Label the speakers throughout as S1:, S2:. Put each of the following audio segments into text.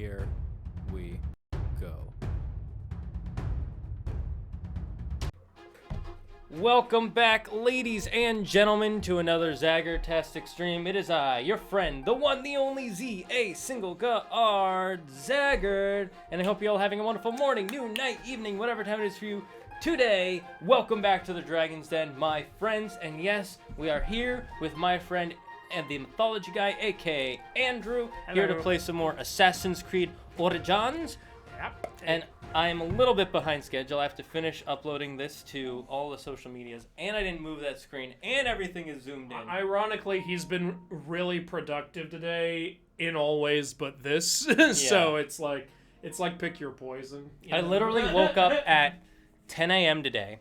S1: Here we go. Welcome back, ladies and gentlemen, to another Zagard-tastic stream. It is I, your friend, the one, the only Z-A-Single-G-A-R, Zagard, and I hope you're all having a wonderful morning, noon, night, evening, whatever time it is for you today. Welcome back to the Dragon's Den, my friends, and yes, we are here with my friend and the mythology guy, aka Andrew, here to play some more Assassin's Creed Origins.
S2: Yep.
S1: And I am a little bit behind schedule. I have to finish uploading this to all the social medias, and I didn't move that screen, and everything is zoomed in.
S2: Ironically, he's been really productive today in all ways but this. So it's like pick your poison.
S1: I literally woke up at 10 a.m. today.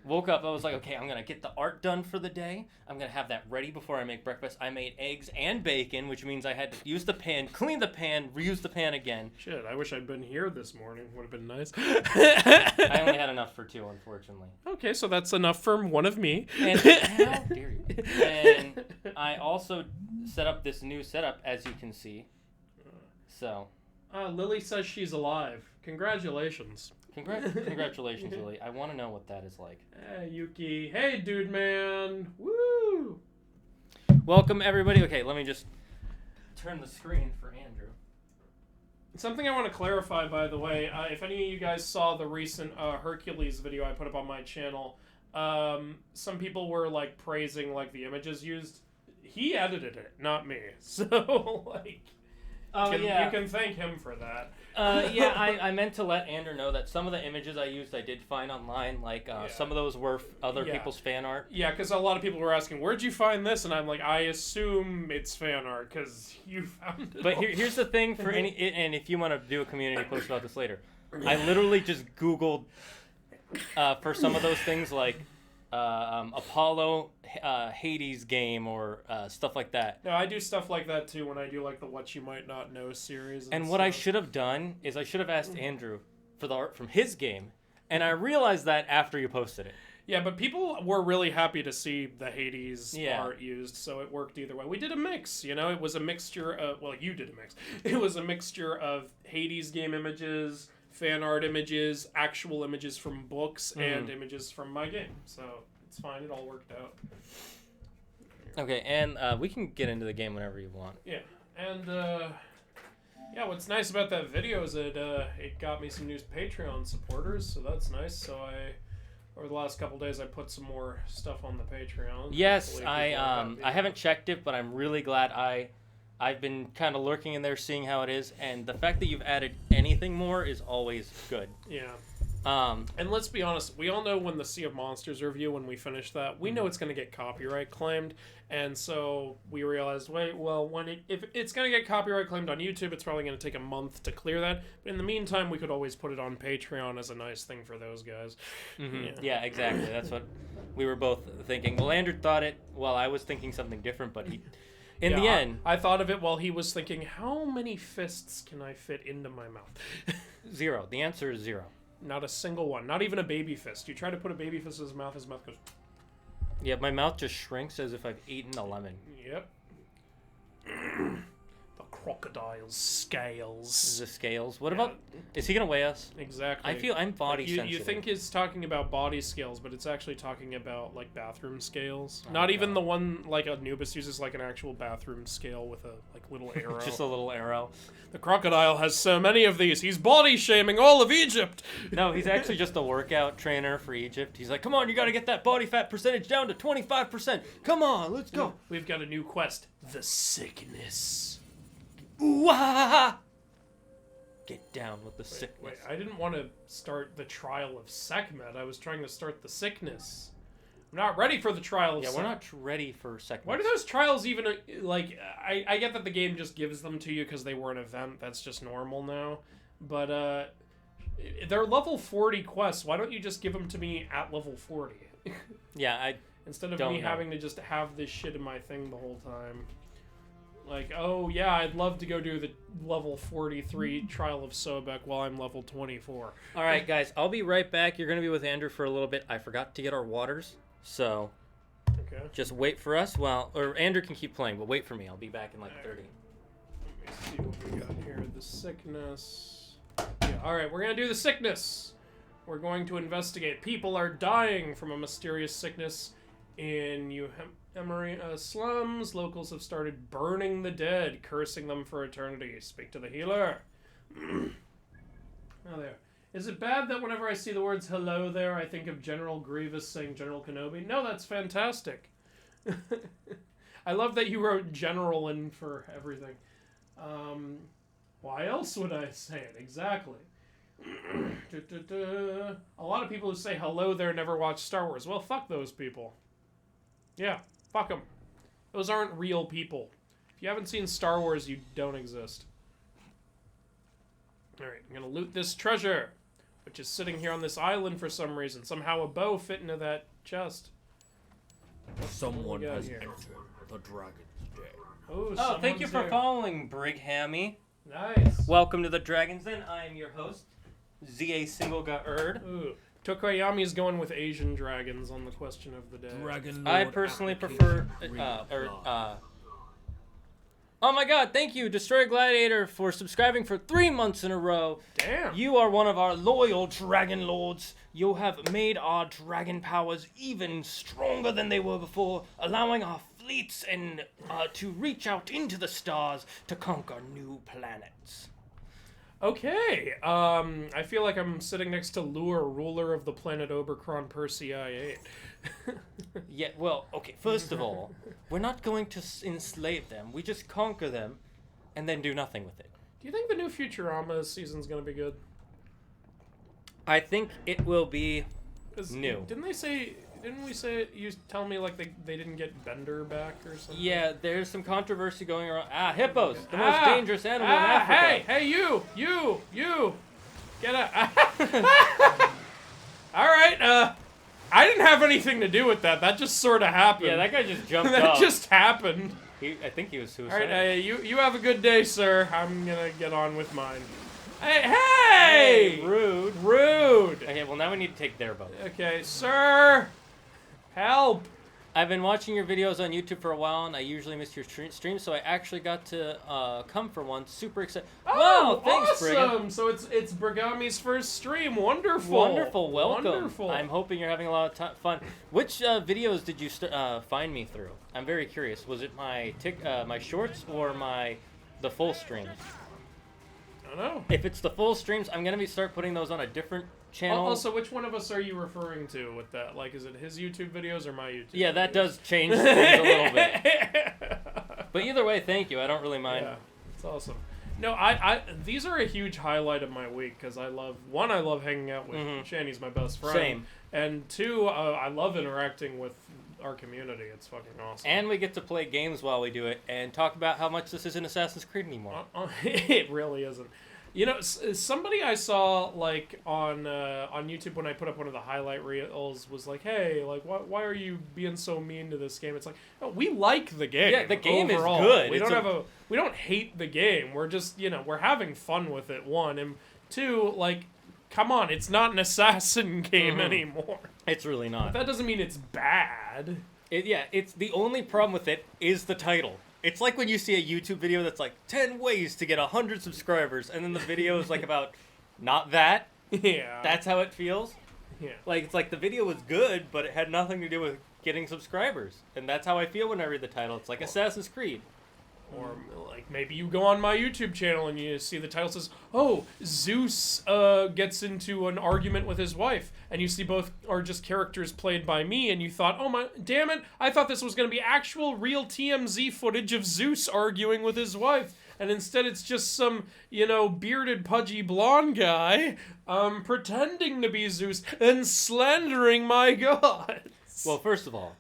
S1: Woke up, I was like, okay, I'm going to get the art done for the day. I'm going to have that ready before I make breakfast. I made eggs and bacon, which means I had to use the pan, clean the pan, reuse the pan again.
S2: Shit, I wish I'd been here this morning. Would have been nice.
S1: I only had enough for two, unfortunately.
S2: Okay, so that's enough for one of me.
S1: And how dare you? And I also set up this new setup, as you can see. So.
S2: Lily says she's alive. Congratulations.
S1: Congratulations, Lily. I want to know what that is like.
S2: Hey, Yuki. Hey, dude, man. Woo!
S1: Welcome, everybody. Okay, let me just turn the screen for Andrew.
S2: Something I want to clarify, by the way, if any of you guys saw the recent Hercules video I put up on my channel, some people were, like, praising, like, the images used. He edited it, not me. So, like... You can thank him for that.
S1: I meant to let Andrew know that some of the images I used I did find online. Like, some of those were other people's fan art.
S2: Yeah, because a lot of people were asking, where'd you find this? And I'm like, I assume it's fan art, because you found it.
S1: But here's the thing for and if you want to do a community post about this later, I literally just Googled for some of those things, like Apollo Hades game or stuff like that.
S2: No, I do stuff like that too when I do like the What You Might Not Know series.
S1: And what I should have done is I should have asked Andrew for the art from his game, and I realized that after you posted it.
S2: Yeah, but people were really happy to see the Hades art used, so it worked either way. We did a mix, you know? It was a mixture of... Well, you did a mix. It was a mixture of Hades game images, fan art images, actual images from books, and images from my game. So it's fine. It all worked out.
S1: Okay, and we can get into the game whenever you want.
S2: Yeah, and what's nice about that video is it got me some new Patreon supporters, so that's nice. So over the last couple days, I put some more stuff on the Patreon.
S1: Yes, I haven't checked it, but I'm really glad I've been kind of lurking in there, seeing how it is, and the fact that you've added anything more is always good.
S2: Yeah. And let's be honest, we all know when the Sea of Monsters review, when we finish that, we know it's going to get copyright claimed, and so we realized, if it's going to get copyright claimed on YouTube, it's probably going to take a month to clear that, but in the meantime, we could always put it on Patreon as a nice thing for those guys.
S1: Mm-hmm. Yeah, exactly. That's what we were both thinking. Well, Andrew thought it while I was thinking something different, but in the end...
S2: I thought of it while he was thinking, how many fists can I fit into my mouth?
S1: 0. The answer is 0.
S2: Not a single one. Not even a baby fist. You try to put a baby fist in his mouth goes...
S1: Yeah, my mouth just shrinks as if I've eaten a lemon.
S2: Yep. The crocodile's scales.
S1: The scales. What about... Is he going to weigh us?
S2: Exactly.
S1: I feel I'm body sensitive.
S2: You think it's talking about body scales, but it's actually talking about, like, bathroom scales. Not even the one, like, Anubis uses, like, an actual bathroom scale with a, like, little arrow.
S1: Just a little arrow.
S2: The crocodile has so many of these. He's body-shaming all of Egypt.
S1: No, he's actually just a workout trainer for Egypt. He's like, come on, you got to get that body fat percentage down to 25%. Come on, let's go.
S2: We've got a new quest. The Sickness.
S1: Ooh-ah! Get down with the sickness.
S2: Wait, I didn't want to start the trial of Sekhmet. I was trying to start the sickness. I'm not ready for the trial of
S1: Sekhmet. Yeah, we're not ready for Sekhmet.
S2: Why do those trials even, like, I get that the game just gives them to you because they were an event. That's just normal now. But, they're level 40 quests. Why don't you just give them to me at level 40?
S1: Yeah,
S2: Instead of me having to just have this shit in my thing the whole time. Like, oh yeah, I'd love to go do the level 43 Trial of Sobek while I'm level 24.
S1: Alright guys, I'll be right back. You're going to be with Andrew for a little bit. I forgot to get our waters, so
S2: okay.
S1: Just wait for us. Or Andrew can keep playing, but wait for me. I'll be back in like 30.
S2: Let me see what we got here. The sickness. Yeah, alright, we're gonna do the sickness. We're going to investigate. People are dying from a mysterious sickness in Emory slums. Locals have started burning the dead, cursing them for eternity. Speak to the healer. Oh, there. Is it bad that whenever I see the words hello there, I think of General Grievous saying General Kenobi? No, that's fantastic. I love that you wrote general in for everything. Why else would I say it? Exactly. A lot of people who say hello there never watch Star Wars. Well, fuck those people. Yeah, fuck them. Those aren't real people. If you haven't seen Star Wars, you don't exist. Alright, I'm gonna loot this treasure, which is sitting here on this island for some reason. Somehow a bow fit into that chest.
S3: Someone has
S2: here?
S3: entered the Dragon's Den.
S1: Oh, thank you for
S2: here.
S1: following, Brighammy.
S2: Nice.
S1: Welcome to the Dragon's Den. I am your host, ZA
S2: Ooh. Tokoyami's going with Asian dragons on the question of the day.
S3: Dragon
S1: I
S3: Lord
S1: personally
S3: application
S1: prefer,
S3: reapplied.
S1: Oh my god, thank you, Destroy Gladiator, for subscribing for 3 months in a row.
S2: Damn.
S1: You are one of our loyal Dragon Lords. You have made our dragon powers even stronger than they were before, allowing our fleets and to reach out into the stars to conquer new planets.
S2: Okay. I feel like I'm sitting next to Lure, ruler of the planet Oberkron Persei 8.
S1: Yeah, well, okay, first of all, we're not going to enslave them. We just conquer them and then do nothing with it.
S2: Do you think the new Futurama season's gonna be good?
S1: I think it will be
S2: 'Cause
S1: new.
S2: Didn't we say, you tell me like they didn't get Bender back or something?
S1: Yeah, there's some controversy going around. Hippos, the most dangerous animal in Africa.
S2: Hey, you! Get out. Alright, I didn't have anything to do with that. That just sort of happened.
S1: Yeah, that guy just jumped
S2: that
S1: up.
S2: just happened.
S1: I think he was suicidal.
S2: Alright, you have a good day, sir. I'm gonna get on with mine. Hey!
S1: Rude.
S2: Rude!
S1: Okay, well now we need to take their boat.
S2: Okay, sir! Help!
S1: I've been watching your videos on YouTube for a while, and I usually miss your streams, so I actually got to come for one. Super excited.
S2: Oh,
S1: Wow, thanks, Brigham.
S2: awesome! So it's Brigami's first stream. Wonderful.
S1: Wonderful, welcome.
S2: Wonderful.
S1: I'm hoping you're having a lot of fun. Which videos did you find me through? I'm very curious. Was it my my shorts or the full streams?
S2: I don't know.
S1: If it's the full streams, I'm gonna start putting those on a different channel.
S2: Also, which one of us are you referring to with that? Like, is it his YouTube videos or my YouTube
S1: Yeah,
S2: videos?
S1: that does change things a little bit. But either way, thank you. I don't really mind.
S2: Yeah, it's awesome. No, these are a huge highlight of my week because I love hanging out with Shani's my best friend.
S1: Same.
S2: And two, I love interacting with our community. It's fucking awesome.
S1: And we get to play games while we do it and talk about how much this isn't Assassin's Creed anymore.
S2: It really isn't. You know, somebody I saw like on YouTube when I put up one of the highlight reels was like, "Hey, like, why are you being so mean to this game?" It's like, no, we like the game.
S1: Yeah, the game
S2: overall.
S1: is good.
S2: We don't hate the game. We're just we're having fun with it. One and two, like, come on, it's not an assassin game anymore.
S1: It's really not.
S2: But that doesn't mean it's bad.
S1: It's the only problem with it is the title. It's like when you see a YouTube video that's like 10 ways to get 100 subscribers, and then the video is like about not that.
S2: Yeah.
S1: That's how it feels.
S2: Yeah.
S1: Like, it's like the video was good, but it had nothing to do with getting subscribers. And that's how I feel when I read the title. It's like Assassin's Creed.
S2: Or like maybe you go on my YouTube channel and you see the title says, "Oh, Zeus gets into an argument with his wife," and you see both are just characters played by me, and you thought, "Oh my, damn it! I thought this was gonna be actual, real TMZ footage of Zeus arguing with his wife." And instead it's just some, bearded, pudgy, blonde guy pretending to be Zeus and slandering my gods.
S1: Well, first of all,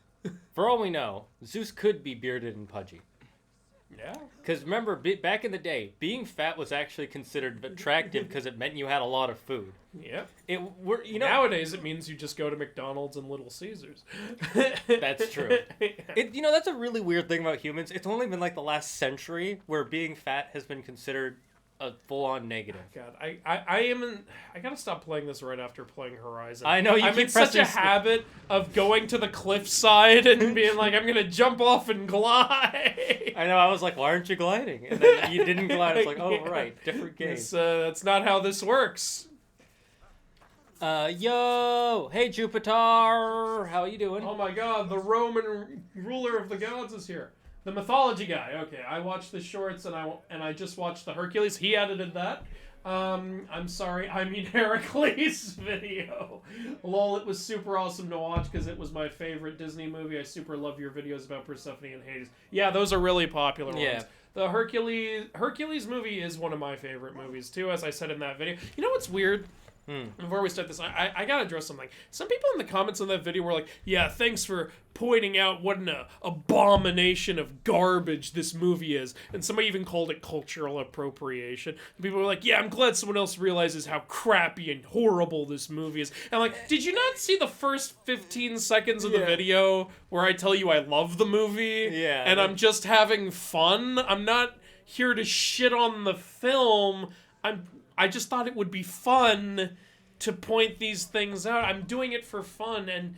S1: for all we know, Zeus could be bearded and pudgy.
S2: Yeah.
S1: Because remember, back in the day, being fat was actually considered attractive because it meant you had a lot of food.
S2: Yep.
S1: Nowadays
S2: it means you just go to McDonald's and Little Caesars.
S1: That's true. That's a really weird thing about humans. It's only been like the last century where being fat has been considered a full-on negative.
S2: God, I gotta stop playing this right after playing Horizon.
S1: I know,
S2: I'm in such a habit of going to the cliffside and being like, I'm gonna jump off and glide.
S1: I know, I was like, why aren't you gliding? And then you didn't glide. It's like, oh, right, different game.
S2: That's not how this works.
S1: Yo! Hey, Jupiter! How you doing?
S2: Oh my god, the Roman ruler of the gods is here. The mythology guy. Okay, I watched the shorts and I just watched the Hercules. He edited that. I'm sorry, I mean Heracles video. Lol, it was super awesome to watch because it was my favorite Disney movie. I super love your videos about Persephone and Hades. Yeah, those are really popular ones. The Hercules movie is one of my favorite movies too, as I said in that video. You know what's weird? Before we start this, I gotta address something. Some people in the comments on that video were like, yeah, thanks for pointing out what an abomination of garbage this movie is. And somebody even called it cultural appropriation. People were like, yeah, I'm glad someone else realizes how crappy and horrible this movie is. And I'm like, did you not see the first 15 seconds of the video where I tell you I love the movie?
S1: Yeah.
S2: And I'm just having fun? I'm not here to shit on the film. I just thought it would be fun to point these things out. I'm doing it for fun, and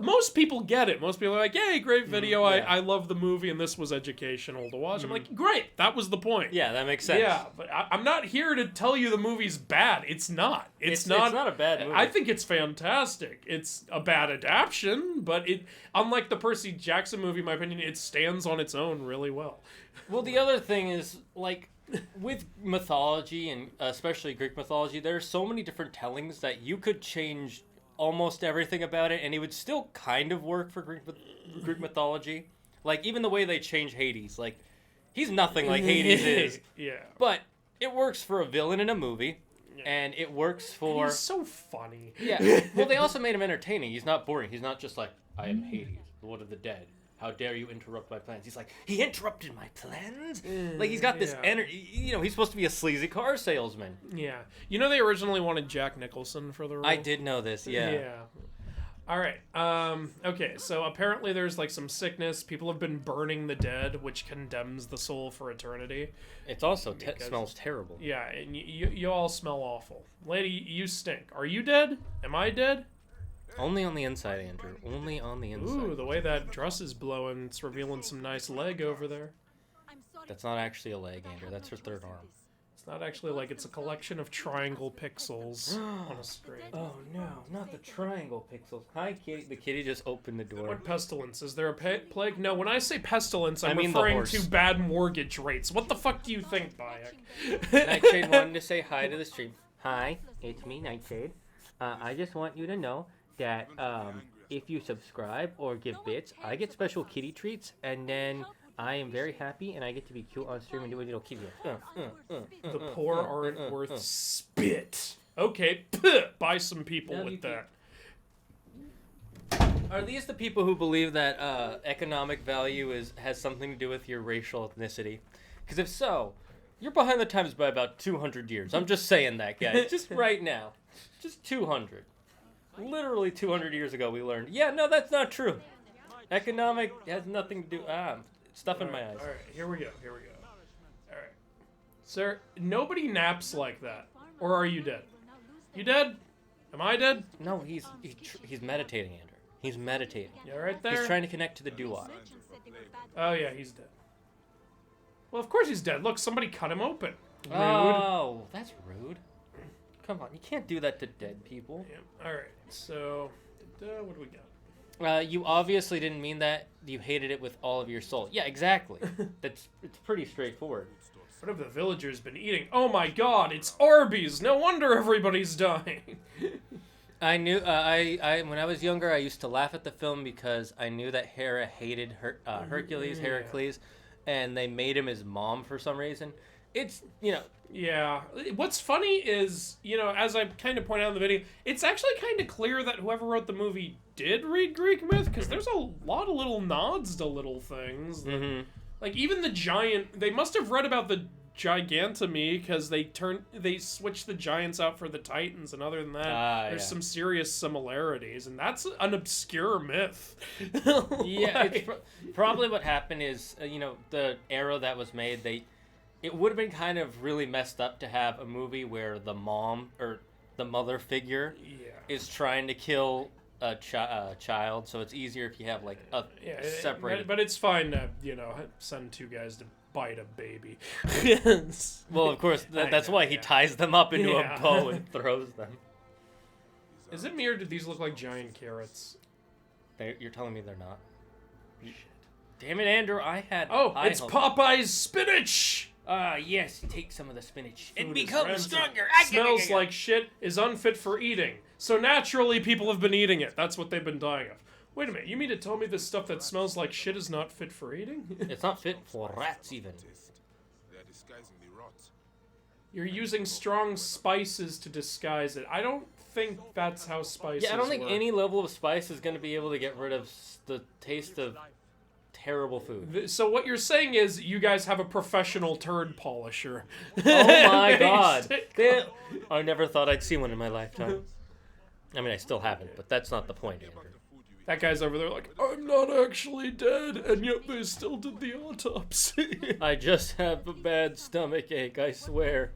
S2: most people get it. Most people are like, "Hey, great video! I love the movie, and this was educational to watch." I'm like, "Great, that was the point."
S1: Yeah, that makes sense.
S2: Yeah, but I'm not here to tell you the movie's bad. It's not. It's not
S1: a bad movie.
S2: I think it's fantastic. It's a bad adaptation, but unlike the Percy Jackson movie, in my opinion, it stands on its own really well.
S1: Well, the other thing is, like, with mythology, and especially Greek mythology, there are so many different tellings that you could change almost everything about it, and it would still kind of work for Greek mythology. Like, even the way they change Hades. Like, he's nothing like Hades is.
S2: Yeah.
S1: But it works for a villain in a movie, and it works for...
S2: And he's so funny.
S1: Yeah. Well, they also made him entertaining. He's not boring. He's not just like, I am Hades, the Lord of the Dead. How dare you interrupt my plans? He's like, he interrupted my plans? Like, he's got this energy. You know, he's supposed to be a sleazy car salesman.
S2: Yeah. You know they originally wanted Jack Nicholson for the role?
S1: I did know this, yeah.
S2: Yeah. All right. Okay, so apparently there's, like, some sickness. People have been burning the dead, which condemns the soul for eternity.
S1: It also smells terrible.
S2: Yeah, and you all smell awful. Lady, you stink. Are you dead? Am I dead?
S1: Only on the inside, Andrew. Only on the inside.
S2: Ooh, the way that dress is blowing, it's revealing some nice leg over there.
S1: That's not actually a leg, Andrew. That's her third arm.
S2: It's not actually like it's a collection of triangle pixels on a screen.
S1: Oh no, not the triangle pixels. Hi, kitty. The kitty just opened the door.
S2: What pestilence? Is there a plague? No, when I say pestilence, I'm
S1: mean
S2: referring to bad mortgage rates. What the fuck do you think, Bayek?
S1: Nightshade wanted to say hi to the stream. Hi, it's me, Nightshade. I just want you to know that if you subscribe or give bits, I get special kitty treats, and then I am very happy, and I get to be cute on stream and do a little kitty.
S2: The poor aren't worth spit. Okay, buy some people with that.
S1: Are these the people who believe that economic value has something to do with your racial ethnicity? Because if so, you're behind the times by about 200 years. I'm just saying that, guys. Just right now. Just 200. Literally 200 years ago we learned, yeah, no, that's not true. Economic has nothing to do... stuff in my eyes.
S2: All right, here we go. All right. Sir, nobody naps like that. Or are you dead? You dead? Am I dead?
S1: No, he's meditating, Andrew. He's meditating.
S2: You right there?
S1: He's trying to connect to the doo-wop.
S2: Oh, yeah, he's dead. Well, of course he's dead. Look, somebody cut him open. Rude.
S1: Oh, that's rude. Come on, you can't do that to dead people.
S2: Yeah. All right, so what do we got?
S1: You obviously didn't mean that. You hated it with all of your soul. Yeah, exactly. It's pretty straightforward.
S2: What have the villagers been eating? Oh my God, it's Arby's. No wonder everybody's dying.
S1: I knew. When I was younger, I used to laugh at the film because I knew that Hera hated Heracles, and they made him his mom for some reason. It's,
S2: Yeah. What's funny is, as I kind of point out in the video, it's actually kind of clear that whoever wrote the movie did read Greek myth, because there's a lot of little nods to little things. That, like, even the giant, they must have read about the Gigantamy, because they switched the giants out for the Titans, and other than that, there's some serious similarities, and that's an obscure myth.
S1: Yeah, it's probably what happened is, the arrow that was made, it would have been kind of really messed up to have a movie where the mom or the mother figure is trying to kill a child, so it's easier if you have like a separate.
S2: But it's fine to send two guys to bite a baby.
S1: Well, of course, that's why he ties them up into a bow and throws them.
S2: Is it me or do these look like giant carrots?
S1: You're telling me they're not? Shit. Damn it, Andrew!
S2: It's Popeye's spinach.
S1: Yes, take some of the spinach and
S2: Food
S1: become
S2: is
S1: stronger.
S2: Smells like shit, is unfit for eating. So naturally, people have been eating it. That's what they've been dying of. Wait a minute, you mean to tell me this stuff that smells like shit is not fit for eating?
S1: It's not fit for rats, even.
S4: They're disguising the rot.
S2: You're using strong spices to disguise it. I don't think that's how spices
S1: Yeah, I don't think
S2: work.
S1: any level of spice is going to be able to get rid of the taste of terrible food.
S2: So what you're saying is you guys have a professional turd polisher.
S1: Oh my god. I never thought I'd see one in my lifetime. I mean, I still haven't, but that's not the point, Andrew.
S2: That guy's over there like, I'm not actually dead, and yet they still did the autopsy.
S1: I just have a bad stomach ache, I swear.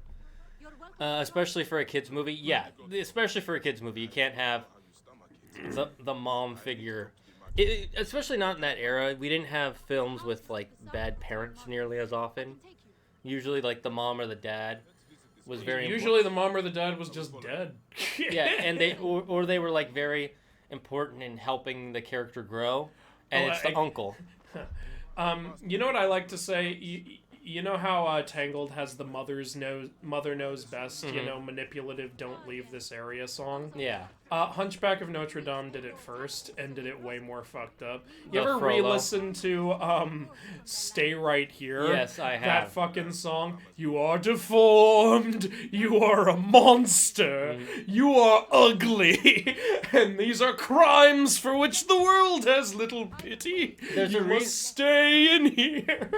S1: Especially for a kid's movie. Yeah, especially for a kid's movie. You can't have the mom figure. Especially not in that era. We didn't have films with, like, bad parents nearly as often. Usually, like, the mom or the dad was very
S2: Usually the mom or the dad was just dead.
S1: Yeah, and they or they were, like, very important in helping the character grow. And it's the uncle.
S2: You know what I like to say? You know how Tangled has the mother knows best, manipulative don't leave this area song?
S1: Yeah.
S2: Hunchback of Notre Dame did it first and did it way more fucked up. You
S1: The
S2: ever
S1: Frollo.
S2: re-listen to Stay Right Here?
S1: Yes, I have.
S2: That fucking song. You are deformed. You are a monster. You are ugly. And these are crimes for which the world has little pity. You must stay in here.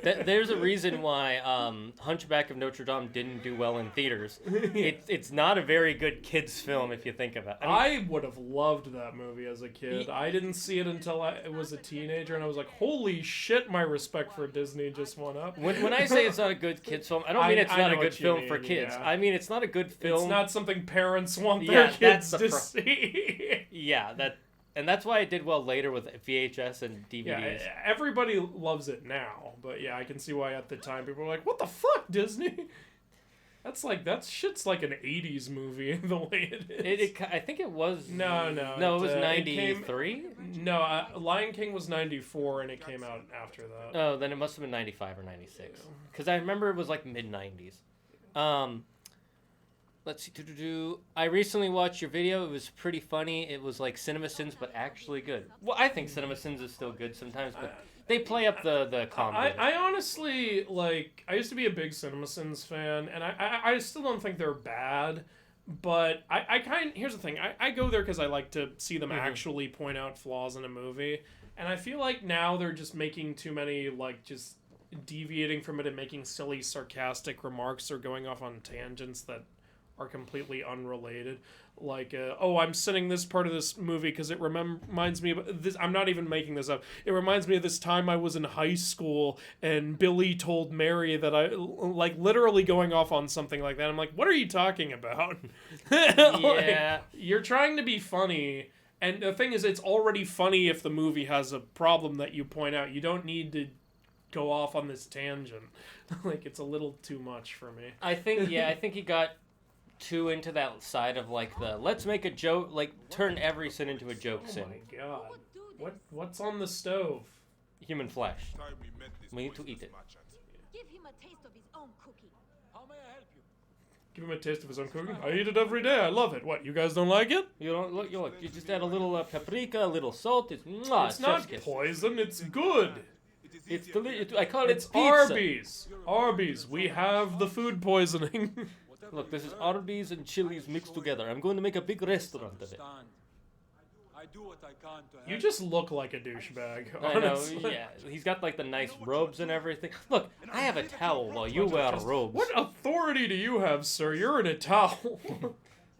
S1: There's a reason why Hunchback of Notre Dame didn't do well in theaters. It's not a very good kids film if you think about it.
S2: I would have loved that movie as a kid. I didn't see it until I was a teenager, and I was like, holy shit, my respect for Disney just went up.
S1: When I say it's not a good kids film, I don't mean it's not a good film for kids.
S2: Yeah.
S1: I mean it's not a good film.
S2: It's not something parents want their kids to see.
S1: Yeah, that's why it did well later with VHS and DVDs.
S2: Yeah, everybody loves it now, but yeah, I can see why at the time people were like, what the fuck, Disney? That shit's like an 80s movie, the way it is.
S1: I think it was...
S2: No,
S1: it was 93?
S2: No, Lion King was 94, and it came out after that.
S1: Oh, then it must have been 95 or 96. Because I remember it was like mid-90s. Let's see. I recently watched your video. It was pretty funny. It was like CinemaSins, but actually good. Well, I think CinemaSins is still good sometimes, but they play up the comedy.
S2: I honestly, I used to be a big CinemaSins fan, and I still don't think they're bad, but here's the thing. I go there because I like to see them actually point out flaws in a movie, and I feel like now they're just making too many, just deviating from it and making silly, sarcastic remarks or going off on tangents that are completely unrelated. I'm sending this part of this movie because it reminds me of this. I'm not even making this up. It reminds me of this time I was in high school and Billy told Mary that literally going off on something like that. I'm like, what are you talking about?
S1: Yeah.
S2: You're trying to be funny. And the thing is, it's already funny if the movie has a problem that you point out. You don't need to go off on this tangent. It's a little too much for me.
S1: I think he got too into that side of let's make a joke, turn every sin into a joke sin.
S2: Oh my god. What's on the stove?
S1: Human flesh. We need to eat it.
S5: Give him a taste of his own cooking.
S3: How may I help you?
S2: Give him a taste of his own cooking? I eat it every day. I love it. What, you guys don't like it?
S1: You don't look. You just add a little paprika, a little salt. It's
S2: It's not poison. It's good.
S1: It's I call it pizza.
S2: Arby's. Arby's. We have the food poisoning.
S1: Look, this is Arby's and Chili's mixed together. I'm going to make a big restaurant of it.
S3: I do what I can to help.
S2: You just look like a douchebag,
S1: I know,
S2: honestly.
S1: yeah. He's got the nice robes and everything. Look, I have a towel while you wear robes.
S2: What authority do you have, sir? You're in a towel.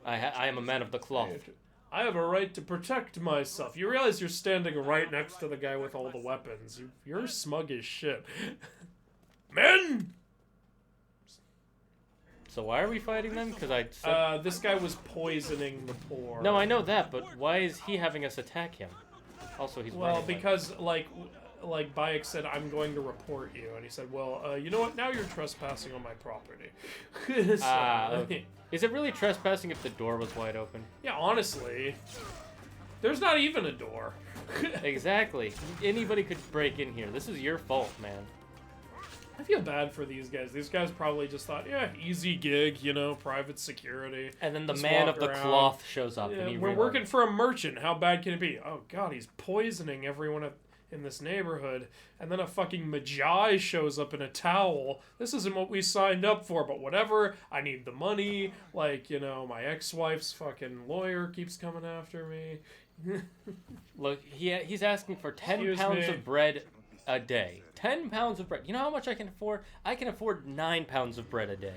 S1: I am a man of the cloth.
S2: I have a right to protect myself. You realize you're standing right next to the guy with all the weapons. You're smug as shit. Men!
S1: So why are we fighting them? Because I said...
S2: This guy was poisoning the poor.
S1: No, I know that, but why is he having us attack him? Also, he's
S2: Well,
S1: running,
S2: because, like Bayek said, I'm going to report you. And he said, well, you know what? Now you're trespassing on my property.
S1: Okay. Is it really trespassing if the door was wide open?
S2: Yeah, honestly. There's not even a door.
S1: Exactly. Anybody could break in here. This is your fault, man.
S2: I feel bad for these guys. These guys probably just thought, yeah, easy gig, you know, private security.
S1: And then the
S2: Just
S1: man
S2: walk
S1: of the
S2: around.
S1: cloth shows up.
S2: Yeah,
S1: and he
S2: we're
S1: realizes-
S2: working for a merchant. How bad can it be? Oh, God, he's poisoning everyone in this neighborhood. And then a fucking Magi shows up in a towel. This isn't what we signed up for, but whatever. I need the money. Like, you know, my ex-wife's fucking lawyer keeps coming after me.
S1: Look, he's asking for 10
S2: Excuse
S1: pounds
S2: me.
S1: of bread a day. 10 pounds of bread. You know how much I can afford? I can afford 9 pounds of bread a day.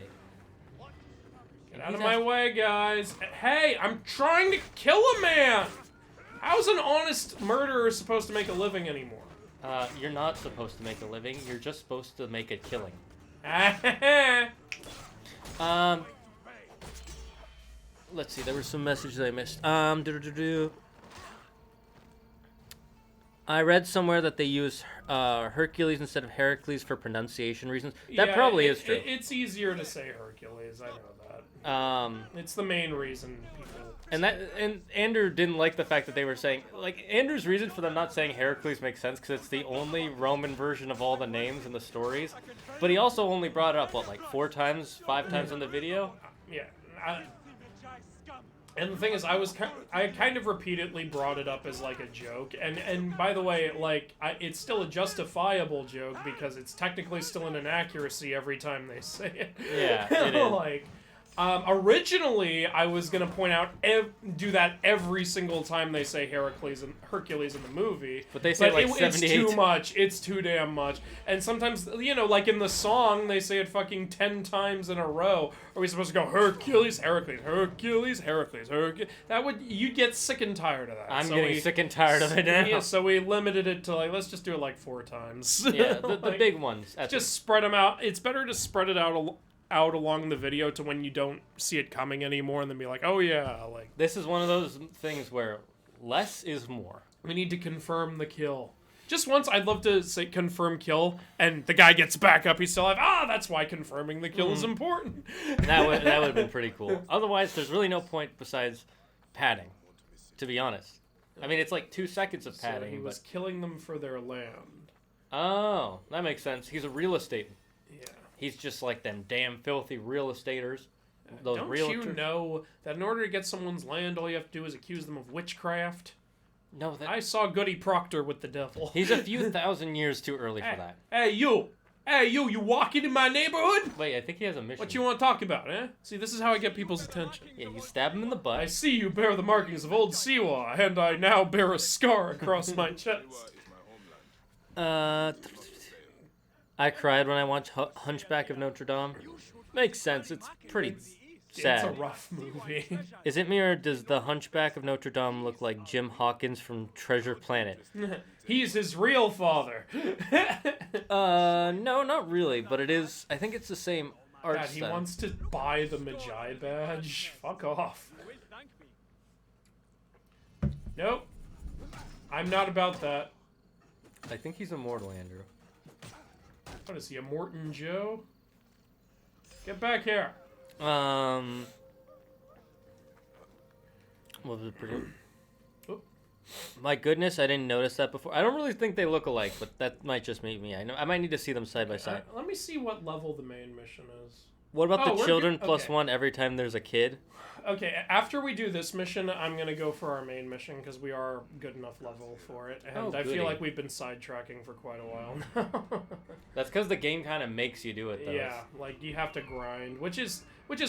S2: Get out of my way, guys. Hey, I'm trying to kill a man. How's an honest murderer supposed to make a living anymore?
S1: You're not supposed to make a living. You're just supposed to make a killing. Let's see. There were some messages I missed. I read somewhere that they use Hercules instead of Heracles for pronunciation reasons. That
S2: Yeah,
S1: probably is true.
S2: It's easier to say Hercules. I know that. It's the main reason people.
S1: And Andrew didn't like the fact that they were saying, like, Andrew's reason for them not saying Heracles makes sense because it's the only Roman version of all the names in the stories. But he also only brought it up, what, like 4 times, 5 times in the video?
S2: Yeah. And the thing is, I kind of repeatedly brought it up as like a joke, and by the way, like it's still a justifiable joke because it's technically still an inaccuracy every time they say it.
S1: Yeah, it is.
S2: Like, originally I was gonna point out do that every single time they say Hercules in the movie,
S1: But they say like
S2: it's
S1: 78.
S2: too much. It's too damn much. And sometimes, you know, like in the song, they say it fucking 10 times in a row. Are we supposed to go Hercules, Heracles, Hercules, Heracles, Hercules? You'd get sick and tired of that.
S1: I'm getting sick and tired of it now.
S2: Yeah, so we limited it to like, let's just do it like 4 times.
S1: Yeah, the
S2: Like,
S1: big ones.
S2: just spread them out. It's better to spread it out along the video to when you don't see it coming anymore and then be like, oh yeah, like
S1: This is one of those things where less is more.
S2: we need to confirm the kill. Just once, I'd love to say confirm kill, and the guy gets back up. He's still alive. That's why confirming the kill is important.
S1: That would have been pretty cool. Otherwise, there's really no point besides padding, to be honest. I mean, it's like 2 seconds of
S2: So
S1: padding.
S2: he was
S1: but...
S2: killing them for their land.
S1: Oh, that makes sense. He's a real estate.
S2: Yeah.
S1: He's just like them damn filthy real estaters. Those
S2: Don't
S1: realtors.
S2: you know that in order to get someone's land, all you have to do is accuse them of witchcraft?
S1: No, that
S2: I saw Goody Proctor with the devil.
S1: he's a few thousand years too early for
S2: Hey,
S1: that.
S2: hey, you! Hey, you walking in my neighborhood?
S1: Wait, I think he has a mission.
S2: What you want to talk about, eh? See, this is how I get people's attention.
S1: Yeah, you stab him in the
S2: I
S1: butt.
S2: see you bear the markings of old Siwa, and I now bear a scar across my chest.
S1: I cried when I watched Hunchback of Notre Dame. Makes sense. It's pretty sad.
S2: It's a rough movie.
S1: Is it me or does the Hunchback of Notre Dame look like Jim Hawkins from Treasure Planet?
S2: He's his real father.
S1: No, not really, but it is. I think it's the same art
S2: God, he
S1: style.
S2: wants to buy the Magi badge. Fuck off. Nope. I'm not about that.
S1: I think he's immortal, Andrew.
S2: What is he, a Morton Joe? Get back here.
S1: What was it?
S2: Oh.
S1: My goodness, I didn't notice that before. I don't really think they look alike, but that might just make me. I know I might need to see them side by side.
S2: Let me see what level the main mission is.
S1: What about
S2: Oh,
S1: the
S2: we're
S1: children
S2: good.
S1: plus
S2: Okay.
S1: 1 every time there's a kid?
S2: Okay, after we do this mission, I'm going to go for our main mission because we are good enough level for it. And
S1: Oh,
S2: I
S1: goody.
S2: feel like we've been sidetracking for quite a while now.
S1: That's because the game kind of makes you do it, though.
S2: Yeah, like you have to grind, which is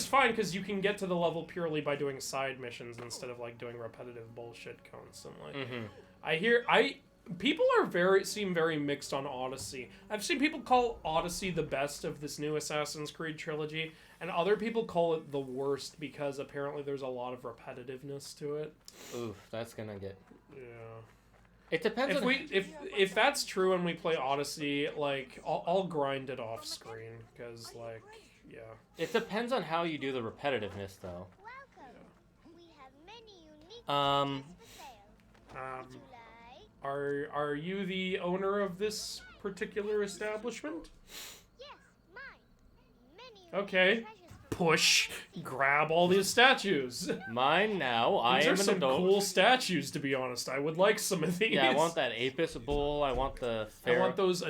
S2: fine because you can get to the level purely by doing side missions instead of like doing repetitive bullshit constantly.
S1: Mm-hmm.
S2: People seem very mixed on Odyssey. I've seen people call Odyssey the best of this new Assassin's Creed trilogy, and other people call it the worst because apparently there's a lot of repetitiveness to it.
S1: Oof, that's gonna get.
S2: Yeah.
S1: It depends.
S2: If that's true and we play Odyssey, like I'll grind it off screen because like Yeah.
S1: It depends on how you do the repetitiveness, though.
S6: Welcome. We have many unique
S1: Um,
S6: treasures for sale. Would you like?
S2: Are you the owner of this particular establishment?
S6: Yes, mine. Many
S2: Okay.
S6: unique treasures for
S2: Push. Grab all these statues.
S1: Mine now. I
S2: These
S1: am
S2: are
S1: an
S2: some
S1: adult.
S2: cool statues, to be honest. I would like some of these.
S1: Yeah, I want that Apis bull. I want the.
S2: I want those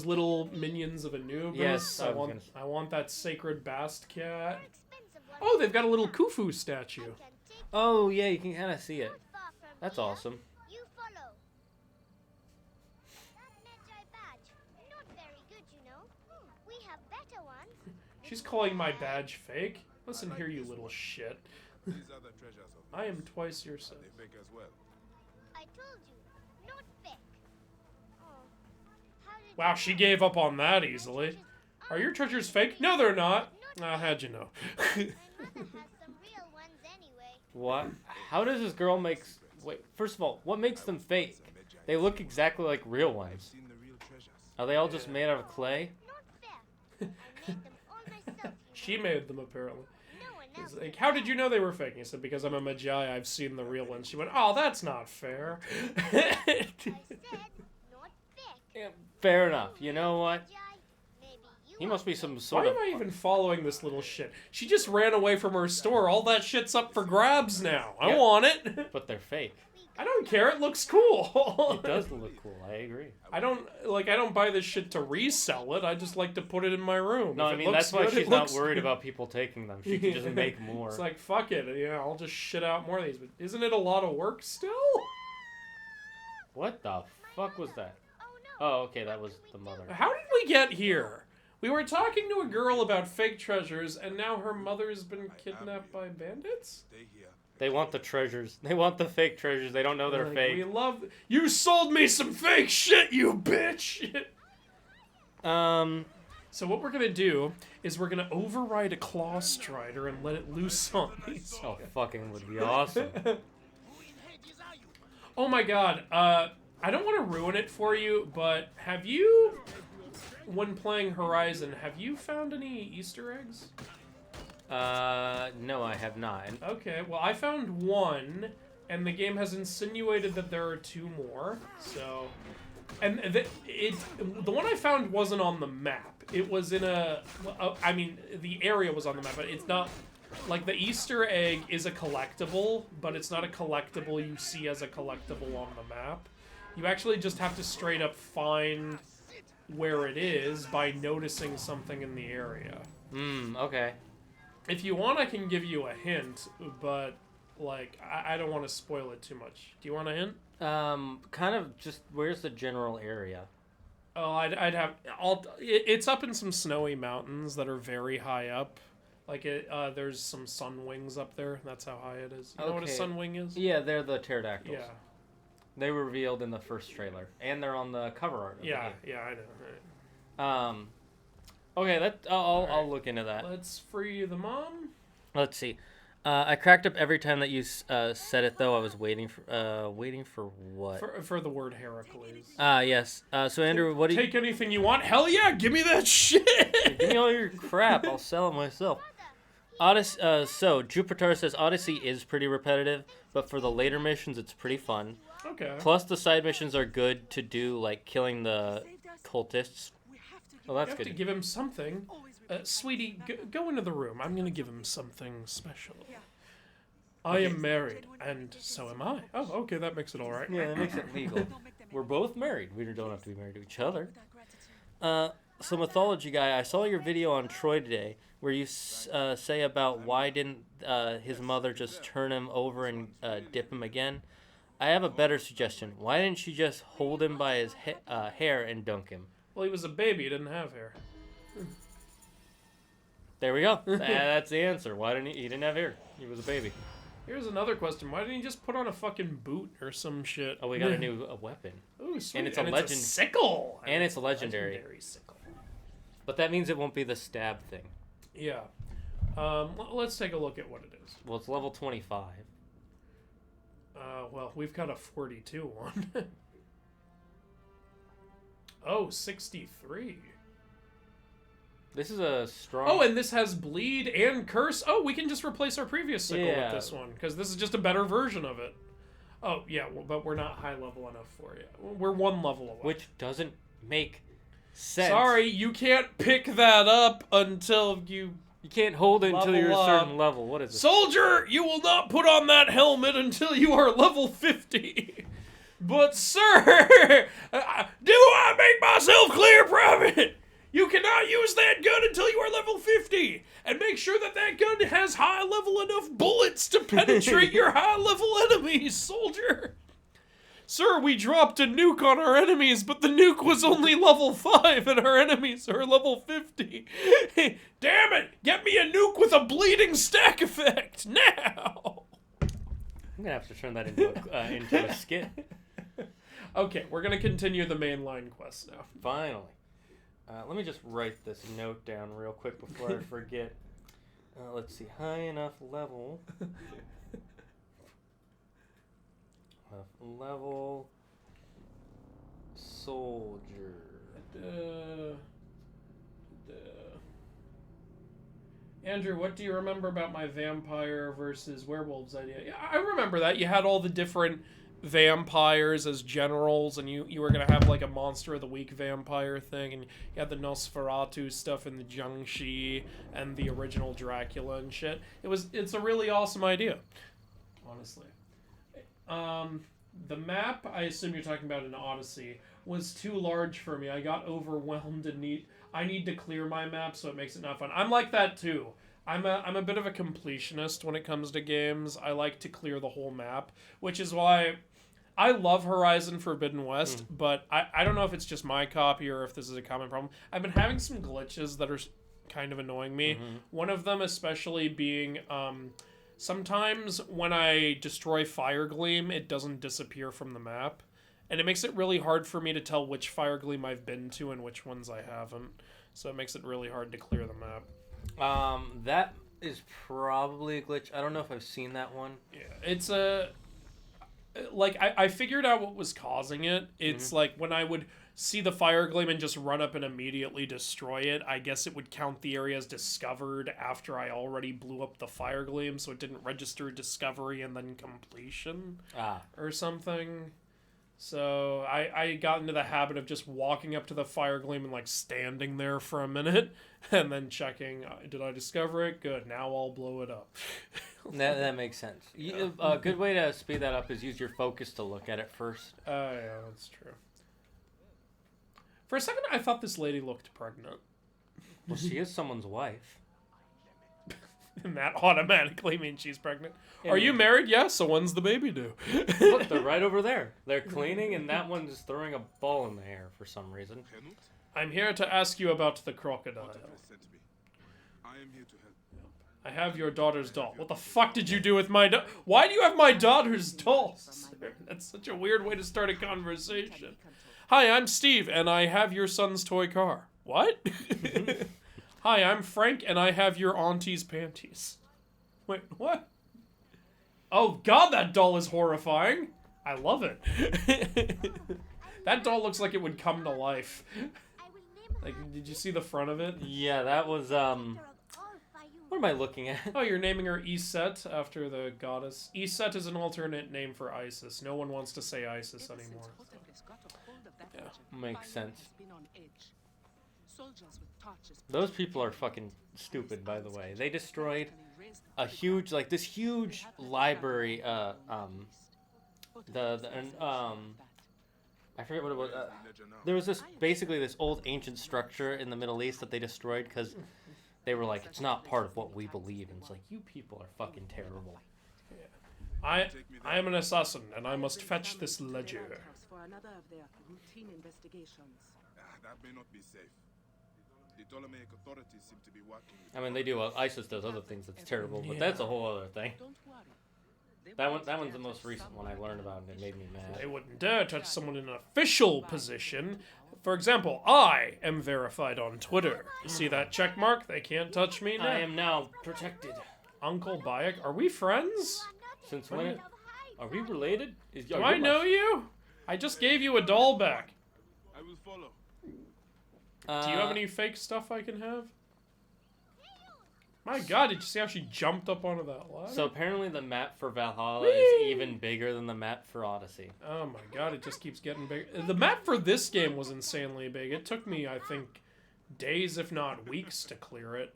S2: little minions of Anubis.
S1: Yes, I
S2: I
S1: was
S2: want
S1: gonna say.
S2: I want that sacred Bast cat.
S6: expensive ones.
S2: Oh, they've got a little Khufu statue.
S6: I can take
S1: Oh yeah, you can kind of see it.
S6: not far from
S1: That's
S6: here.
S1: awesome.
S6: You follow. That Magi badge, not very good, you know. We have better ones.
S2: She's calling my badge fake. Listen here, you little shit.
S4: These are the treasures of
S2: I am twice your size.
S4: They fake as well.
S6: I told you, not fake. Oh, how did
S2: Wow,
S6: you
S2: she
S6: know?
S2: gave up on that
S6: My
S2: easily.
S6: treasures
S2: Are your
S6: aren't
S2: treasures
S6: fake.
S2: fake? No, they're not.
S6: Not
S2: How'd you know?
S6: My mother has some real ones anyway.
S1: What? How does this girl make? Wait. First of all, what makes them fake? They look exactly like real
S4: I've
S1: ones.
S4: seen the real treasures.
S1: Are they all just made out of clay?
S6: Not fair. I made them all myself.
S2: She made them apparently.
S6: No one
S2: It's
S6: else.
S2: like, how did you know they were fake? He said, because I'm a Magi, I've seen the real ones. She went, oh, that's not fair.
S6: I said not fake.
S1: Fair enough. You know what?
S6: Magi, maybe you
S1: He
S6: are
S1: must be
S6: fake.
S1: some
S2: Why
S1: sort of.
S2: am I even following this little shit? She just ran away from her store. All that shit's up for grabs now. I
S1: Yep.
S2: want it.
S1: But they're fake.
S2: I don't care. It looks cool.
S1: It does look cool. I agree.
S2: I don't buy this shit to resell it. I just like to put it in my room.
S1: No,
S2: If
S1: I
S2: it
S1: mean
S2: looks
S1: that's why
S2: good, it
S1: she's not
S2: looks
S1: worried
S2: good.
S1: about people taking them. She can just make more.
S2: It's like, fuck it. Yeah, I'll just shit out more of these. But isn't it a lot of work still?
S1: What the fuck was that?
S6: Oh no.
S1: Oh, okay, that was the mother.
S2: How did we get here? We were talking to a girl about fake treasures, and now her mother's been kidnapped by bandits?
S4: Stay here.
S1: They want the treasures. They want the fake treasures. They don't know they're
S2: Like,
S1: fake.
S2: We love... You sold me some fake shit, you bitch! So what we're gonna do is we're gonna override a Claw Strider and let it loose on these.
S1: Oh, fucking would be awesome.
S2: Oh my god, I don't want to ruin it for you, but have you, when playing Horizon, have you found any Easter eggs?
S1: No, I have not.
S2: Okay, well I found one, and the game has insinuated that there are two more, so... And the one I found wasn't on the map. It was in I mean, the area was on the map, but it's not... Like, the Easter egg is a collectible, but it's not a collectible you see as a collectible on the map. You actually just have to straight up find where it is by noticing something in the area.
S1: Okay.
S2: If you want, I can give you a hint, but, like, I don't want to spoil it too much. Do you want a hint?
S1: Kind of just, where's the general area?
S2: Oh, I'd have... It's up in some snowy mountains that are very high up. Like, there's some sun wings up there. That's how high it is. You know what a
S1: Okay.
S2: sun wing is?
S1: Yeah, they're the pterodactyls.
S2: Yeah.
S1: They were revealed in the first trailer, and they're on the cover art of the
S2: Yeah,
S1: game.
S2: yeah, I know.
S1: Okay, I'll look into that.
S2: Let's free the mom.
S1: Let's see. I cracked up every time that you said it, though. I was waiting for what?
S2: For the word Heracles.
S1: Yes. So Andrew, what do you?
S2: Take anything you want. Hell yeah, give me that shit.
S1: Give me all your crap. I'll sell it myself. Odyssey. So Jupiter says Odyssey is pretty repetitive, but for the later missions, it's pretty fun.
S2: Okay.
S1: Plus, the side missions are good to do, like killing the cultists. Oh,
S2: You
S1: that's
S2: have to
S1: good.
S2: give him something. Sweetie, go into the room. I'm gonna give him something special. I am married, and so am I. Oh, okay, that makes it all right.
S1: Yeah, that makes it legal. We're both married. We don't have to be married to each other. So mythology guy, I saw your video on Troy today where you say about why didn't his mother just turn him over and dip him again. I have a better suggestion. Why didn't she just hold him by his hair and dunk him?
S2: Well, he was a baby. He didn't have hair.
S1: There we go. That's the answer. Why didn't he didn't have hair? He was a baby.
S2: Here's another question. Why didn't he just put on a fucking boot or some shit?
S1: Oh, we got a new weapon.
S2: Ooh, sweet.
S1: And it's a legend-
S2: sickle.
S1: And it's a legendary.
S2: sickle.
S1: But that means it won't be the stab thing.
S2: Yeah. Let's take a look at what it is.
S1: Well, it's level 25.
S2: Well, we've got a 42 one. Oh, 63.
S1: This is a strong...
S2: Oh, and this has bleed and curse. Oh, we can just replace our previous sickle with this one, because this is just a better version of it. Oh, yeah, well, but we're not high level enough for you. We're 1 level away.
S1: Which doesn't make sense.
S2: Sorry, you can't pick that up until you...
S1: You can't hold it until you're a certain level. What is it?
S2: Soldier, you will not put on that helmet until you are level 50. But, sir, do I make myself clear, Private? You cannot use that gun until you are level 50. And make sure that that gun has high-level enough bullets to penetrate your high-level enemies, soldier. Sir, we dropped a nuke on our enemies, but the nuke was only level 5 and our enemies are level 50. Damn it! Get me a nuke with a bleeding stack effect, now!
S1: I'm gonna have to turn that into a skit.
S2: Okay, we're gonna continue the mainline quest now.
S1: Finally. Let me just write this note down real quick before I forget. Let's see. High enough level. Level soldier.
S2: Andrew, what do you remember about my vampire versus werewolves idea? Yeah, I remember that. You had all the different vampires as generals, and you were going to have like a Monster of the Week vampire thing, and you had the Nosferatu stuff in the Jiangxi and the original Dracula and shit. It's a really awesome idea, honestly. The map, I assume you're talking about in Odyssey, was too large for me. I got overwhelmed and I need to clear my map, so it makes it not fun. I'm like that too. I'm a bit of a completionist when it comes to games. I like to clear the whole map, which is why I love Horizon Forbidden West, but I don't know if it's just my copy or if this is a common problem. I've been having some glitches that are kind of annoying me. One of them especially being... sometimes when I destroy Firegleam, it doesn't disappear from the map. And it makes it really hard for me to tell which Firegleam I've been to and which ones I haven't. So it makes it really hard to clear the map.
S1: That is probably a glitch. I don't know if I've seen that one.
S2: Yeah, it's a... Like, I figured out what was causing it. It's like when I would see the Firegleam and just run up and immediately destroy it, I guess it would count the area as discovered after I already blew up the Firegleam, so it didn't register discovery and then completion or something. So I got into the habit of just walking up to the Firegleam and like standing there for a minute and then checking, did I discover it? Good, now I'll blow it up.
S1: That makes sense. A good way to speed that up is use your focus to look at it first.
S2: Yeah, that's true. For a second, I thought this lady looked pregnant.
S1: Well, she is someone's wife.
S2: And that automatically means she's pregnant. Are you married? Yes, so when's the baby due?
S1: Look, they're right over there. They're cleaning, and that one's throwing a ball in the air for some reason.
S2: I'm here to ask you about the crocodile.
S4: I am here to help.
S2: I have your daughter's doll. What the fuck did you do with my Why do you have my daughter's doll, sir? That's such a weird way to start a conversation. Hi, I'm Steve, and I have your son's toy car. What? Hi, I'm Frank, and I have your auntie's panties. Wait, what? Oh god, that doll is horrifying. I love it. That doll looks like it would come to life. Like, did you see the front of it?
S1: Yeah, that was, what am I looking at?
S2: Oh, you're naming her Iset after the goddess. Iset is an alternate name for Isis. No one wants to say Isis anymore.
S1: Yeah. Makes sense. Those people are fucking stupid, by the way. They destroyed a huge, like, this huge library, I forget what it was. There was this, basically this old ancient structure in the Middle East that they destroyed because they were like, it's not part of what we believe. And it's like, you people are fucking terrible.
S2: I am an assassin, and I must fetch this ledger.
S4: That may not be safe. The Ptolemaic authorities seem to be working with...
S1: I mean, they do. ISIS does other things that's terrible, but that's a whole other thing. That one's the most recent one I learned about, and it made me mad.
S2: They wouldn't dare touch someone in an official position. For example, I am verified on Twitter. See that check mark? They can't touch me now.
S1: I am now protected.
S2: Uncle Bayek, are we friends?
S1: Since when? Are we related?
S2: Do I know you? I just gave you a doll back.
S4: I will follow.
S2: Do you have any fake stuff I can have? My God, did you see how she jumped up onto that ladder?
S1: So apparently the map for Valhalla is even bigger than the map for Odyssey.
S2: Oh my God, it just keeps getting bigger. The map for this game was insanely big. It took me, I think, days, if not weeks, to clear it.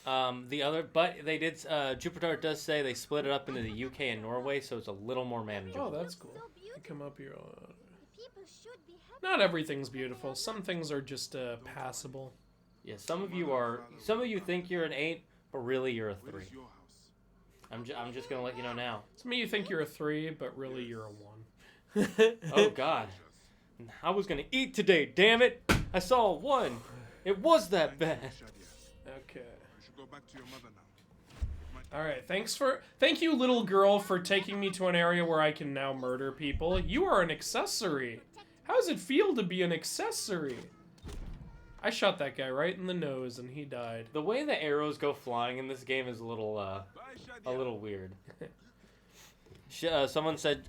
S1: But they did. Jupiter does say they split it up into the UK and Norway, so it's a little more manageable.
S2: Oh, that's cool. I come up here.
S6: People should be happy.
S2: Not everything's beautiful. Some things are just passable.
S1: Yeah, some of you think you're an 8, but really you're a 3.
S4: Where's your house?
S1: I'm just gonna let you know now.
S2: Some of you think you're a 3, but really you're a 1.
S1: Oh God, I was gonna eat today. Damn it! I saw a 1. It was that bad.
S4: Shadia,
S2: Okay.
S4: you should go back to your mother now.
S2: All right. Thank you, little girl, for taking me to an area where I can now murder people. You are an accessory. How does it feel to be an accessory? I shot that guy right in the nose and he died.
S1: The way the arrows go flying in this game is a little
S4: Bye, Shadia.
S1: weird. Someone said,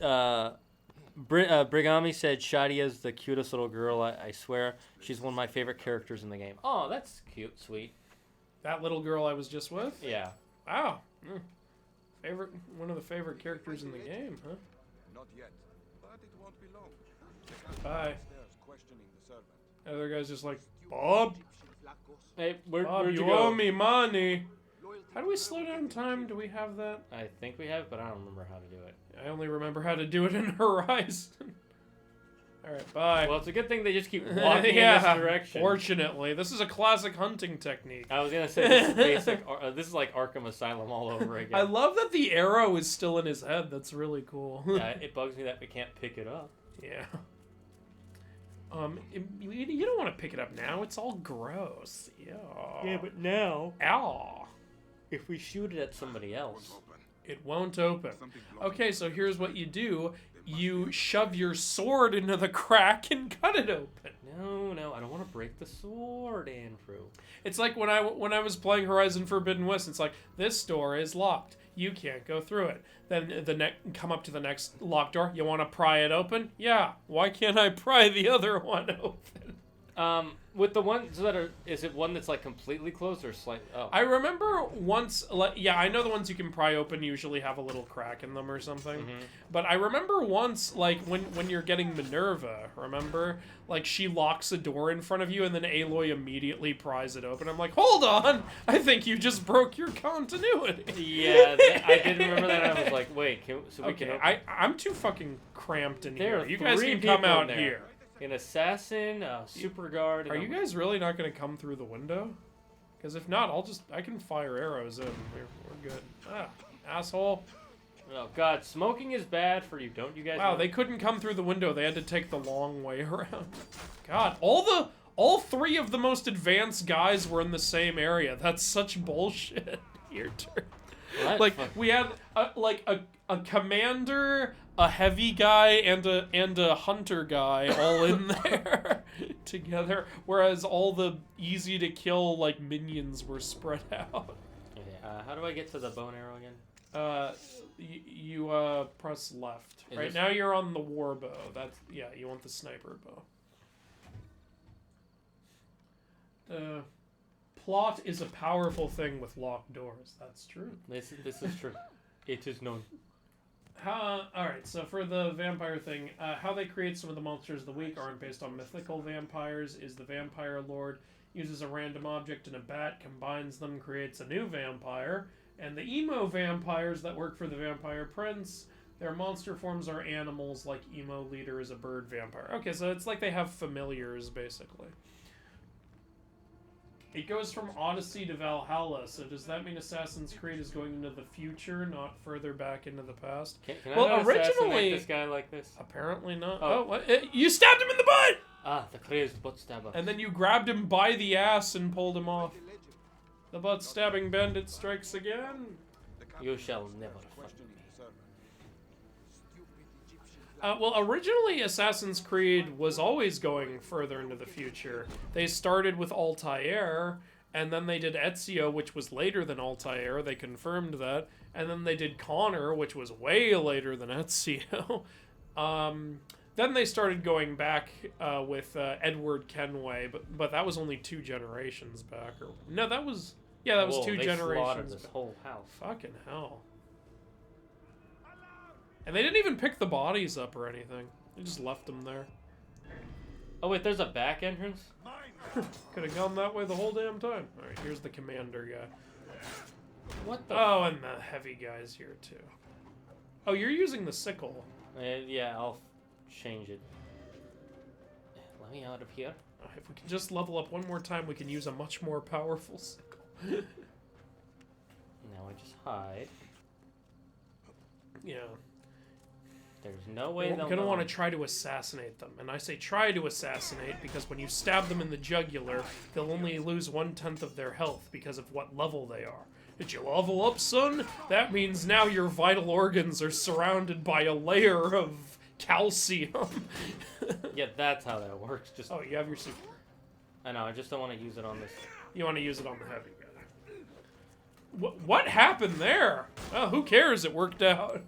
S1: Brigami said Shadia's the cutest little girl. I swear, she's one of my favorite characters in the game. Oh, that's cute, sweet.
S2: That little girl I was just with?
S1: Yeah.
S2: Wow. One of the favorite characters in the game, huh?
S3: Not yet.
S4: But it won't be long.
S2: Bye.
S3: Upstairs questioning the servant.
S2: Other guy's just like, Bob,
S1: Hey,
S2: Bob,
S1: where'd you
S2: you
S1: go?
S2: owe me money. How do we slow down time? Do we have that?
S1: I think we have, but I don't remember how to do it.
S2: I only remember how to do it in Horizon. Alright, bye.
S1: Well, it's a good thing they just keep walking in this direction.
S2: Fortunately. This is a classic hunting technique.
S1: I was gonna say this is basic. This is like Arkham Asylum all over again.
S2: I love that the arrow is still in his head. That's really cool.
S1: Yeah, it bugs me that we can't pick it up.
S2: Yeah. You don't want to pick it up now. It's all gross. Yeah.
S1: Yeah, but now,
S2: Ow.
S1: if we shoot it at somebody else,
S4: Open.
S2: It won't open.
S4: Something blocking.
S2: Okay, so here's what you do. You shove your sword into the crack and cut it open.
S1: no, I don't want to break the sword, Andrew.
S2: It's like when I was playing Horizon Forbidden West. It's like, this door is locked. You can't go through it. Then come up to the next locked door. You want to pry it open? Yeah. Why can't I pry the other one open?
S1: With the ones that are, is it one that's like completely closed or slight? Oh,
S2: I remember once, yeah, I know the ones you can pry open usually have a little crack in them or something. But I remember once, like, when you're getting Minerva, remember? Like, she locks a door in front of you and then Aloy immediately pries it open. I'm like, hold on! I think you just broke your continuity.
S1: yeah, I did remember that. And I was like, wait, we
S2: Okay,
S1: can.
S2: I'm too fucking cramped in
S1: There
S2: here.
S1: are
S2: You guys
S1: 3
S2: can come
S1: people in
S2: out
S1: there.
S2: here.
S1: An assassin, a super guard.
S2: Are you guys really not going to come through the window? Because if not, I can fire arrows in. We're good. Ah, asshole.
S1: Oh God, smoking is bad for you. Don't you guys?
S2: Wow,
S1: know?
S2: they couldn't come through the window. They had to take the long way around. God, all 3 of the most advanced guys were in the same area. That's such bullshit. Your turn.
S1: What?
S2: Like we had a commander, a heavy guy, and a hunter guy all in there together, whereas all the easy to kill like minions were spread out.
S1: Okay, how do I get to the bow and arrow again?
S2: You press left.
S1: Is
S2: Right
S1: this-
S2: now you're on the war bow. That's yeah. You want the sniper bow. Plot is a powerful thing with locked doors. That's true.
S1: This is true. It is known.
S2: Alright, so for the vampire thing, how they create some of the monsters of the week aren't based on mythical vampires, is the vampire lord uses a random object and a bat, combines them, creates a new vampire, and the emo vampires that work for the vampire prince, their monster forms are animals, like emo leader is a bird vampire. Okay, so it's like they have familiars, basically. It goes from Odyssey to Valhalla, so does that mean Assassin's Creed is going into the future, not further back into the past?
S1: Can
S2: Well,
S1: I not
S2: originally-
S1: assassinate this guy like this?
S2: Apparently not.
S1: Oh.
S2: Oh, what? You stabbed him in the butt!
S1: Ah, the crazed butt stabber.
S2: And then you grabbed him by the ass and pulled him off. The butt stabbing bandit strikes again.
S1: You shall never find
S3: Questioning
S1: me.
S3: the servant.
S2: Well, originally Assassin's Creed was always going further into the future. They started with Altair, and then they did Ezio, which was later than Altair. They confirmed that. And then they did Connor, which was way later than Ezio. Then they started going back with Edward Kenway, but that was only 2 generations back. No, that was Yeah, that was
S1: Whoa,
S2: two
S1: they slaughtered
S2: generations.
S1: this whole house.
S2: Fucking hell. And they didn't even pick the bodies up or anything. They just left them there.
S1: Oh wait, there's a back entrance?
S2: Could have gone that way the whole damn time. Alright, here's the commander guy.
S1: What the?
S2: Oh, and the heavy guy's here too. Oh, you're using the sickle.
S1: Yeah, I'll change it. Let me out of here.
S2: If we can just level up one more time, we can use a much more powerful sickle.
S1: Now I just hide.
S2: Yeah.
S1: There's no way
S2: We're
S1: they'll
S2: gonna
S1: know.
S2: want to try to assassinate them. And I say try to assassinate because when you stab them in the jugular, they'll only lose 1/10 of their health because of what level they are. Did you level up, son? That means now your vital organs are surrounded by a layer of calcium.
S1: Yeah, that's how that works. Just
S2: Oh, you have your super.
S1: I know. I just don't want to use it on this.
S2: You want to use it on the heavy guy. What happened there? Oh, who cares? It worked out.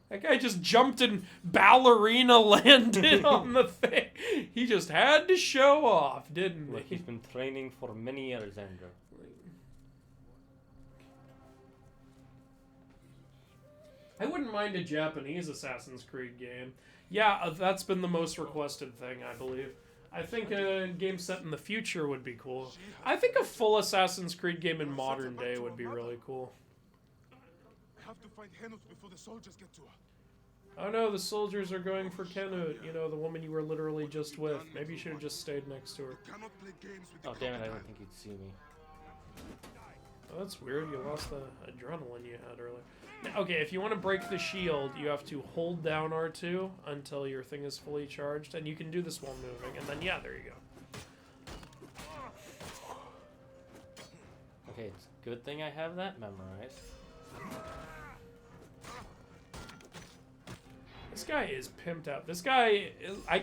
S2: That guy just jumped and ballerina landed on the thing. He just had to show off, didn't
S1: Look,
S2: he?
S1: he's been training for many years, Andrew.
S2: I wouldn't mind a Japanese Assassin's Creed game. Yeah, that's been the most requested thing, I believe. I think a game set in the future would be cool. I think a full Assassin's Creed game in modern day would be really cool.
S4: I have to find Henut before the soldiers get to her.
S2: Oh no, the soldiers are going for Kenut, you know, the woman you were literally just with. Maybe you should have just stayed next to her.
S4: Cannot play games with the
S1: Oh damn it! I
S4: crocodile.
S1: didn't think you'd see me.
S2: Oh, that's weird, you lost the adrenaline you had earlier. Now, okay, if you want to break the shield, you have to hold down R2 until your thing is fully charged, and you can do this while moving, and then yeah, there you go.
S1: Okay, it's a good thing I have that memorized.
S2: This guy is pimped out. This guy,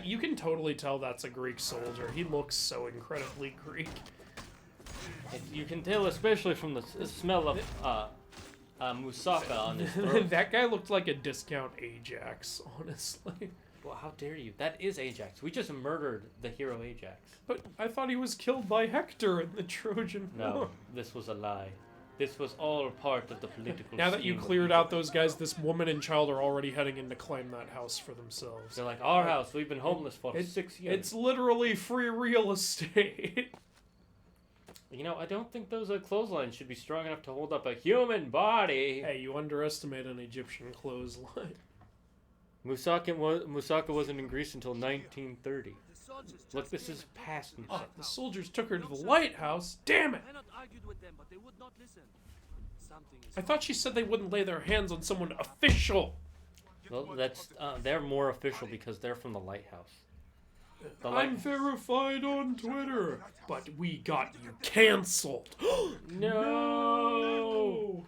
S2: you can totally tell that's a Greek soldier. He looks so incredibly Greek.
S1: You can tell, especially from the smell of moussaka on his throat.
S2: That guy looked like a discount Ajax, honestly.
S1: Well, how dare you? That is Ajax. We just murdered the hero Ajax.
S2: But I thought he was killed by Hector in the Trojan War.
S1: No, this was a lie. This was all part of the political
S2: Now that you
S1: scheme of
S2: cleared
S1: Egypt.
S2: out those guys, this woman and child are already heading in to claim that house for themselves.
S1: They're like, our house, we've been homeless for 6 years.
S2: It's literally free real estate.
S1: You know, I don't think those clotheslines should be strong enough to hold up a human body.
S2: Hey, you underestimate an Egyptian clothesline.
S1: Moussaka wasn't in Greece until 1930. Look, this is past
S2: Oh,
S1: Moussaka.
S2: the soldiers took her to the lighthouse. Damn it!
S7: Argued with them, but they would not listen. Something is
S2: I thought she said they wouldn't lay their hands on someone official.
S1: Well, that's they're more official because they're from the lighthouse. The
S2: I'm verified on Twitter, but we got you canceled.
S1: No!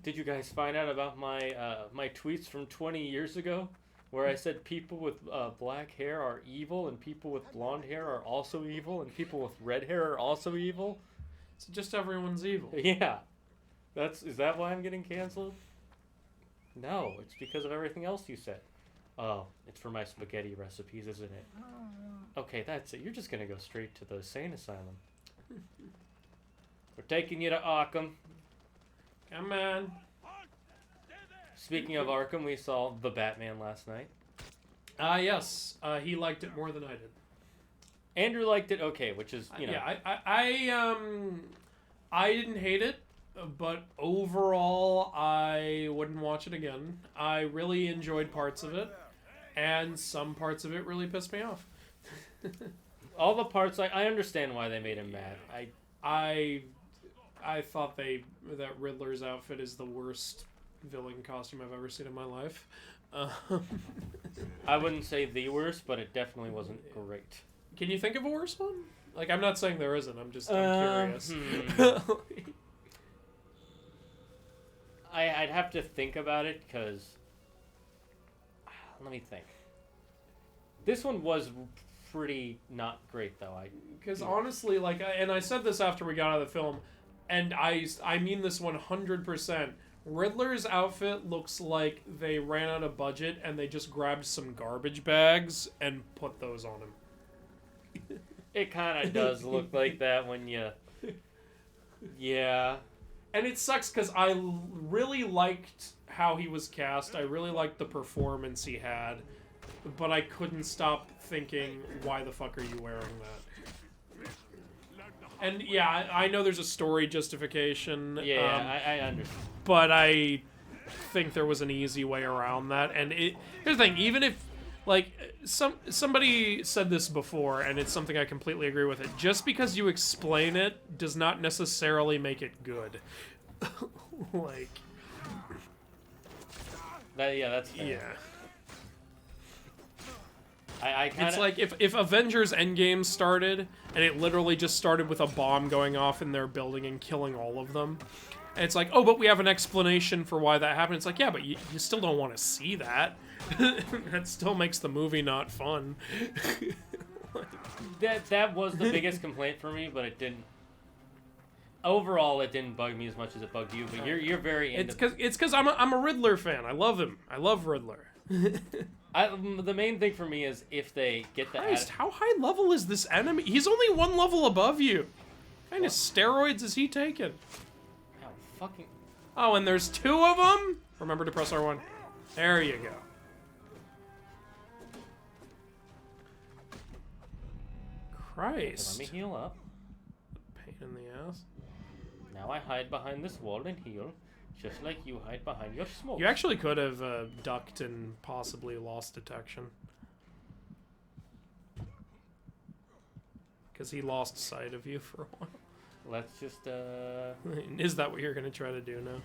S1: Did you guys find out about my my tweets from 20 years ago, where I said people with black hair are evil, and people with blonde hair are also evil, and people with red hair are also evil?
S2: So just everyone's evil.
S1: Yeah. Is that why I'm getting canceled? No, it's because of everything else you said. Oh, it's for my spaghetti recipes, isn't it? Okay, that's it. You're just gonna go straight to the insane asylum. We're taking you to Arkham.
S2: Come on.
S1: Speaking of Arkham, we saw The Batman last night.
S2: Yes. He liked it more than I did.
S1: Andrew liked it okay, which is, you know.
S2: Yeah, I didn't hate it, but overall, I wouldn't watch it again. I really enjoyed parts of it, and some parts of it really pissed me off.
S1: All the parts, I understand why they made him mad.
S2: I thought that Riddler's outfit is the worst villain costume I've ever seen in my life.
S1: I wouldn't say the worst, but it definitely wasn't great.
S2: Can you think of a worse one? Like, I'm not saying there isn't. I'm curious.
S1: I'd have to think about it, because... Let me think. This one was pretty not great, though.
S2: Because honestly, like, and I said this after we got out of the film, and I mean this 100%. Riddler's outfit looks like they ran out of budget and they just grabbed some garbage bags and put those on him.
S1: It kind of does look like that when you Yeah.
S2: And it sucks because I really liked how he was cast. I really liked the performance he had. But I couldn't stop thinking, why the fuck are you wearing that? And yeah, I know there's a story justification.
S1: Yeah, I understand.
S2: But I think there was an easy way around that. And here's the thing, even if, like, somebody said this before, and it's something I completely agree with it. Just because you explain it does not necessarily make it good. Like...
S1: That's fair.
S2: Yeah.
S1: I kinda...
S2: It's like if Avengers Endgame started, and it literally just started with a bomb going off in their building and killing all of them. And it's like, oh, but we have an explanation for why that happened. It's like, yeah, but you still don't want to see that. That still makes the movie not fun.
S1: That was the biggest complaint for me, but it didn't... Overall, it didn't bug me as much as it bugged you, but you're very into...
S2: It's because I'm a Riddler fan. I love him. I love Riddler.
S1: The main thing for me is if they get the...
S2: Christ, how high level is this enemy? He's only one level above you. What kind of steroids is he taking?
S1: How fucking...
S2: Oh, and there's 2 of them? Remember to press R1. There you go. Christ.
S1: Okay, let me heal up.
S2: Pain in the ass.
S1: Now I hide behind this wall and heal, just like you hide behind your smoke.
S2: You actually could have ducked and possibly lost detection. Because he lost sight of you for a while.
S1: Let's just,
S2: Is that what you're going to try to do now?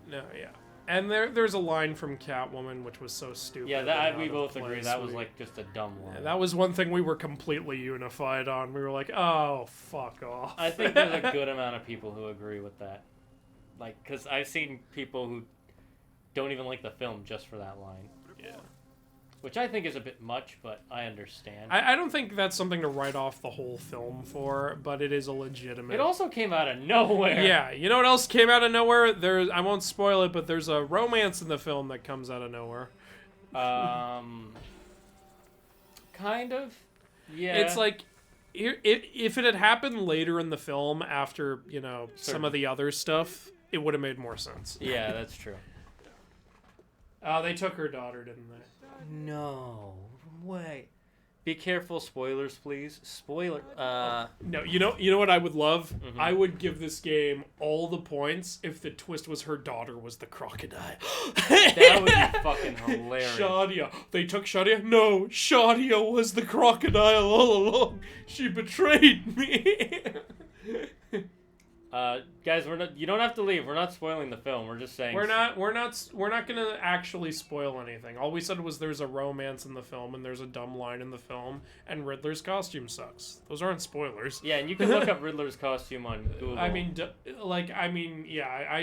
S2: No, yeah. And there's a line from Catwoman which was so stupid.
S1: Yeah, we both agree. That was like just a dumb line.
S2: Yeah, that was one thing we were completely unified on. We were like, oh, fuck off.
S1: I think there's a good amount of people who agree with that. Like, because I've seen people who don't even like the film just for that line.
S2: Yeah.
S1: Which I think is a bit much, but I understand.
S2: I don't think that's something to write off the whole film for, but it is a legitimate...
S1: It also came out of nowhere.
S2: Yeah, you know what else came out of nowhere? I won't spoil it, but there's a romance in the film that comes out of nowhere.
S1: Kind of. Yeah.
S2: It's like, if it had happened later in the film after, you know, some of the other stuff, it would have made more sense.
S1: Yeah, that's true.
S2: They took her daughter, didn't they?
S1: No way. Be careful, spoilers, please. Spoiler.
S2: No, you know what I would love?
S1: Mm-hmm.
S2: I would give this game all the points if the twist was her daughter was the crocodile.
S1: That would be fucking hilarious.
S2: Shadia. They took Shadia? No, Shadia was the crocodile all along. She betrayed me.
S1: Guys, you don't have to leave. We're not spoiling the film. We're just saying
S2: We're not gonna actually spoil anything. All we said was there's a romance in the film and there's a dumb line in the film and Riddler's costume sucks. Those aren't spoilers.
S1: Yeah, and you can look up Riddler's costume on Google.
S2: I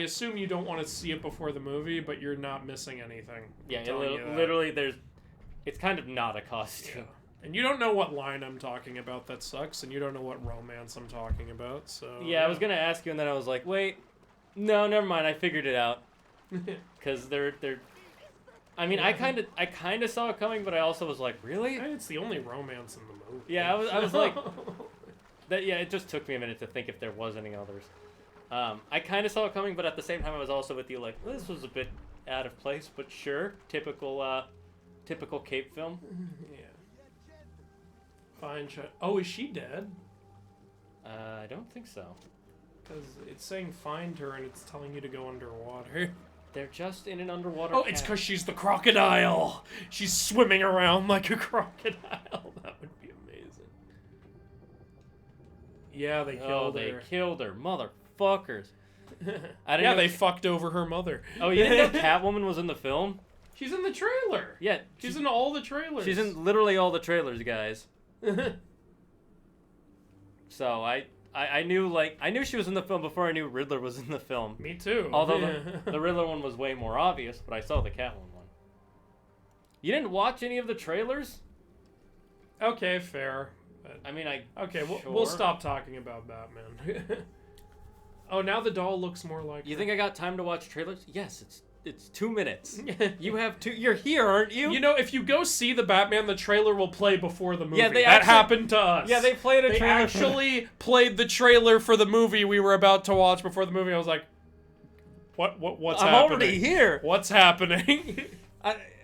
S2: assume you don't want to see it before the movie, but you're not missing anything.
S1: Yeah,
S2: literally,
S1: literally, it's kind of not a costume.
S2: Yeah. And you don't know what line I'm talking about that sucks, and you don't know what romance I'm talking about, so...
S1: Yeah, I was gonna ask you, and then I was like, wait, no, never mind, I figured it out. Because they're... I mean,
S2: Yeah.
S1: I kind of saw it coming, but I also was like, really?
S2: It's the only romance in the movie.
S1: Yeah, I was like... it just took me a minute to think if there was any others. I kind of saw it coming, but at the same time, I was also with you like, well, this was a bit out of place, but sure, typical cape film.
S2: Yeah. Fine shot. Oh, is she dead?
S1: I don't think so.
S2: Because it's saying find her and it's telling you to go underwater.
S1: They're just in an underwater
S2: Oh, it's because she's the crocodile! She's swimming around like a crocodile. That would be amazing. Yeah, they killed her.
S1: They killed her. Motherfuckers.
S2: They fucked over her mother.
S1: Oh, you didn't know Catwoman was in the film?
S2: She's in the trailer.
S1: Yeah.
S2: She's in all the trailers.
S1: She's in literally all the trailers, guys. So I knew she was in the film before I knew Riddler was in the film.
S2: Me too.
S1: Although the Riddler one was way more obvious, but I saw the Catwoman one. You didn't watch any of the trailers?
S2: Okay, fair. But,
S1: I mean,
S2: okay,
S1: sure.
S2: we'll stop talking about Batman. Oh, now the doll looks more like
S1: You
S2: her.
S1: think I got time to watch trailers? Yes, it's 2 minutes. You have two. You're here, aren't you?
S2: You know, if you go see the Batman, the trailer will play before the movie.
S1: Yeah,
S2: that happened to us.
S1: Yeah, they played a
S2: They
S1: trailer.
S2: actually played the trailer for the movie we were about to watch before the movie. I was like, what's
S1: I'm
S2: happening?
S1: already here.
S2: What's happening?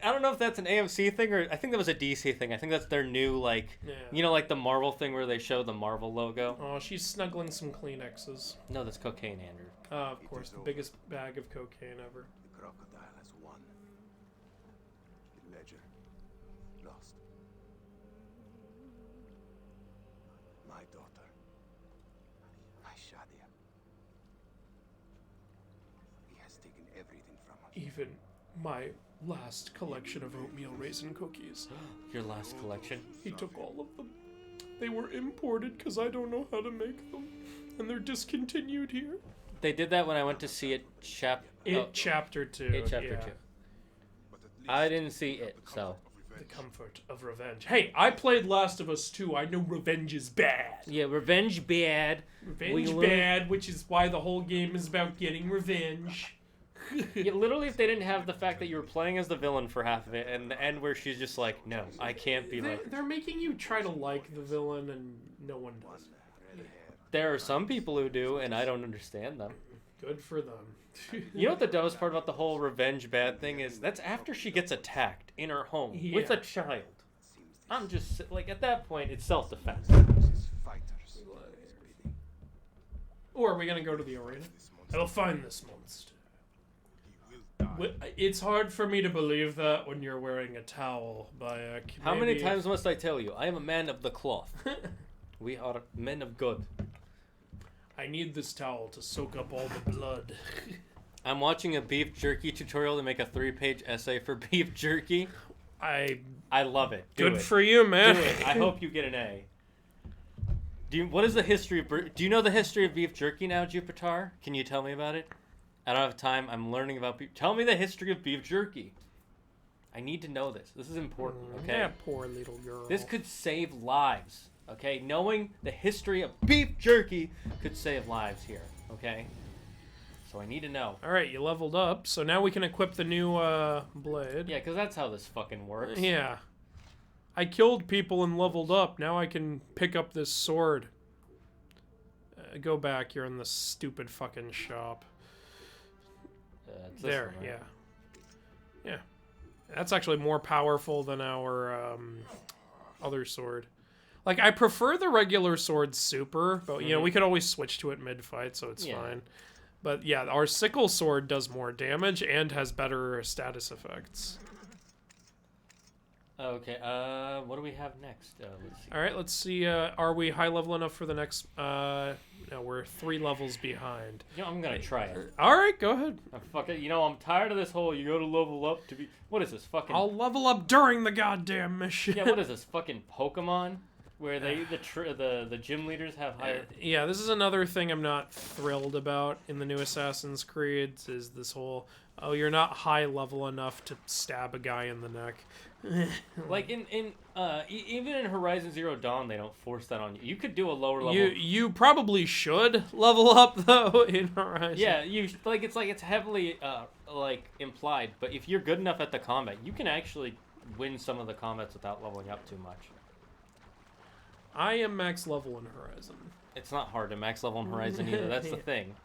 S1: I don't know if that's an AMC thing or I think that was a DC thing. I think that's their new like like the Marvel thing where they show the Marvel logo.
S2: Oh, she's snuggling some Kleenexes.
S1: No, that's cocaine, Andrew.
S2: Of course, the biggest bag of cocaine ever.
S3: The crocodile has won. The ledger lost. My daughter. My Shadia. He has taken everything from us.
S2: Even my last collection of oatmeal raisin cookies.
S1: Your last collection?
S2: He took all of them. They were imported because I don't know how to make them. And they're discontinued here.
S1: They did that when I went to see it
S2: Chapter 2.
S1: It Chapter 2. I didn't see it, so.
S2: The comfort of revenge. Hey, I played Last of Us 2. I know revenge is bad.
S1: Yeah, revenge bad.
S2: Revenge bad, which is why the whole game is about getting revenge.
S1: Yeah, literally, if they didn't have the fact that you were playing as the villain for half of it, and the end where she's just like, no, I can't be like...
S2: They're making you try to like the villain, and no one does.
S1: There are some people who do, and I don't understand them.
S2: Good for them.
S1: You know what the dumbest part about the whole revenge bad thing is? That's after she gets attacked in her home with a child. I'm just, like, at that point, it's self-defense.
S2: Or are we going to go to the arena? I'll find this monster. It's hard for me to believe that when you're wearing a towel, Bayek.
S1: How many times must I tell you? I am a man of the cloth. We are men of good.
S2: I need this towel to soak up all the blood.
S1: I'm watching a beef jerky tutorial to make a 3-page essay for beef jerky. I love it.
S2: Good for you, man.
S1: Do it. I hope you get an A. What is the history of... Do you know the history of beef jerky now, Jupiter? Can you tell me about it? I don't have time. I'm learning about beef. Tell me the history of beef jerky. I need to know this. This is important, okay?
S2: Yeah, poor little girl.
S1: This could save lives, okay? Knowing the history of beef jerky could save lives here, okay? So I need to know.
S2: All right, you leveled up, so now we can equip the new blade.
S1: Yeah, because that's how this fucking works.
S2: Yeah. I killed people and leveled up. Now I can pick up this sword. Go back. You're in the stupid fucking shop. There,
S1: one, right?
S2: yeah. Yeah. That's actually more powerful than our other sword. Like, I prefer the regular sword super, but, you know, we could always switch to it mid-fight, so it's fine. But, yeah, our sickle sword does more damage and has better status effects.
S1: Okay, what do we have next? Let's see.
S2: Alright, let's see, are we high level enough for the next, no, we're 3 levels behind.
S1: You know, I'm gonna try it.
S2: Alright, go ahead.
S1: Fuck it, you know, I'm tired of this whole, you gotta level up to be, what is this, fucking...
S2: I'll level up during the goddamn mission.
S1: Yeah, what is this, fucking Pokemon? Where the gym leaders have higher...
S2: Yeah, this is another thing I'm not thrilled about in the new Assassin's Creed, is this whole, oh, you're not high level enough to stab a guy in the neck.
S1: Like even in Horizon Zero Dawn, they don't force that on you. You could do a lower level.
S2: You probably should level up though in Horizon.
S1: Yeah, it's heavily like implied. But if you're good enough at the combat, you can actually win some of the combats without leveling up too much.
S2: I am max level in Horizon.
S1: It's not hard to max level in Horizon either. That's the thing.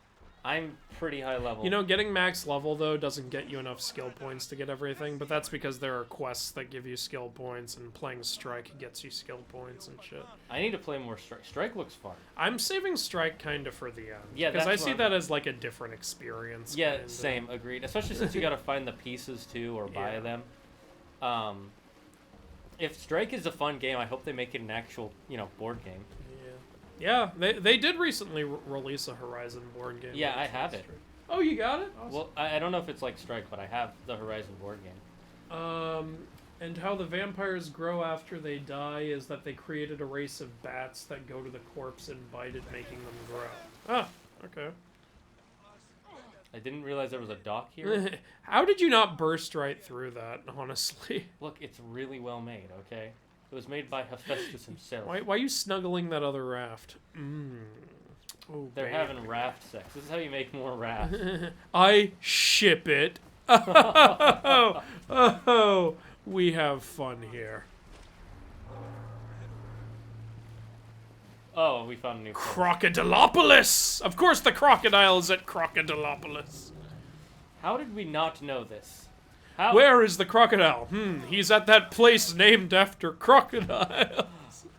S1: I'm pretty high level.
S2: You know, getting max level, though, doesn't get you enough skill points to get everything, but that's because there are quests that give you skill points, and playing Strike gets you skill points and shit.
S1: I need to play more Strike. Strike looks fun.
S2: I'm saving Strike kind of for the end.
S1: Yeah,
S2: because I see that as, like, a different experience.
S1: Yeah,
S2: kinda.
S1: same, agreed. Especially since you gotta find the pieces, too, or buy them. If Strike is a fun game, I hope they make it an actual, board game.
S2: Yeah, they did recently release a Horizon board game.
S1: Yeah, I have it.
S2: Oh, you got it? Awesome.
S1: Well, I don't know if it's like Strike, but I have the Horizon board game.
S2: And how the vampires grow after they die is that they created a race of bats that go to the corpse and bite it, making them grow. Ah, okay.
S1: I didn't realize there was a dock here.
S2: How did you not burst right through that, honestly?
S1: Look, it's really well made, okay? It was made by Hephaestus himself.
S2: Why are you snuggling that other raft? Oh,
S1: They're having raft sex. This is how you make more raft.
S2: I ship it. Oh, we have fun here.
S1: Oh, we found a new place.
S2: Crocodilopolis! Of course the crocodile is at Crocodilopolis.
S1: How did we not know this? How?
S2: Where is the crocodile? He's at that place named after crocodiles.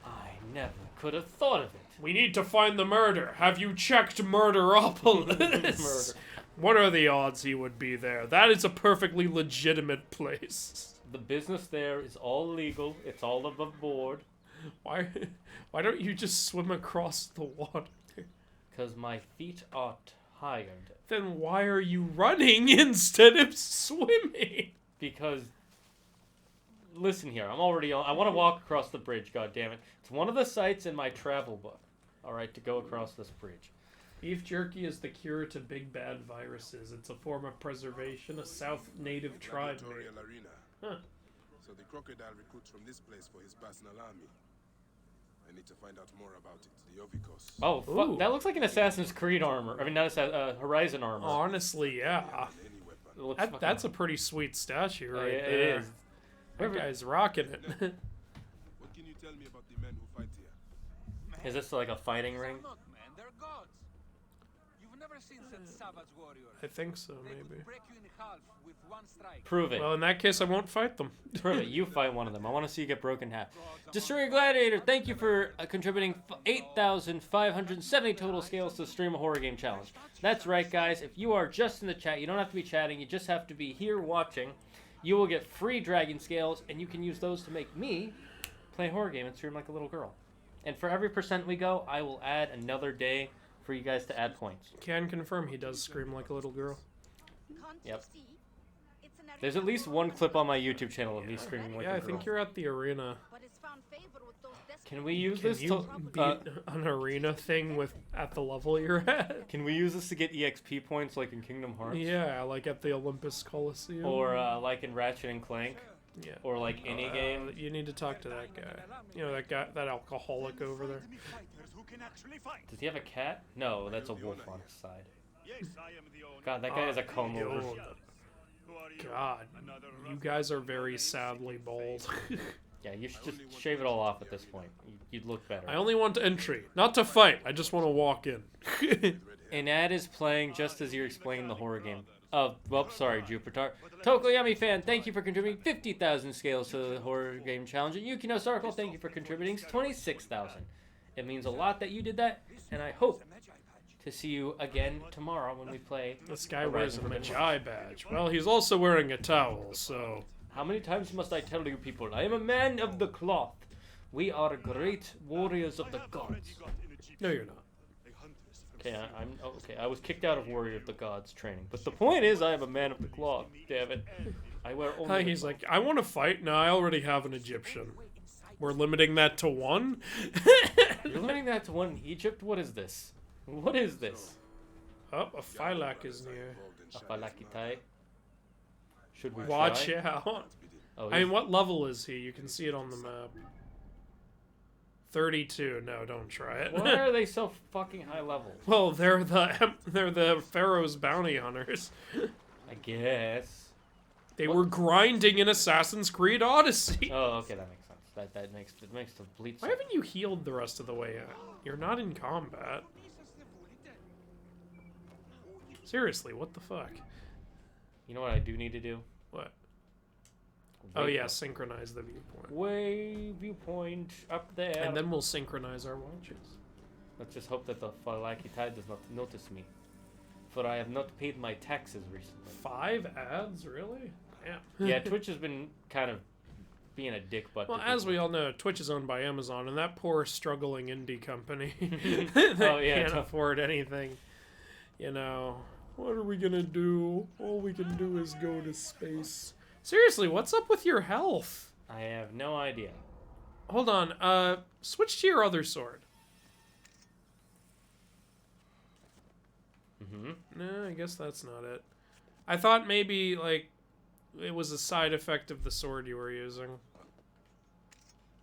S1: I never could have thought of it.
S2: We need to find the murder. Have you checked Murderopolis?
S1: Murder.
S2: What are the odds he would be there? That is a perfectly legitimate place.
S1: The business there is all legal. It's all above board.
S2: Why don't you just swim across the water?
S1: Because my feet are tired.
S2: Then why are you running instead of swimming?
S1: Because, listen here, I'm already on. I want to walk across the bridge, God damn it! It's one of the sites in my travel book. Alright, to go across this bridge.
S2: Beef jerky is the cure to big bad viruses. It's a form of preservation, a South native tribe.
S4: Gladiatorial arena.
S2: Huh.
S4: So the crocodile recruits from this place for his personal army. I need to find out more about it. The Ovikos.
S1: Oh,
S2: Ooh.
S1: fuck. That looks like an Assassin's Creed armor. I mean, not Horizon armor.
S2: Honestly, yeah.
S4: Any weapon.
S1: It looks
S2: That's a pretty sweet statue right
S1: it
S2: there.
S1: is.
S2: That guy's rocking it.
S4: What can you tell me about the men who fight here?
S1: Is this like a fighting ring?
S7: They're not men, they're gods. You've never seen such savage warriors.
S2: I think so,
S7: They
S2: maybe.
S7: could break you in half with one strike.
S1: Prove it.
S2: Well, in that case, I won't fight them.
S1: Prove it. You fight one of them. I want to see you get broken in half. Destroyer Gladiator, thank you for contributing 8,570 total scales to Stream a Horror Game Challenge. That's right, guys. If you are just in the chat, you don't have to be chatting. You just have to be here watching. You will get free dragon scales, and you can use those to make me play a horror game and stream like a little girl. And for every % we go, I will add another day for you guys to add points.
S2: Can confirm he does scream like a little girl.
S6: Can't
S1: Yep.
S6: you see? It's an
S1: There's at least one clip on my YouTube channel of me screaming like
S2: Yeah,
S1: a
S2: I
S1: girl.
S2: think you're at the arena.
S6: But it's found favor with those
S1: Can we use
S2: Can
S1: this
S2: you
S1: to...
S2: beat an arena thing with at the level you're at?
S1: Can we use this to get EXP points like in Kingdom Hearts?
S2: Yeah, like at the Olympus Coliseum.
S1: Or like in Ratchet and Clank?
S2: yeah.
S1: Or like any game?
S2: You need to talk to that guy. You know, that alcoholic over there.
S1: Does he have a cat? No, that's a wolf on his side. God, that guy has a comb over.
S2: Yo, God, you guys are very sadly bald.
S1: Yeah, you should just shave it all off at this point. You'd look better.
S2: I only want entry, not to fight. I just want to walk in.
S1: An ad is playing just as you're explaining the horror game. Oh, well, sorry, Jupiter. Tokoyami fan, thank you for contributing 50,000 scales to the horror game challenge. And Yukino Circle, thank you for contributing 26,000. It means a lot that you did that, and I hope to see you again tomorrow when we play.
S2: This guy wears a
S1: Horizon Forbidden
S2: Magi badge. Well, he's also wearing a towel, so...
S1: How many times must I tell you people, I am a man of the cloth. We are great warriors of the gods.
S2: No, you're not.
S1: Okay, okay. I was kicked out of Warrior of the Gods training, but the point is, I am a man of the cloth. Damn it! I wear only.
S2: He's like, I want to fight. No, I already have an Egyptian. We're limiting that to one.
S1: You're limiting that to one in Egypt. What is this? What is this?
S2: Oh, a Phylac is near.
S1: A Phylakitai? Should we
S2: Watch
S1: try?
S2: out.
S1: Oh,
S2: I mean, what level is he? You can see it on the map. 32. No, don't try it.
S1: why are they so fucking high level?
S2: Well, they're the Pharaoh's bounty hunters.
S1: I guess.
S2: They were grinding in Assassin's Creed Odyssey.
S1: Oh, okay, that makes sense. That makes complete
S2: Why
S1: sense.
S2: haven't you healed the rest of the way out? You're not in combat. Seriously, what the fuck?
S1: You know what I do need to do?
S2: What? Oh
S1: Wait
S2: yeah,
S1: up.
S2: synchronize the viewpoint.
S1: Way viewpoint up there.
S2: And then we'll synchronize our watches.
S1: Let's just hope that the Phylakitai does not notice me, for I have not paid my taxes recently.
S2: 5 ads, really? Damn.
S1: Yeah, Twitch has been kind of being a dick butt.
S2: Well,
S1: to
S2: as
S1: people.
S2: we all know, Twitch is owned by Amazon, and that poor struggling indie company
S1: Oh, yeah,
S2: can't
S1: tough.
S2: afford anything. You know, what are we gonna do? All we can do is go to space. Seriously, what's up with your health?
S1: I have no idea.
S2: Hold on, switch to your other sword.
S1: Mm-hmm.
S2: No, I guess that's not it. I thought maybe, like, it was a side effect of the sword you were using.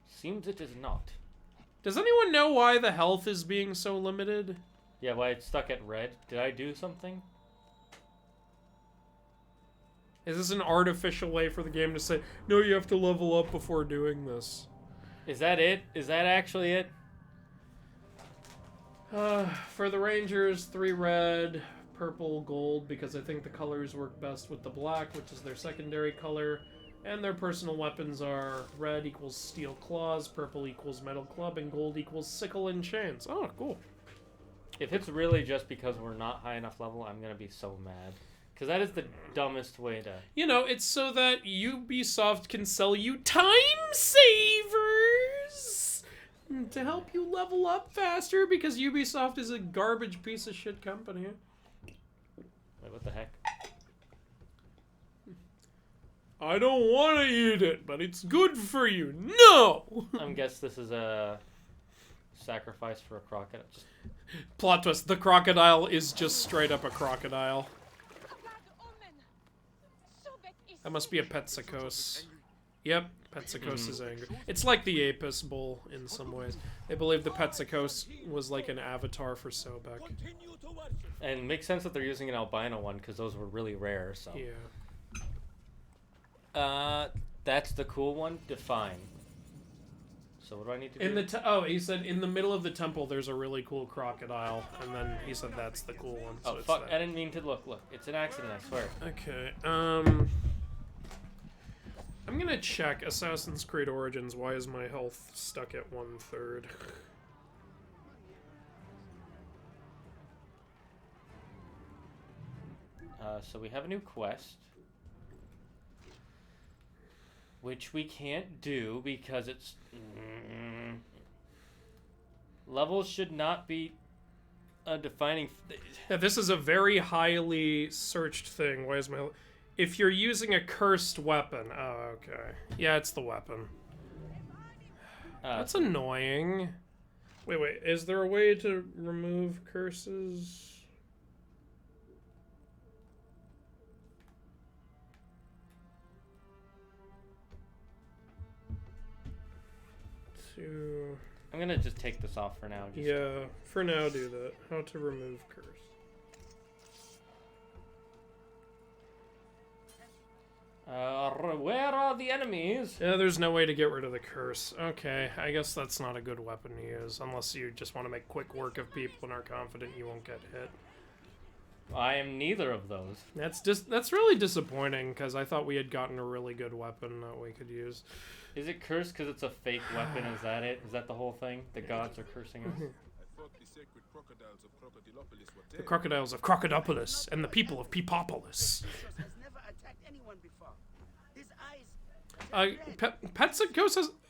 S1: Seems it is not.
S2: Does anyone know why the health is being so limited?
S1: Yeah, why it's stuck at red? Did I do something?
S2: Is this an artificial way for the game to say, no, you have to level up before doing this?
S1: Is that it? Is that actually it?
S2: For the Rangers, 3 red, purple, gold, because I think the colors work best with the black, which is their secondary color. And their personal weapons are red equals steel claws, purple equals metal club, and gold equals sickle and chains. Oh, cool.
S1: If it's really just because we're not high enough level, I'm gonna be so mad. Because that is the dumbest way to...
S2: You know, it's so that Ubisoft can sell you time savers to help you level up faster, because Ubisoft is a garbage piece of shit company.
S1: Wait, what the heck?
S2: I don't want to eat it, but it's good for you. No!
S1: I guess this is a sacrifice for a crocodile. Just...
S2: Plot twist, the crocodile is just straight up a crocodile. That must be a Petsakos. Yep, Petsakos is angry. It's like the Apis bull in some ways. They believe the Petsakos was like an avatar for Sobek.
S1: And it makes sense that they're using an albino one, because those were really rare, so...
S2: Yeah.
S1: That's the cool one. Define. So what do I need to do?
S2: In the he said in the middle of the temple there's a really cool crocodile, and then he said that's the cool one. So
S1: oh fuck! I didn't mean to look. Look, it's an accident. I swear.
S2: Okay. I'm gonna check Assassin's Creed Origins. Why is my health stuck at 1/3?
S1: So we have a new quest. Which we can't do because it's... Levels should not be a defining...
S2: Yeah, this is a very highly searched thing. Why is my... If you're using a cursed weapon... Oh, okay. Yeah, it's the weapon. That's annoying. Wait, is there a way to remove curses?
S1: I'm gonna just take this off for now. Just...
S2: Yeah, for now do that. How to remove curse.
S1: Where are the enemies?
S2: Yeah, there's no way to get rid of the curse. Okay, I guess that's not a good weapon to use, unless you just want to make quick work of people and are confident you won't get hit.
S1: I am neither of those.
S2: That's really disappointing, because I thought we had gotten a really good weapon that we could use.
S1: Is it cursed because it's a fake weapon? Is that it? Is that the whole thing? The gods are cursing us?
S4: I thought the sacred crocodiles of Crocodilopolis were
S2: The crocodiles of Crocodilopolis and the people of Peepopolis.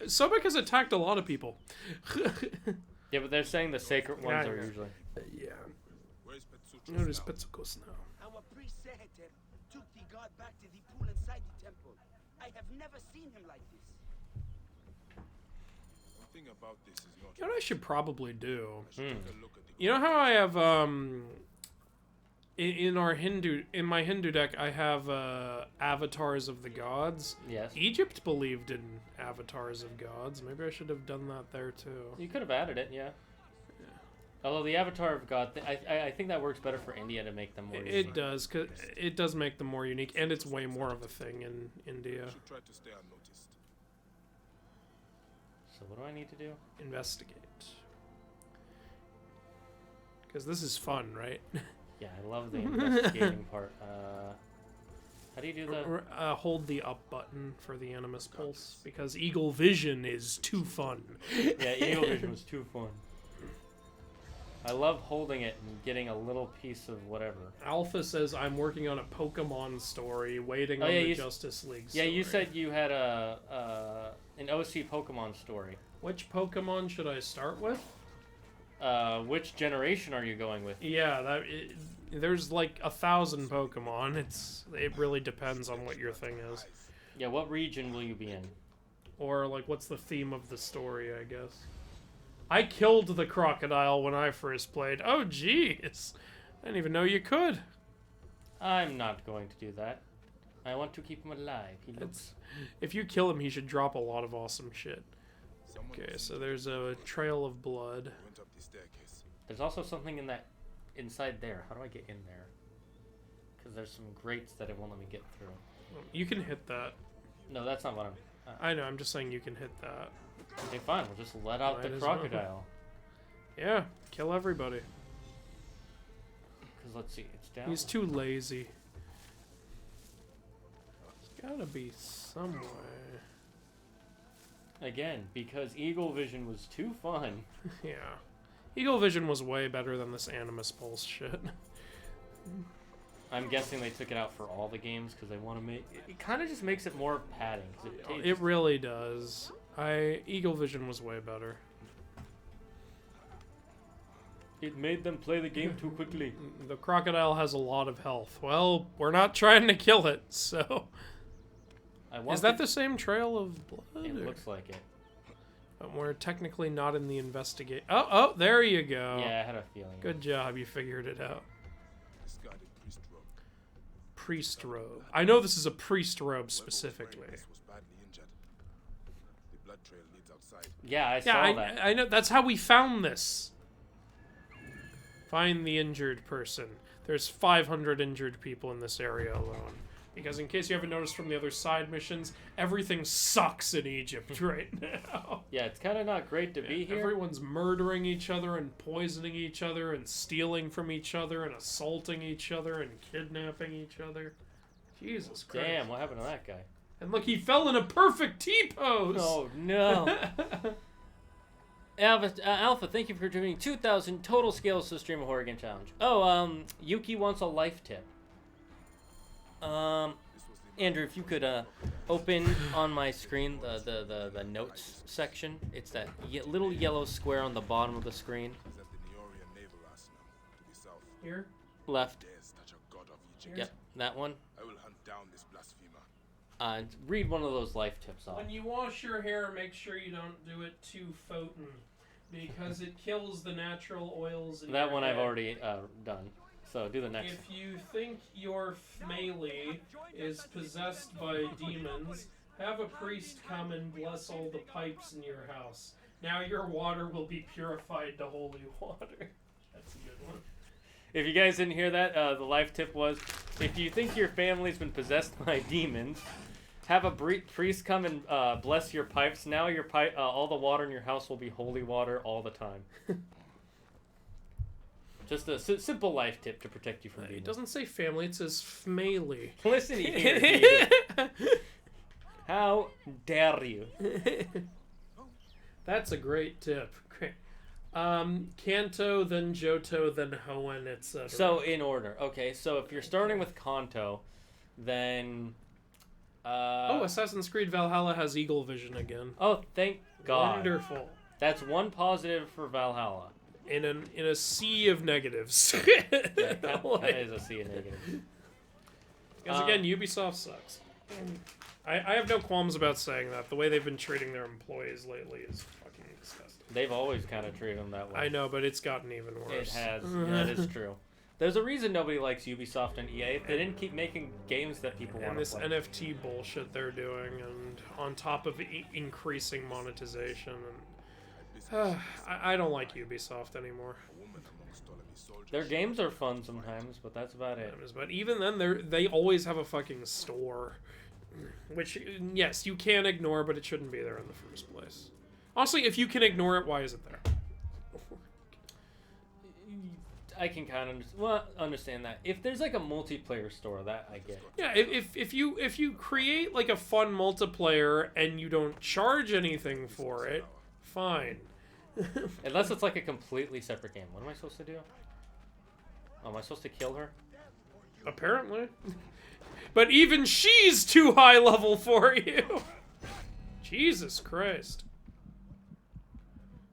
S2: Sobek has attacked a lot of people.
S1: Yeah, but they're saying the sacred ones are usually...
S2: Yeah.
S4: Where's Petsuchus
S2: Notice
S4: now?
S2: Petsakos now.
S8: Our priest Seheter took the god back to the pool inside the temple. I have never seen him like this.
S4: One thing about this is not...
S2: You know what I should probably do?
S4: Take a look at the...
S2: You know how I have in my Hindu deck I have avatars of the gods?
S1: Yes.
S2: Egypt believed in avatars of gods. Maybe I should have done that there too.
S1: You could have added it, yeah. Although the Avatar of God, I think that works better for India to make them more unique.
S2: It does, cause it does make them more unique, and it's way more of a thing in India.
S4: I should try to stay unnoticed.
S1: So what do I need to do?
S2: Investigate. Because this is fun, right?
S1: Yeah, I love the investigating part. How do you do the...
S2: Hold the up button for the Animus Pulse, because Eagle Vision is too fun.
S1: Yeah, Eagle Vision was too fun. I love holding it and getting a little piece of whatever.
S2: Alpha says, I'm working on a Pokemon story, waiting on the Justice League story.
S1: Yeah, you said you had an OC Pokemon story.
S2: Which Pokemon should I start with?
S1: Which generation are you going with?
S2: Yeah, there's like 1,000 Pokemon. It really depends on what your thing is.
S1: Yeah, what region will you be in?
S2: Or like, what's the theme of the story, I guess. I killed the crocodile when I first played. Oh, jeez. I didn't even know you could.
S1: I'm not going to do that. I want to keep him alive. He looks...
S2: If you kill him, he should drop a lot of awesome shit. Okay, so there's a trail of blood.
S4: Went up the staircase.
S1: There's also something inside there. How do I get in there? Because there's some grates that it won't let me get through.
S2: You can hit that.
S1: No, that's not what I'm...
S2: I know, I'm just saying you can hit that.
S1: Okay, fine. We'll just let out the
S2: Might as well.
S1: crocodile.
S2: Yeah, kill everybody.
S1: Because let's see, it's down.
S2: He's too lazy. It's gotta be somewhere.
S1: Again, because Eagle Vision was too fun.
S2: Yeah. Eagle Vision was way better than this Animus Pulse shit.
S1: I'm guessing they took it out for all the games because they want to make... It kind of just makes it more padding. 'Cause
S2: It really does. Eagle Vision was way better.
S1: It made them play the game too quickly.
S2: The crocodile has a lot of health. Well, we're not trying to kill it, so... Is that the same trail of blood?
S1: It looks like it.
S2: We're technically not in the investigate. Oh, there you go.
S1: Yeah, I had a feeling.
S2: Good job, you figured it out.
S3: Discarded priest robe.
S2: Priest robe. I know this is a priest robe specifically.
S3: Was badly injured. The blood trail leads outside.
S1: Yeah, I saw that.
S2: I know. That's how we found this. Find the injured person. There's 500 injured people in this area alone. Because in case you haven't noticed from the other side missions, everything sucks in Egypt right now.
S1: Yeah, it's kind of not great to be here.
S2: Everyone's murdering each other and poisoning each other and stealing from each other and assaulting each other and kidnapping each other. Jesus Christ.
S1: Damn, what happened to that guy?
S2: And look, he fell in a perfect T-pose!
S1: Oh, no. Alpha, thank you for contributing 2,000 total scales to the Stream of Horror Game Challenge. Oh, Yuki wants a life tip. Andrew, if you could open on my screen the notes section. It's that little yellow square on the bottom of the screen.
S2: Here?
S1: Left.
S2: Here?
S1: Yep, that one.
S3: I will hunt down this blasphemer.
S1: Read one of those life tips off.
S2: When you wash your hair, make sure you don't do it too photon, because it kills the natural oils in
S1: That
S2: your
S1: one
S2: head.
S1: I've already done. So do the next.
S2: If you think your melee is possessed by demons, have a priest come and bless all the pipes in your house. Now your water will be purified to holy water. That's a good one.
S1: If you guys didn't hear that, the life tip was, if you think your family's been possessed by demons, have a priest come and bless your pipes. Now your all the water in your house will be holy water all the time. Just a simple life tip to protect you from demons.
S2: It doesn't say family, it says melee.
S1: Listen here, how dare you?
S2: That's a great tip. Great. Kanto, then Johto, then Hoenn, etc.
S1: So in order. Okay, so if you're starting with Kanto, then...
S2: Assassin's Creed Valhalla has Eagle Vision again.
S1: Oh, thank God.
S2: Wonderful.
S1: That's one positive for Valhalla.
S2: In a sea of negatives.
S1: Yeah, that is a sea of negatives.
S2: Because again, Ubisoft sucks. I have no qualms about saying that. The way they've been treating their employees lately is fucking disgusting.
S1: They've always kind of treated them that way.
S2: I know, but it's gotten even worse.
S1: It has. That is true. There's a reason nobody likes Ubisoft and EA. They didn't keep making games that people want to play.
S2: And this NFT bullshit they're doing, and on top of increasing monetization, and I don't like Ubisoft anymore.
S1: Their games are fun sometimes, but that's about it.
S2: But even then, they always have a fucking store, which yes, you can ignore, but it shouldn't be there in the first place. Honestly, if you can ignore it, why is it there?
S1: I can kind of understand that. If there's like a multiplayer store, that I get.
S2: Yeah, if you create like a fun multiplayer and you don't charge anything for it, fine.
S1: Unless it's like a completely separate game. What am I supposed to do? Oh, am I supposed to kill her?
S2: Apparently. But even she's too high level for you. Jesus Christ.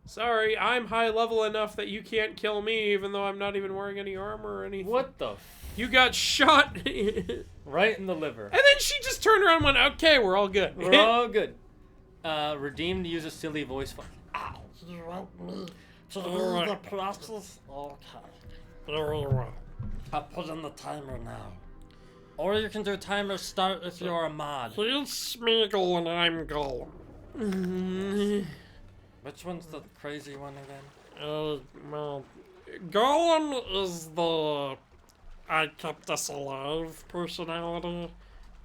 S2: Sorry, I'm high level enough that you can't kill me, even though I'm not even wearing any armor or anything.
S1: What the
S2: You got shot.
S1: Right in the liver.
S2: And then she just turned around and went, okay, we're all good.
S1: We're all good. Redeemed to use a silly voice file.
S9: Ow, you want me to do the process? Okay. I'll put in the timer now. Or you can do timer start if you're a mod.
S2: He's Smeagol and I'm Gollum.
S9: Which one's the crazy one again?
S2: Well, Gollum is the I kept us alive personality,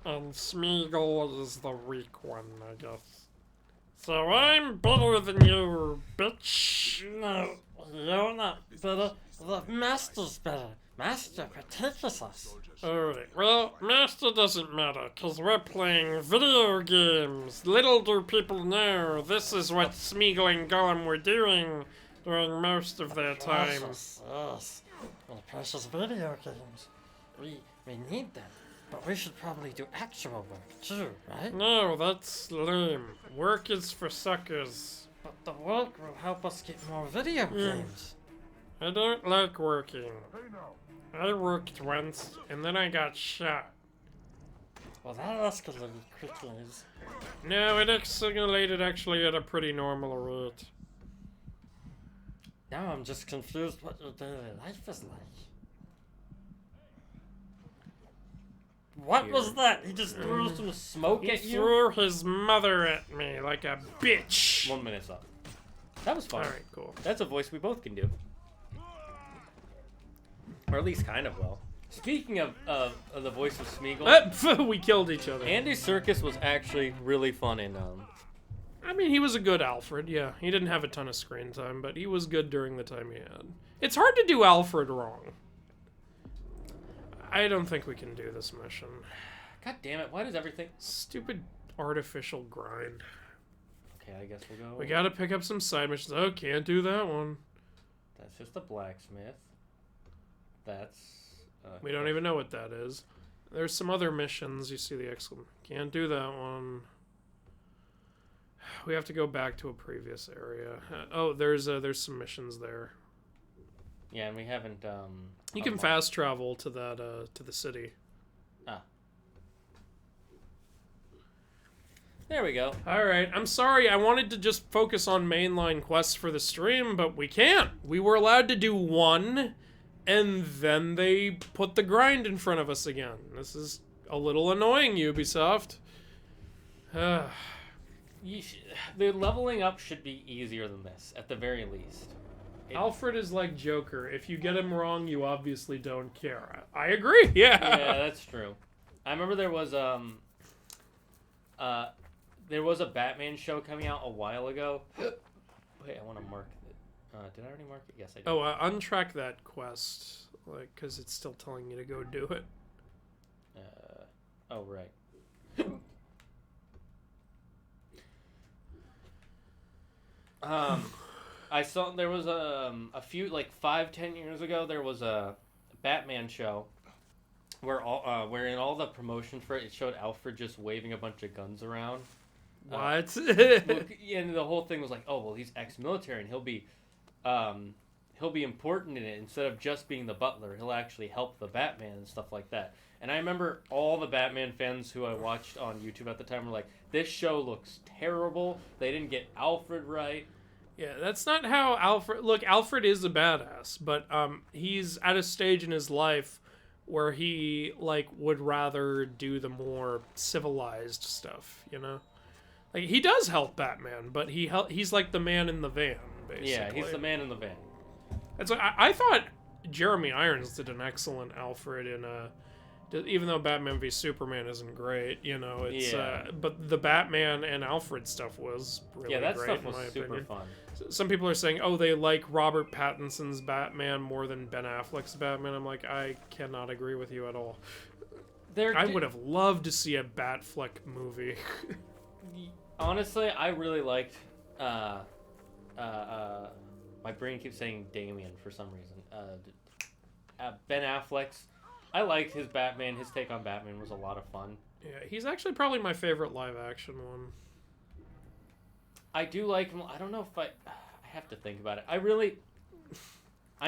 S9: and Smeagol is the weak one, I guess. So I'm better than you, bitch. No, you're not better. The Master's better. Master protects us. Alright, well, Master doesn't matter, because we're playing video games. Little do people know, this is what Smeagol and Gollum were doing during most of their time. Yes, well, precious video games. We need them. But we should probably do actual work too, right? No, that's lame. Work is for suckers. But the work will help us get more video games. I don't like working. I worked once, and then I got shot. Well, that escalated quickly. No, it escalated actually at a pretty normal rate. Now I'm just confused what your daily life is like. What was that? He just threw some smoke at you? He threw his mother at me like a bitch.
S1: 1 minute's up. That was fun.
S2: Alright, cool.
S1: That's a voice we both can do. Or at least kind of well. Speaking of the voice of Smeagol,
S2: we killed each other.
S1: Andy Serkis was actually really fun in
S2: I mean, he was a good Alfred, yeah. He didn't have a ton of screen time, but he was good during the time he had. It's hard to do Alfred wrong. I don't think we can do this mission.
S1: God damn it, why does everything...
S2: Stupid artificial grind.
S1: Okay, I guess we'll go...
S2: We gotta pick up some side missions. Oh, can't do that one.
S1: That's just a blacksmith. That's...
S2: we don't even know what that is. There's some other missions. You see the exclamation. Can't do that one. We have to go back to a previous area. Oh, there's some missions there.
S1: Yeah, and we haven't,
S2: You can fast travel to that, to the city.
S1: Ah. There we go.
S2: Alright, I'm sorry, I wanted to just focus on mainline quests for the stream, but we can't. We were allowed to do one, and then they put the grind in front of us again. This is a little annoying, Ubisoft.
S1: The leveling up should be easier than this, at the very least.
S2: Alfred is like Joker. If you get him wrong, you obviously don't care. I agree. Yeah.
S1: Yeah, that's true. I remember there was a Batman show coming out a while ago. Wait, I want to mark it. Did I already mark it? Yes, I did.
S2: Oh, untrack that quest, like, because it's still telling you to go do it.
S1: Oh right. I saw there was a few, like 5-10 years ago, there was a Batman show where where in all the promotion for it showed Alfred just waving a bunch of guns around.
S2: What?
S1: And the whole thing was like, oh well, he's ex-military and he'll be important in it. Instead of just being the butler, he'll actually help the Batman and stuff like that. And I remember all the Batman fans who I watched on YouTube at the time were like, this show looks terrible. They didn't get Alfred right.
S2: Yeah, that's not how Alfred... Look, Alfred is a badass, but he's at a stage in his life where he, like, would rather do the more civilized stuff, you know? Like, he does help Batman, but he's like the man in the van, basically.
S1: Yeah, he's the man in the van.
S2: That's what I thought Jeremy Irons did an excellent Alfred in even though Batman v Superman isn't great, you know, it's but the Batman and Alfred stuff was really great.
S1: Yeah, that stuff
S2: in
S1: was
S2: my
S1: super
S2: opinion.
S1: fun.
S2: Some people are saying, oh, they like Robert Pattinson's Batman more than Ben Affleck's Batman. I'm like, I cannot agree with you at all. I would have loved to see a Batfleck movie.
S1: Honestly, I really liked my brain keeps saying Damien for some reason. Ben Affleck's. I liked his Batman. His take on Batman was a lot of fun.
S2: Yeah, he's actually probably my favorite live-action one.
S1: I do like him. I don't know if I have to think about it. I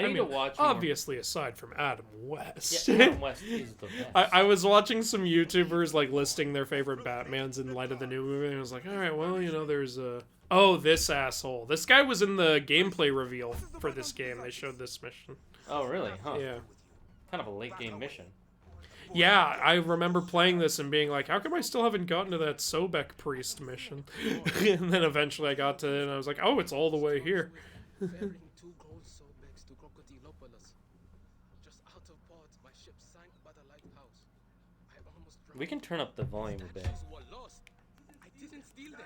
S1: need to watch more.
S2: Obviously, aside from Adam West.
S1: Yeah, Adam West is the best.
S2: I was watching some YouTubers, like, listing their favorite Batmans in light of the new movie, and I was like, alright, well, you know, there's a... Oh, this asshole. This guy was in the gameplay reveal for this game. They showed this mission.
S1: Oh, really? Huh.
S2: Yeah.
S1: Kind of a late game mission.
S2: Yeah, I remember playing this and being like, how come I still haven't gotten to that Sobek priest mission? And then eventually I got to it and I was like, oh, it's all the way here.
S10: Bearing 2 gold Sobeks to Crocodilopolis. Just out of port, my ship sank by the lighthouse. I
S1: We can turn up the volume a bit.
S10: were lost. I didn't steal them.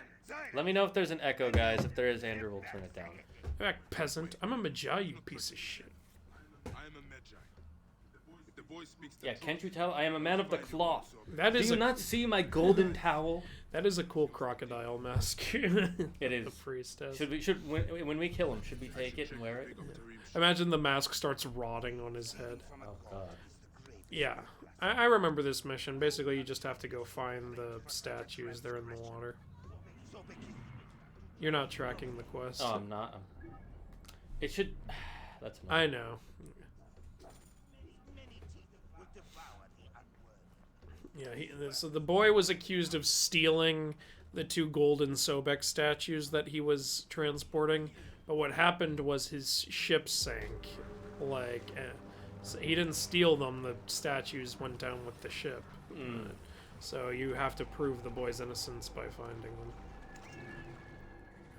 S1: Let me know if there's an echo, guys. If there is, Andrew will turn it down.
S2: Back, peasant. I'm a Magi, you piece of shit.
S4: I am a Magi. If the boy speaks the
S1: Yeah,
S4: truth,
S1: can't you tell? I am a man of the cloth.
S2: That
S1: Do
S2: is
S1: you
S2: a,
S1: not see my golden towel?
S2: that is a cool crocodile mask.
S1: It is.
S2: The priest has.
S1: When we kill him, should we take it and wear it?
S2: Imagine the mask starts rotting on his head.
S1: Oh god.
S2: Yeah. I remember this mission. Basically, you just have to go find the statues. They're in the water. You're not tracking the quest.
S1: Oh, I'm not. It should. That's.
S2: I know. Yeah, so the boy was accused of stealing the 2 golden Sobek statues that he was transporting, but what happened was his ship sank. Like, so he didn't steal them, the statues went down with the ship. So you have to prove the boy's innocence by finding them.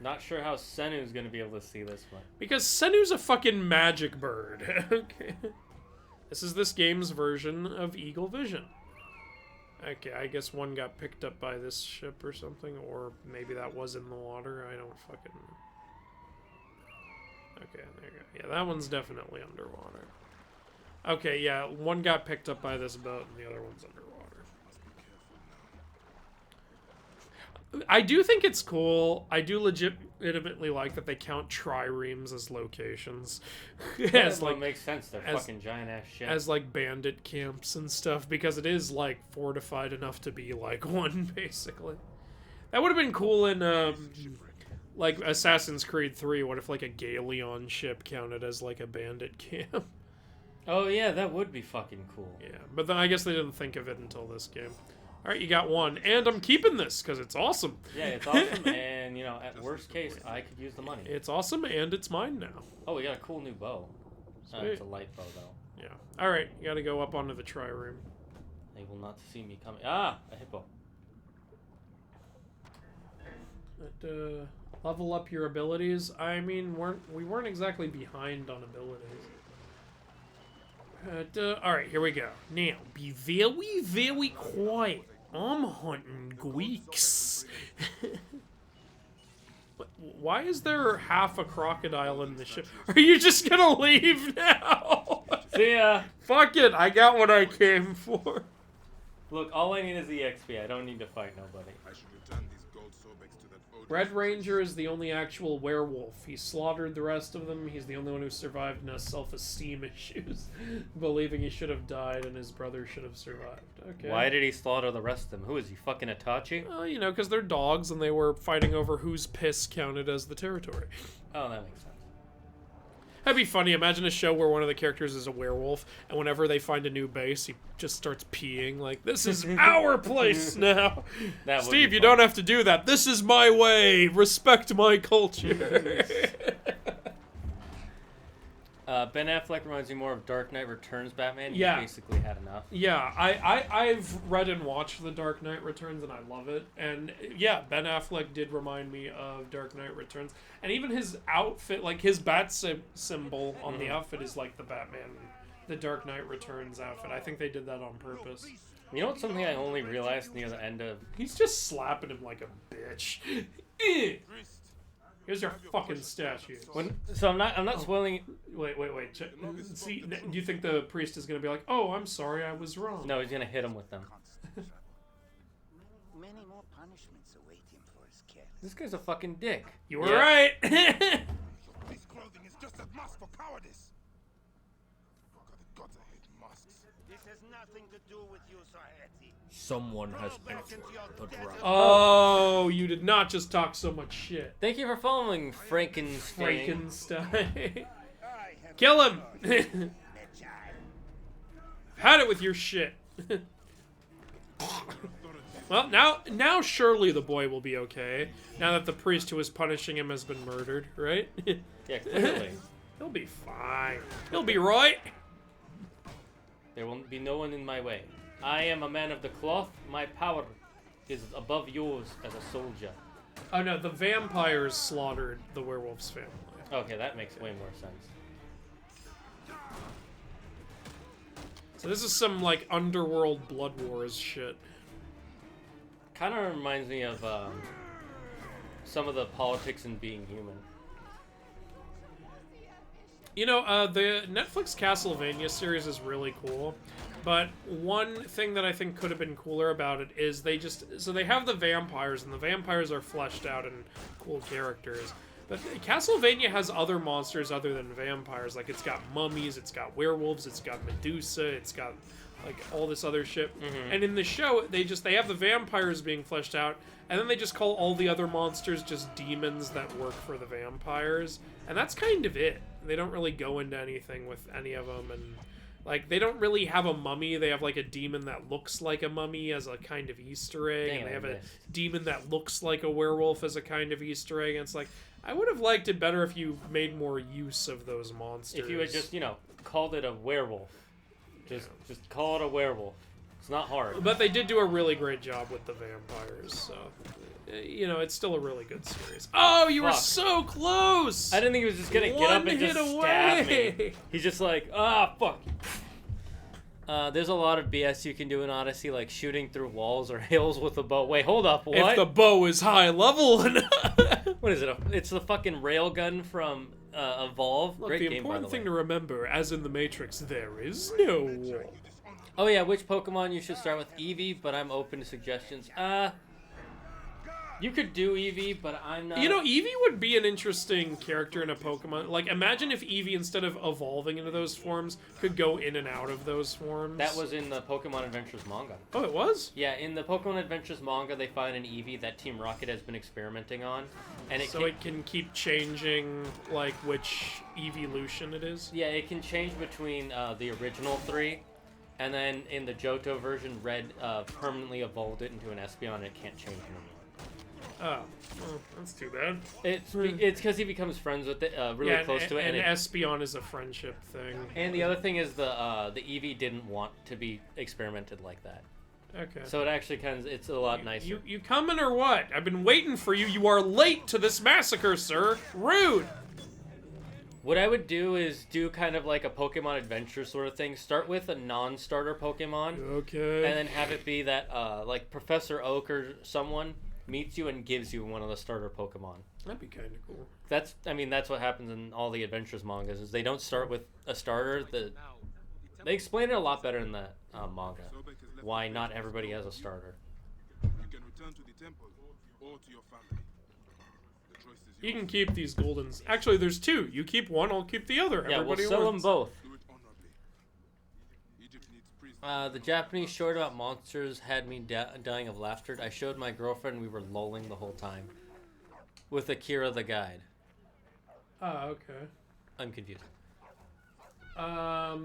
S1: Not sure how Senu's gonna be able to see this one.
S2: Because Senu's a fucking magic bird. Okay. This is this game's version of Eagle Vision. Okay, I guess one got picked up by this ship or something, or maybe that was in the water. I don't fucking know. Okay, there you go. Yeah, that one's definitely underwater. Okay, yeah, one got picked up by this boat and the other one's underwater. I do think it's cool. I do legitimately like that they count triremes as locations.
S1: As like, makes sense. They're fucking giant ass shit.
S2: As like bandit camps and stuff, because it is like fortified enough to be like one, basically. That would have been cool in like Assassin's Creed 3. What if like a Galeon ship counted as like a bandit camp?
S1: Oh yeah, that would be fucking cool.
S2: Yeah, but then I guess they didn't think of it until this game. Alright, you got one. And I'm keeping this, because it's awesome.
S1: Yeah, it's awesome, and, you know, at worst case, I could use the money.
S2: It's awesome, and it's mine now.
S1: Oh, we got a cool new bow. It's a light bow, though.
S2: Yeah. Alright, you gotta go up onto the trireme.
S1: They will not see me coming. Ah! A hippo.
S2: But, level up your abilities. I mean, we weren't exactly behind on abilities. Alright, here we go. Now, be very, very quiet. I'm hunting Greeks. Why is there half a crocodile in the ship? Are you just gonna leave now?
S1: See ya!
S2: Fuck it, I got what I came for.
S1: Look, all I need is the XP. I don't need to fight nobody.
S4: I should return these gold Sobex to that VODS.
S2: Red Ranger is the only actual werewolf. He slaughtered the rest of them. He's the only one who survived and has self-esteem issues, believing he should have died and his brother should have survived. Okay.
S1: Why did he slaughter the rest of them? Who is he, fucking Itachi?
S2: You know, because they're dogs and they were fighting over whose piss counted as the territory.
S1: Oh, that makes sense.
S2: That'd be funny. Imagine a show where one of the characters is a werewolf, and whenever they find a new base, he just starts peeing like, "This is our place now." Steve, you don't have to do that. This is my way. Respect my culture.
S1: Ben Affleck reminds me more of Dark Knight Returns Batman.
S2: Yeah.
S1: He basically had enough.
S2: Yeah, I've read and watched The Dark Knight Returns, and I love it. And yeah, Ben Affleck did remind me of Dark Knight Returns. And even his outfit, like his bat symbol on the outfit is like the Batman, The Dark Knight Returns outfit. I think they did that on purpose.
S1: You know what's something I only realized near the end of...
S2: He's just slapping him like a bitch. Here's your fucking statue.
S1: So I'm not spoiling...
S2: Wait. See, do you think the priest is gonna be like, "Oh, I'm sorry, I was wrong"?
S1: No, he's gonna hit him with them.
S8: Many more punishments await him for his care.
S1: This guy's a fucking dick.
S2: You were right.
S4: This clothing is just a mask for cowardice. God, the gods, I hate masks.
S8: This has nothing to do with you, Saheti.
S1: Someone has entered the dragon.
S2: Oh, you did not just talk so much shit.
S1: Thank you for following Frankenstein.
S2: Kill him! Had it with your shit. Well, now surely the boy will be okay. Now that the priest who was punishing him has been murdered, right?
S1: Yeah, clearly.
S2: He'll be fine. He'll be right.
S1: There will be no one in my way. I am a man of the cloth. My power is above yours as a soldier.
S2: Oh no, the vampires slaughtered the werewolf's family.
S1: Okay, that makes way more sense.
S2: So this is some, like, underworld Blood Wars shit.
S1: Kind of reminds me of some of the politics in Being Human.
S2: You know, the Netflix Castlevania series is really cool, but one thing that I think could have been cooler about it is so they have the vampires, and the vampires are fleshed out and cool characters. But Castlevania has other monsters other than vampires. Like, it's got mummies, it's got werewolves, it's got Medusa, it's got, like, all this other shit. And in the show, they have the vampires being fleshed out, and then they just call all the other monsters just demons that work for the vampires. And that's kind of it. They don't really go into anything with any of them, and, like, they don't really have a mummy. They have, like, a demon that looks like a mummy as a kind of Easter egg, and they have a demon that looks like a werewolf as a kind of Easter egg, and it's like, I would have liked it better if you made more use of those monsters.
S1: If you had just, you know, called it a werewolf. Just call it a werewolf. It's not hard.
S2: But they did do a really great job with the vampires, so... You know, it's still a really good series. Oh, you were so close!
S1: I didn't think he was just gonna get up and just stab me. He's just like, fuck. There's a lot of BS you can do in Odyssey, like shooting through walls or hills with a bow. Wait, hold up, what?
S2: If the bow is high level enough.
S1: What is it? It's the fucking railgun from Evolve.
S2: Look,
S1: Great
S2: the
S1: game,
S2: important
S1: by the
S2: thing
S1: way.
S2: to remember, as in the Matrix, there is no wall.
S1: Oh yeah, which Pokemon you should start with? Eevee, but I'm open to suggestions. You could do Eevee, but I'm not...
S2: You know, Eevee would be an interesting character in a Pokemon. Like, imagine if Eevee, instead of evolving into those forms, could go in and out of those forms.
S1: That was in the Pokemon Adventures manga.
S2: Oh, it was?
S1: Yeah, in the Pokemon Adventures manga, they find an Eevee that Team Rocket has been experimenting on. And it
S2: can keep changing, like, which evolution it is?
S1: Yeah, it can change between the original three, and then in the Johto version, Red permanently evolved it into an Espeon, and it can't change anymore.
S2: Oh, well, that's too bad.
S1: It's because he becomes friends with it, really close to it.
S2: And Espeon is a friendship thing.
S1: And the other thing is the Eevee didn't want to be experimented like that.
S2: Okay.
S1: So it actually it's a lot nicer.
S2: You coming or what? I've been waiting for you. You are late to this massacre, sir. Rude.
S1: What I would do is do kind of like a Pokemon Adventure sort of thing. Start with a non-starter Pokemon.
S2: Okay.
S1: And then have it be that like Professor Oak or someone meets you and gives you one of the starter Pokemon.
S2: That'd be kind of cool.
S1: That's what happens in all the Adventures mangas. Is they don't start with a starter. They explain it a lot better in the manga. Why not everybody has a starter?
S4: You can return to the temple or to your family. The choice is
S2: You
S4: yours.
S2: can keep these Goldens. Actually, there's two. You keep one, I'll keep the other.
S1: Yeah,
S2: Everybody
S1: we'll sell them
S2: wins.
S1: both.
S4: Do it honorably. Egypt needs priests.
S1: The Japanese short about monsters had me dying of laughter. I showed my girlfriend, we were lolling the whole time. With Akira the Guide.
S2: Oh, okay.
S1: I'm confused.
S2: Are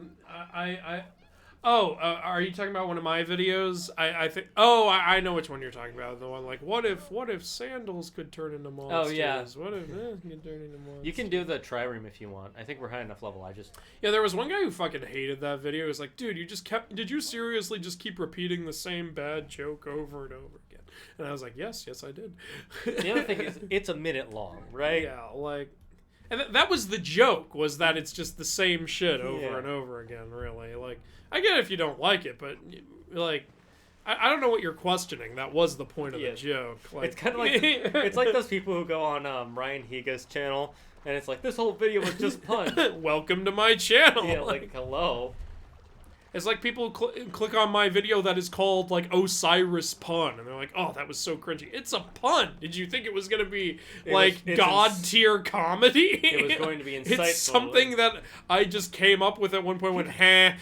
S2: you talking about one of my videos? I think. Oh, I know which one you're talking about. The one like, what if sandals could turn into monsters?
S1: Oh yeah.
S2: What if could turn into monsters?
S1: You can do the trireme if you want. I think we're high enough level.
S2: Yeah, there was one guy who fucking hated that video. He was like, dude, did you seriously just keep repeating the same bad joke over and over again? And I was like, yes, I did.
S1: The other thing is, it's a minute long, right?
S2: Yeah, like. And that was the joke, was that it's just the same shit over and over again, really. Like, I get it if you don't like it, but, like, I don't know what you're questioning. That was the point of the joke. Like,
S1: It's kind of like, it's like those people who go on Ryan Higa's channel, and it's like, this whole video was just puns.
S2: Welcome to my channel.
S1: Yeah, like, hello.
S2: It's like people click on my video that is called, like, Osiris Pun, and they're like, oh, that was so cringy. It's a pun! Did you think it was going to be, God-tier comedy?
S1: It was going to be insightful.
S2: It's something that I just came up with at one point, went, like,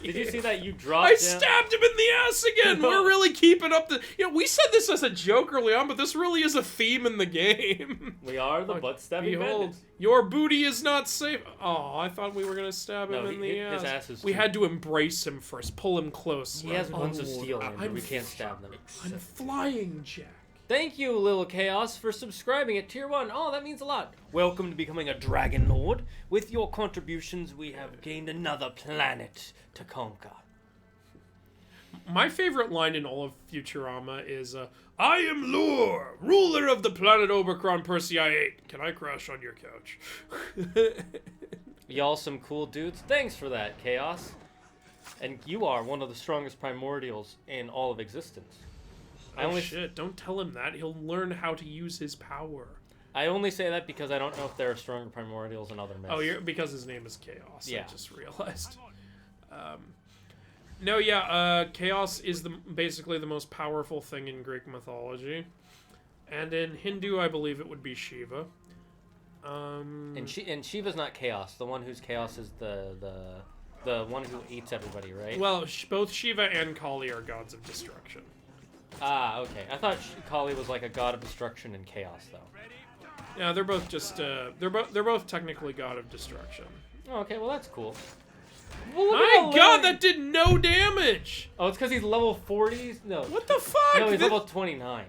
S1: Did you see that you dropped
S2: I stabbed him in the ass again! We're really keeping up the... You know, we said this as a joke early on, but this really is a theme in the game.
S1: We are the butt-stabbing bandits.
S2: Your booty is not safe. Oh, I thought we were going to stab him in the ass.
S1: His ass is
S2: we had to embrace him first, pull him close.
S1: He has buns of steel, Andrew. We can't stab them.
S2: I'm flying, Jack.
S1: Thank you, Little Chaos, for subscribing at Tier 1. Oh, that means a lot. Welcome to becoming a Dragon Lord. With your contributions, we have gained another planet to conquer.
S2: My favorite line in all of Futurama is, I am Lure, ruler of the planet Omicron Persei 8. Can I crash on your couch?
S1: Y'all some cool dudes. Thanks for that, Chaos. And you are one of the strongest primordials in all of existence.
S2: Shit, don't tell him that. He'll learn how to use his power.
S1: I only say that because I don't know if there are stronger primordials in other myths.
S2: Oh, because his name is Chaos.
S1: Yeah.
S2: I just realized. Chaos is basically the most powerful thing in Greek mythology. And in Hindu, I believe it would be Shiva.
S1: And Shiva's not Chaos. The one who's Chaos is the one who eats everybody, right?
S2: Well, both Shiva and Kali are gods of destruction.
S1: Ah, okay. I thought Kali was like a god of destruction and chaos, though.
S2: Yeah, they're both just they're both technically god of destruction.
S1: Oh, okay, well that's cool.
S2: Well, my God, that did no damage.
S1: Oh, it's because he's level 40. No.
S2: What the fuck?
S1: No, he's level 29.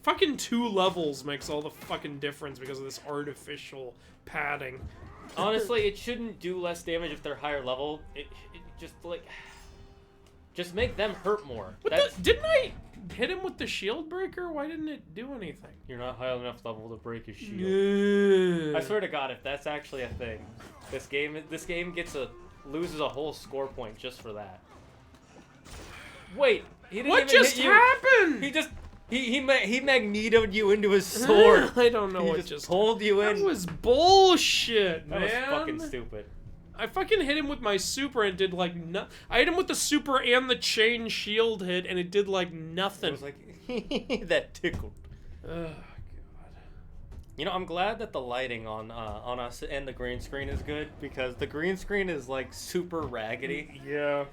S2: Fucking 2 levels makes all the fucking difference because of this artificial padding.
S1: Honestly, it shouldn't do less damage if they're higher level. It just make them hurt more.
S2: Didn't I hit him with the shield breaker? Why didn't it do anything?
S1: You're not high enough level to break his shield.
S2: Yeah.
S1: I swear to God, if that's actually a thing, this game loses a whole score point just for that. Wait, he didn't
S2: what
S1: even
S2: just
S1: hit you.
S2: happened?
S1: He magnetoed you into his sword.
S2: I don't know what
S1: just pulled you in.
S2: That was bullshit, man.
S1: That was fucking stupid.
S2: I fucking hit him with my super and did like I hit him with the super and the chain shield hit and it did like nothing.
S1: It was like that tickled.
S2: Oh God.
S1: You know, I'm glad that the lighting on us and the green screen is good because the green screen is like super raggedy.
S2: Yeah.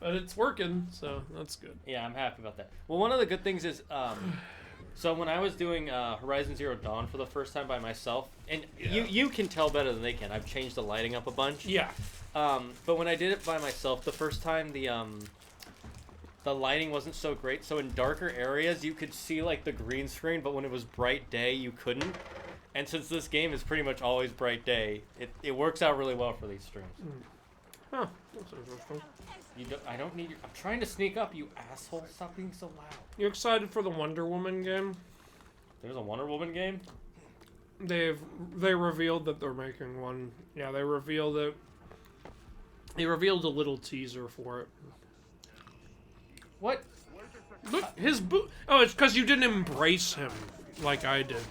S2: But it's working, so that's good.
S1: Yeah, I'm happy about that. Well, one of the good things is, so when I was doing Horizon Zero Dawn for the first time by myself, and you can tell better than they can. I've changed the lighting up a bunch.
S2: Yeah.
S1: But when I did it by myself the first time, the lighting wasn't so great. So in darker areas, you could see like the green screen, but when it was bright day, you couldn't. And since this game is pretty much always bright day, it works out really well for these streams.
S2: Huh. That's interesting.
S1: I don't need your... I'm trying to sneak up, you asshole. Stop being so loud.
S2: You excited for the Wonder Woman game?
S1: There's a Wonder Woman game?
S2: They revealed that they're making one. Yeah, they revealed it. They revealed a little teaser for it.
S1: What?
S2: Look, his boot. Oh, it's because you didn't embrace him like I did.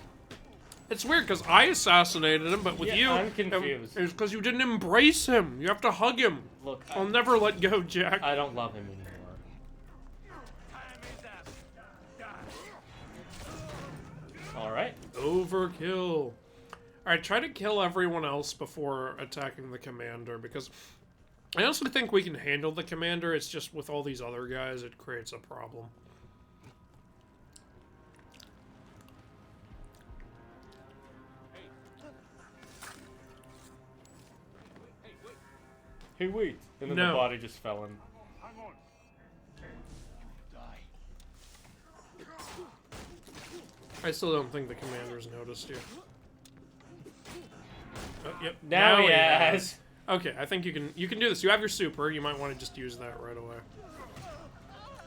S2: It's weird because I assassinated him, but with you,
S1: I'm confused.
S2: It's because you didn't embrace him. You have to hug him.
S1: Look,
S2: I'll never let go, Jack.
S1: I don't love him anymore. Alright.
S2: Overkill. Alright, try to kill everyone else before attacking the commander, because I also think we can handle the commander. It's just with all these other guys, it creates a problem.
S1: Hey, wait. And then the body just fell in.
S2: I still don't think the commander's noticed you. Oh, yep.
S1: Now he has.
S2: Okay, I think you can do this. You have your super. You might want to just use that right away.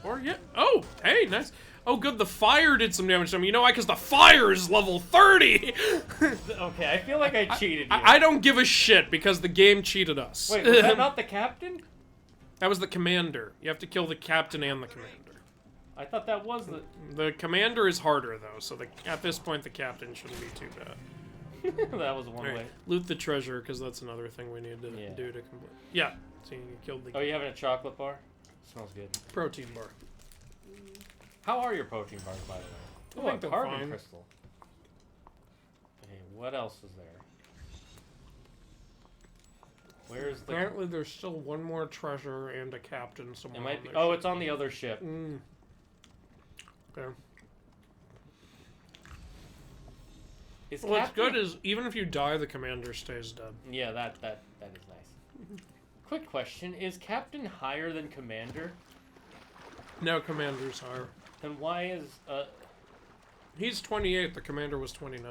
S2: Or yeah. Oh, hey, nice. Oh, good. The fire did some damage to him. You know why? Because the fire is level 30.
S1: Okay, I feel like I cheated you.
S2: I don't give a shit because the game cheated us.
S1: Wait, was that not the captain?
S2: That was the commander. You have to kill the captain and the commander.
S1: I thought that was
S2: the commander is harder though. So at this point, the captain shouldn't be too bad.
S1: That was one way.
S2: Loot the treasure because that's another thing we need to do to complete. Yeah. So you killed the.
S1: Oh, you having a chocolate bar? Smells good.
S2: Protein bar.
S1: How are your protein bars, by the way? Oh, a carbon crystal. Okay, what else is there? Where's the...
S2: Apparently there's still one more treasure and a captain somewhere.
S1: It might be... Oh, it's on the other ship.
S2: Okay.
S1: What's
S2: good is, even if you die, the commander stays dead.
S1: Yeah, that is nice. Quick question, is Captain higher than Commander?
S2: No, Commander's higher.
S1: Then why is,
S2: He's 28, the commander was 29.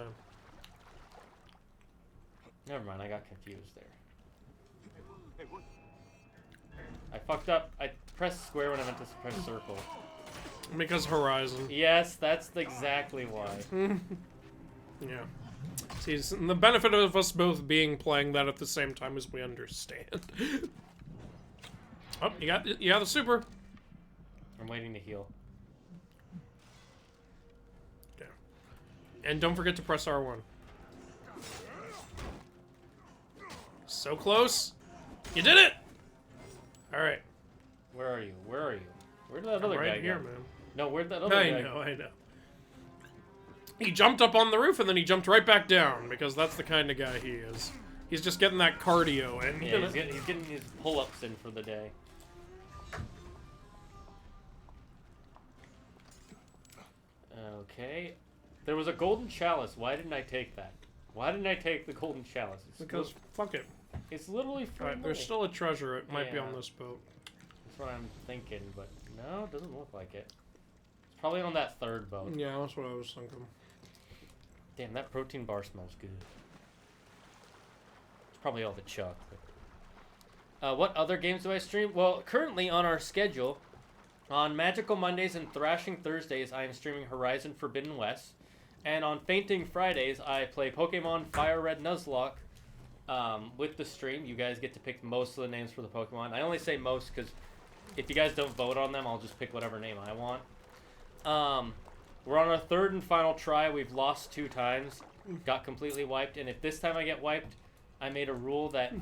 S1: Never mind, I got confused there. I fucked up. I pressed square when I meant to press circle. Because
S2: Horizon.
S1: Yes, that's exactly why.
S2: Yeah. See, the benefit of us both playing that at the same time is we understand. Oh, you got the super.
S1: I'm waiting to heal.
S2: Okay. And don't forget to press R1. So close. You did it! Alright.
S1: Where are you? Where are you? Where did that other
S2: right
S1: guy
S2: here,
S1: go?
S2: man.
S1: No, where'd that other guy go?
S2: I know. He jumped up on the roof and then he jumped right back down because that's the kind of guy he is. He's just getting that cardio and
S1: Yeah, he's getting his pull-ups in for the day. Okay. There was a golden chalice. Why didn't I take that? Why didn't I take the golden chalice?
S2: Because fuck it.
S1: It's literally free
S2: Alright, there's still a treasure. It might be on this boat.
S1: That's what I'm thinking, but no, it doesn't look like it. It's probably on that third boat.
S2: Yeah, that's what I was thinking.
S1: Damn, that protein bar smells good. It's probably all the chocolate. What other games do I stream? Well, currently on our schedule, on Magical Mondays and Thrashing Thursdays, I am streaming Horizon Forbidden West. And on Fainting Fridays, I play Pokemon Fire Red Nuzlocke with the stream. You guys get to pick most of the names for the Pokemon. I only say most because if you guys don't vote on them, I'll just pick whatever name I want. We're on our third and final try. We've lost 2 times. Got completely wiped. And if this time I get wiped, I made a rule that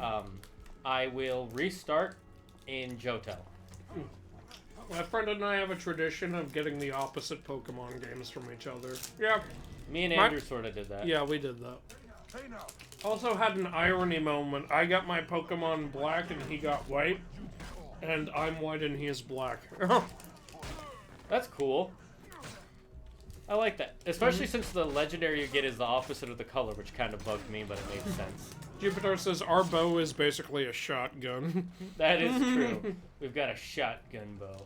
S1: I will restart in Johto.
S2: My friend and I have a tradition of getting the opposite Pokemon games from each other. Yeah.
S1: Me and Andrew sort of did that.
S2: Yeah, we did that. Also had an irony moment. I got my Pokemon black and he got white. And I'm white and he is black.
S1: That's cool. I like that. Especially since the legendary you get is the opposite of the color, which kind of bugged me, but it made sense.
S2: Jupiter says our bow is basically a shotgun.
S1: That is true. We've got a shotgun bow.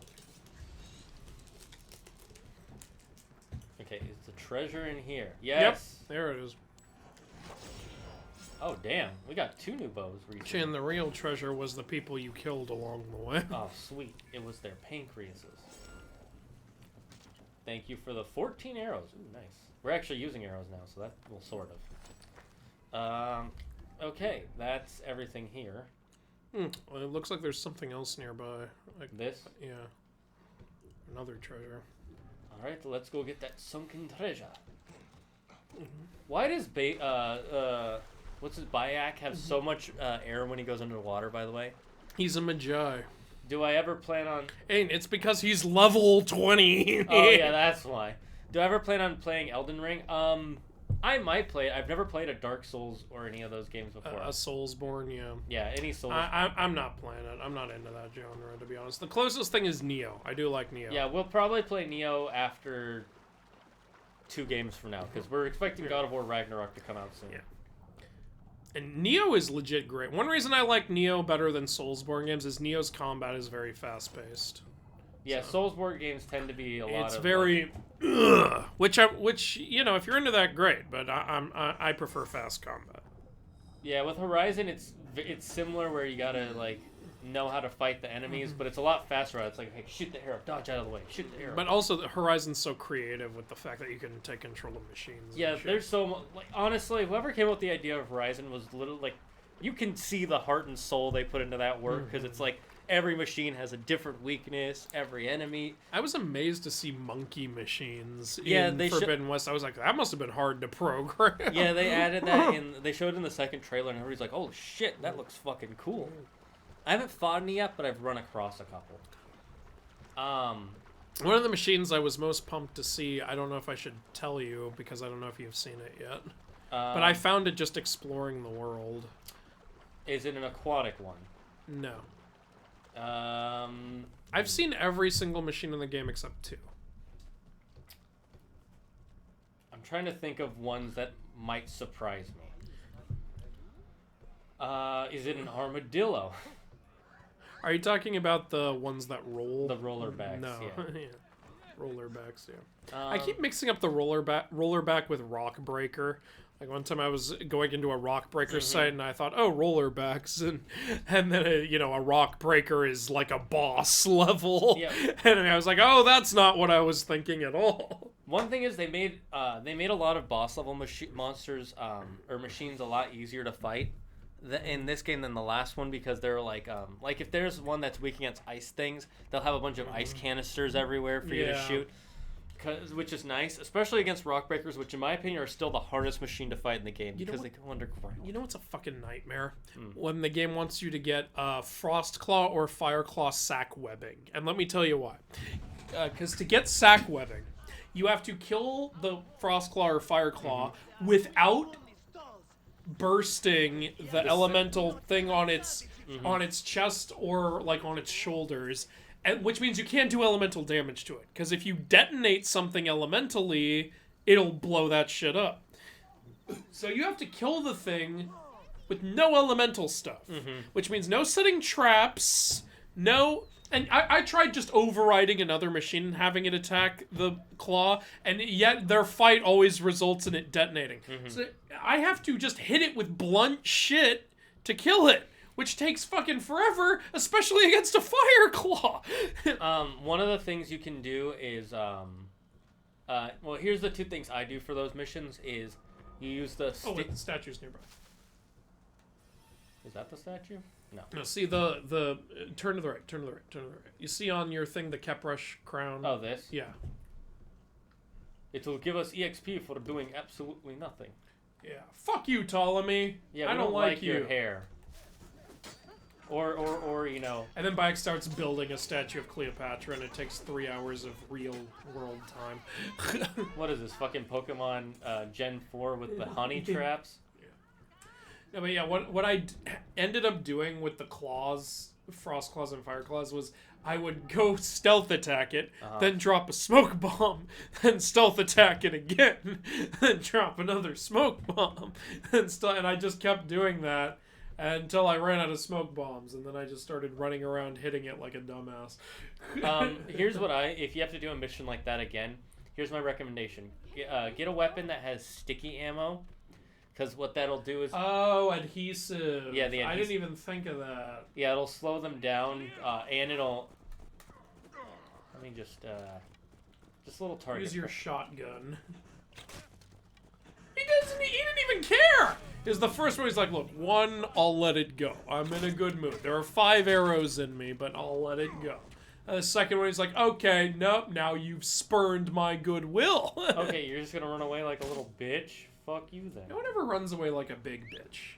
S1: Okay, is the treasure in here? Yes.
S2: Yep, there it is.
S1: Oh, damn. We got 2 new bows recently.
S2: Chin, the real treasure was the people you killed along the way.
S1: Oh, sweet. It was their pancreases. Thank you for the 14 arrows. Ooh, nice. We're actually using arrows now, so that will sort of. Okay, that's everything here.
S2: Well, it looks like there's something else nearby. Like
S1: this?
S2: Yeah. Another treasure.
S1: Alright, let's go get that sunken treasure. Why does what's his Bayak have so much air when he goes underwater, by the way?
S2: He's a Magi.
S1: Do I ever plan on...
S2: Hey, it's because he's level 20.
S1: Oh, yeah, that's why. Do I ever plan on playing Elden Ring? I might play it. I've never played a Dark Souls or any of those games before.
S2: A Soulsborne, yeah.
S1: Yeah, any Souls.
S2: I'm not playing it. I'm not into that genre, to be honest. The closest thing is Neo. I do like Neo.
S1: Yeah, we'll probably play Neo after 2 games from now, because we're expecting God of War Ragnarok to come out soon.
S2: Yeah. And Neo is legit great. One reason I like Neo better than Soulsborne games is Neo's combat is very fast-paced.
S1: Yeah, so, Soulsborne games tend to be a lot of...
S2: It's very... which, you know, if you're into that, great. But I prefer fast combat.
S1: Yeah, with Horizon, it's similar where you gotta, like, know how to fight the enemies, but it's a lot faster. It's like, hey, shoot the arrow, dodge out of the way, shoot the arrow.
S2: But also, the Horizon's so creative with the fact that you can take control of machines.
S1: Yeah, there's so much... Like, honestly, whoever came up with the idea of Horizon was literally, like... You can see the heart and soul they put into that work, because it's like... Every machine has a different weakness. Every enemy.
S2: I was amazed to see monkey machines
S1: in
S2: Forbidden West. I was like, that must have been hard to program.
S1: Yeah, they added that in. They showed it in the second trailer, and everybody's like, "Oh shit, that looks fucking cool." I haven't fought any yet, but I've run across a couple.
S2: One of the machines I was most pumped to see. I don't know if I should tell you because I don't know if you've seen it yet. But I found it just exploring the world.
S1: Is it an aquatic one?
S2: No. I've seen every single machine in the game except 2.
S1: I'm trying to think of ones that might surprise me. Is it an armadillo?
S2: Are you talking about the ones that roll?
S1: The rollerbacks,
S2: no.
S1: Yeah.
S2: Yeah. Rollerbacks, yeah. I keep mixing up the rollerback with rock breaker. Like one time I was going into a rock breaker site and I thought, oh, rollerbacks, and then a rock breaker is like a boss level,
S1: Yep.
S2: and I was like, oh, that's not what I was thinking at all.
S1: One thing is they made a lot of boss level monsters or machines a lot easier to fight in this game than the last one, because they're like if there's one that's weak against ice things, they'll have a bunch of ice canisters everywhere for you to shoot. Which is nice, especially against rock breakers, which in my opinion are still the hardest machine to fight in the game because they go underground.
S2: You know what's a fucking nightmare? When the game wants you to get Frost Claw or Fire Claw sack webbing. And let me tell you why. Because to get sack webbing, you have to kill the Frost Claw or Fire Claw without bursting the elemental thing on its chest or like on its shoulders. Which means you can't do elemental damage to it. Because if you detonate something elementally, it'll blow that shit up. So you have to kill the thing with no elemental stuff. Which means no setting traps, no... And I tried just overriding another machine and having it attack the claw, and yet their fight always results in it detonating. So I have to just hit it with blunt shit to kill it. Which takes fucking forever, especially against a fire claw.
S1: One of the things you can do is, well, here's the two things I do for those missions is you use the...
S2: Oh, wait, the statue's nearby.
S1: Is that the statue? No.
S2: No, see the turn to the right, turn to the right, turn to the right. You see on your thing the Keprash crown?
S1: Oh, this?
S2: Yeah.
S1: It will give us EXP for doing absolutely nothing.
S2: Yeah. Fuck you, Ptolemy.
S1: Yeah,
S2: I don't like
S1: your hair. Or you know...
S2: And then Bayek starts building a statue of Cleopatra, and it takes 3 hours of real-world time.
S1: What is this, fucking Pokemon Gen 4 with the honey traps?
S2: Yeah. No, but yeah, what I ended up doing with the claws, Frost Claws and Fire Claws, was I would go stealth attack it, then drop a smoke bomb, then stealth attack it again, then drop another smoke bomb, and I just kept doing that. Until I ran out of smoke bombs, and then I just started running around hitting it like a dumbass.
S1: Here's what if you have to do a mission like that again, here's my recommendation. Get a weapon that has sticky ammo, because what that'll do is...
S2: Oh, adhesive.
S1: Yeah, the adhesive.
S2: I didn't even think of that.
S1: Yeah, it'll slow them down, and it'll... Let me just a little target.
S2: Use your shotgun. He didn't even care! Is the first one, he's like, look, one, I'll let it go. I'm in a good mood. There are 5 arrows in me, but I'll let it go. And the second one, he's like, okay, nope, now you've spurned my goodwill.
S1: Okay, you're just gonna run away like a little bitch? Fuck you then.
S2: No one ever runs away like a big bitch.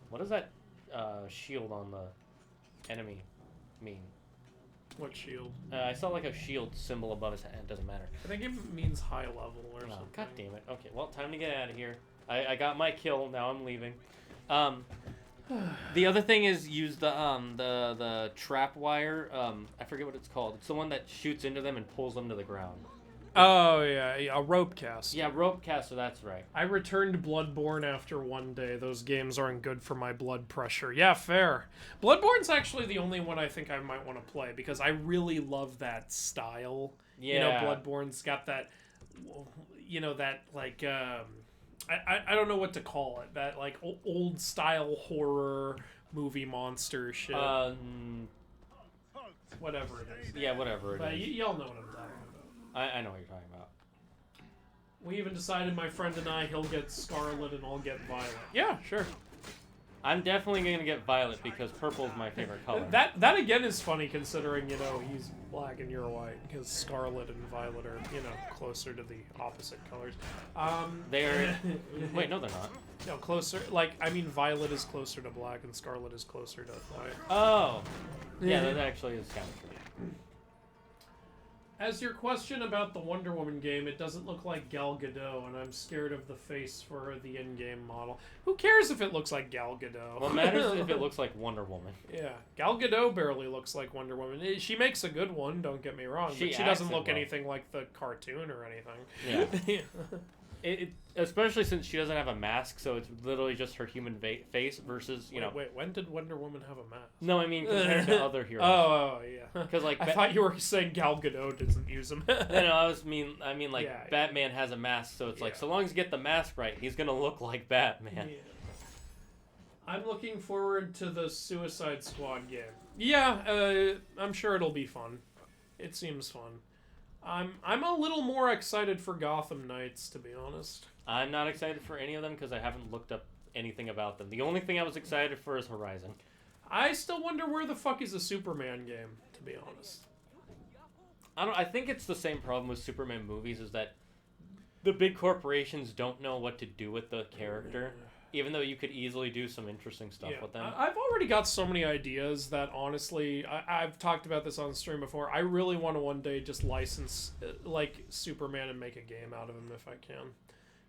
S1: What does that shield on the enemy mean?
S2: What shield?
S1: I saw like a shield symbol above his head. It doesn't matter.
S2: I think it means high level or something.
S1: God damn it. Okay, well, time to get out of here. I got my kill. Now I'm leaving. The other thing is use the trap wire. I forget what it's called. It's the one that shoots into them and pulls them to the ground.
S2: Oh, yeah, a rope caster.
S1: Yeah, rope caster, that's right.
S2: I returned Bloodborne after one day. Those games aren't good for my blood pressure. Yeah, fair. Bloodborne's actually the only one I think I might want to play, because I really love that style.
S1: Yeah.
S2: You know, Bloodborne's got that, you know, that, like, I don't know what to call it. That, like, old-style horror movie monster shit. Whatever it is.
S1: Yeah, whatever it is.
S2: Y'all know what I'm talking about.
S1: I know what you're talking about.
S2: We even decided, my friend and I, he'll get Scarlet and I'll get Violet. Yeah, sure.
S1: I'm definitely going to get Violet because purple is my favorite color.
S2: That again is funny considering, you know, he's black and you're white, because Scarlet and Violet are, you know, closer to the opposite colors.
S1: They're... Wait, no they're not.
S2: No, closer, like, I mean Violet is closer to black and Scarlet is closer to white.
S1: Oh! Yeah, that actually is kind of true.
S2: As your question about the Wonder Woman game, it doesn't look like Gal Gadot, and I'm scared of the face for the in-game model. Who cares if it looks like Gal Gadot?
S1: What matters is if it looks like Wonder Woman.
S2: Yeah, Gal Gadot barely looks like Wonder Woman. She makes a good one, don't get me wrong, but she doesn't look anything like the cartoon or anything.
S1: Yeah. Especially since she doesn't have a mask, so it's literally just her human face versus, you know...
S2: Wait, when did Wonder Woman have a mask?
S1: No, I mean compared to other heroes.
S2: Oh, yeah.
S1: Because like
S2: I thought you were saying Gal Gadot doesn't use them.
S1: No, I mean like yeah, Batman has a mask, so it's like so long as you get the mask right, he's gonna look like Batman.
S2: Yeah. I'm looking forward to the Suicide Squad game. Yeah, I'm sure it'll be fun. It seems fun. I'm a little more excited for Gotham Knights, to be honest.
S1: I'm not excited for any of them because I haven't looked up anything about them. The only thing I was excited for is Horizon.
S2: I still wonder where the fuck is a Superman game, to be honest.
S1: I think it's the same problem with Superman movies, is that the big corporations don't know what to do with the character, even though you could easily do some interesting stuff with them.
S2: I've already got so many ideas that, honestly, I've talked about this on stream before. I really want to one day just license, like, Superman and make a game out of him if I can.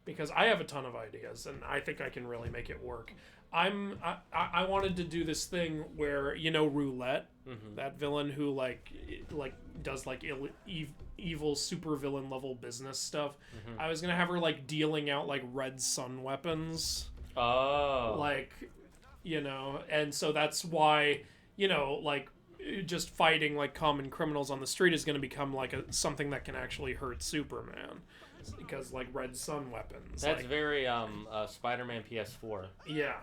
S2: Because I have a ton of ideas, and I think I can really make it work. I wanted to do this thing where, you know, Roulette, that villain who like does like evil supervillain level business stuff. I was gonna have her like dealing out like red sun weapons.
S1: Oh.
S2: Like, you know, and so that's why, you know, like just fighting like common criminals on the street is gonna become like something that can actually hurt Superman. Because like red sun weapons.
S1: That's
S2: like,
S1: very Spider-Man PS4.
S2: Yeah.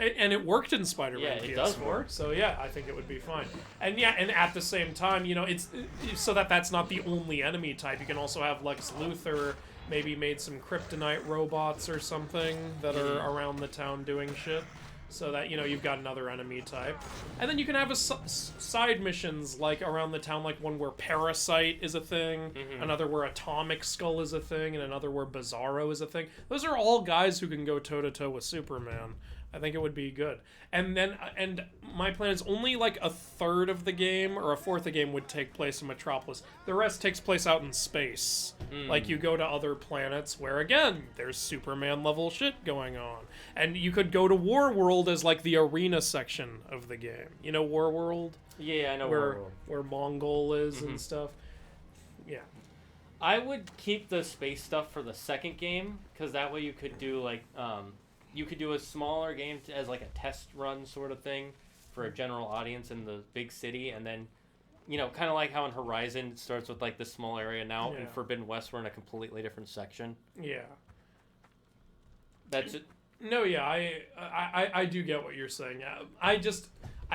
S2: And it worked in Spider-Man PS4.
S1: It does work.
S2: So yeah, I think it would be fine. And yeah, and at the same time, you know, it's so that's not the only enemy type. You can also have Lex Luthor maybe made some kryptonite robots or something that are around the town doing shit. So that, you know, you've got another enemy type. And then you can have side missions, like, around the town, like one where Parasite is a thing, another where Atomic Skull is a thing, and another where Bizarro is a thing. Those are all guys who can go toe-to-toe with Superman. I think it would be good. And then, and my plan is only, like, a third of the game, or a fourth of the game would take place in Metropolis. The rest takes place out in space. Like, you go to other planets where, again, there's Superman-level shit going on. And you could go to Warworld as, like, the arena section of the game. You know Warworld?
S1: Yeah, I know
S2: Warworld.
S1: Warworld.
S2: Where Mongol is and stuff. Yeah.
S1: I would keep the space stuff for the second game, because that way you could do, like, you could do a smaller game as, like, a test run sort of thing for a general audience in the big city, and then, you know, kind of like how in Horizon it starts with, like, this small area now, in Forbidden West we're in a completely different section.
S2: Yeah.
S1: That's it.
S2: No, yeah, I do get what you're saying. I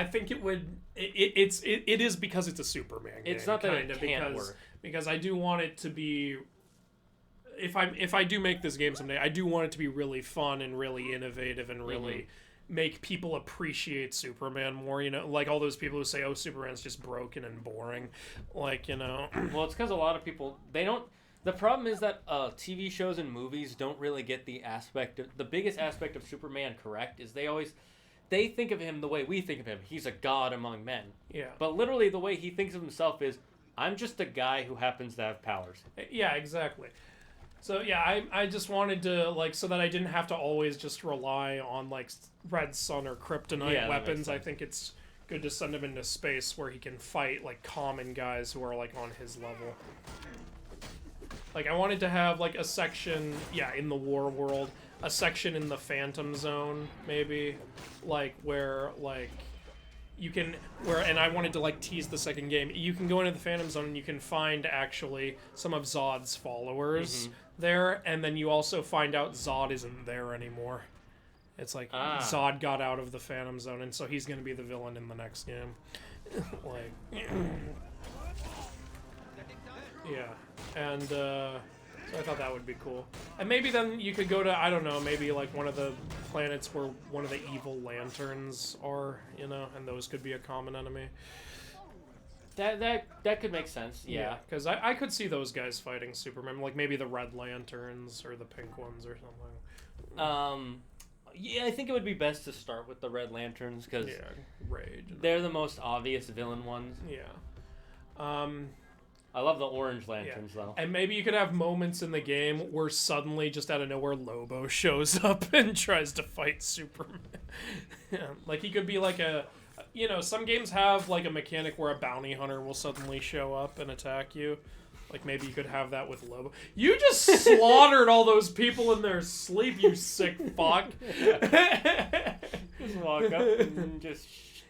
S2: think it would. It is because it's a Superman game.
S1: It's not that it can't work.
S2: Because I do want it to be. If I do make this game someday, I do want it to be really fun and really innovative and really make people appreciate Superman more. You know, like all those people who say, "Oh, Superman's just broken and boring," like, you know.
S1: Well, it's because a lot of people, they don't. The problem is that TV shows and movies don't really get the biggest aspect of Superman correct. Is they think of him the way we think of him. He's a god among men.
S2: Yeah.
S1: But literally the way he thinks of himself is, I'm just a guy who happens to have powers.
S2: Yeah, exactly. So yeah, I just wanted to, like, so that I didn't have to always just rely on, like, red sun or kryptonite weapons. I think it's good to send him into space where he can fight, like, common guys who are, like, on his level. Like, I wanted to have, like, a section, in the war world, a section in the Phantom Zone, maybe, like, where, like, you can, and I wanted to, like, tease the second game, you can go into the Phantom Zone and you can find, actually, some of Zod's followers there, and then you also find out Zod isn't there anymore. It's like, Zod got out of the Phantom Zone, and so he's gonna be the villain in the next game. Like, yeah. And, so I thought that would be cool. And maybe then you could go to, I don't know, maybe like one of the planets where one of the evil lanterns are, you know, and those could be a common enemy.
S1: That could make sense, yeah.
S2: Because I could see those guys fighting Superman, like maybe the Red Lanterns or the Pink ones or something.
S1: Yeah, I think it would be best to start with the Red Lanterns, because
S2: Rage.
S1: They're the most obvious villain ones.
S2: Yeah.
S1: I love the orange lanterns, though.
S2: And maybe you could have moments in the game where suddenly, just out of nowhere, Lobo shows up and tries to fight Superman. Like, he could be like a... You know, some games have, like, a mechanic where a bounty hunter will suddenly show up and attack you. Like, maybe you could have that with Lobo. You just slaughtered all those people in their sleep, you sick fuck.
S1: Just walk up and just...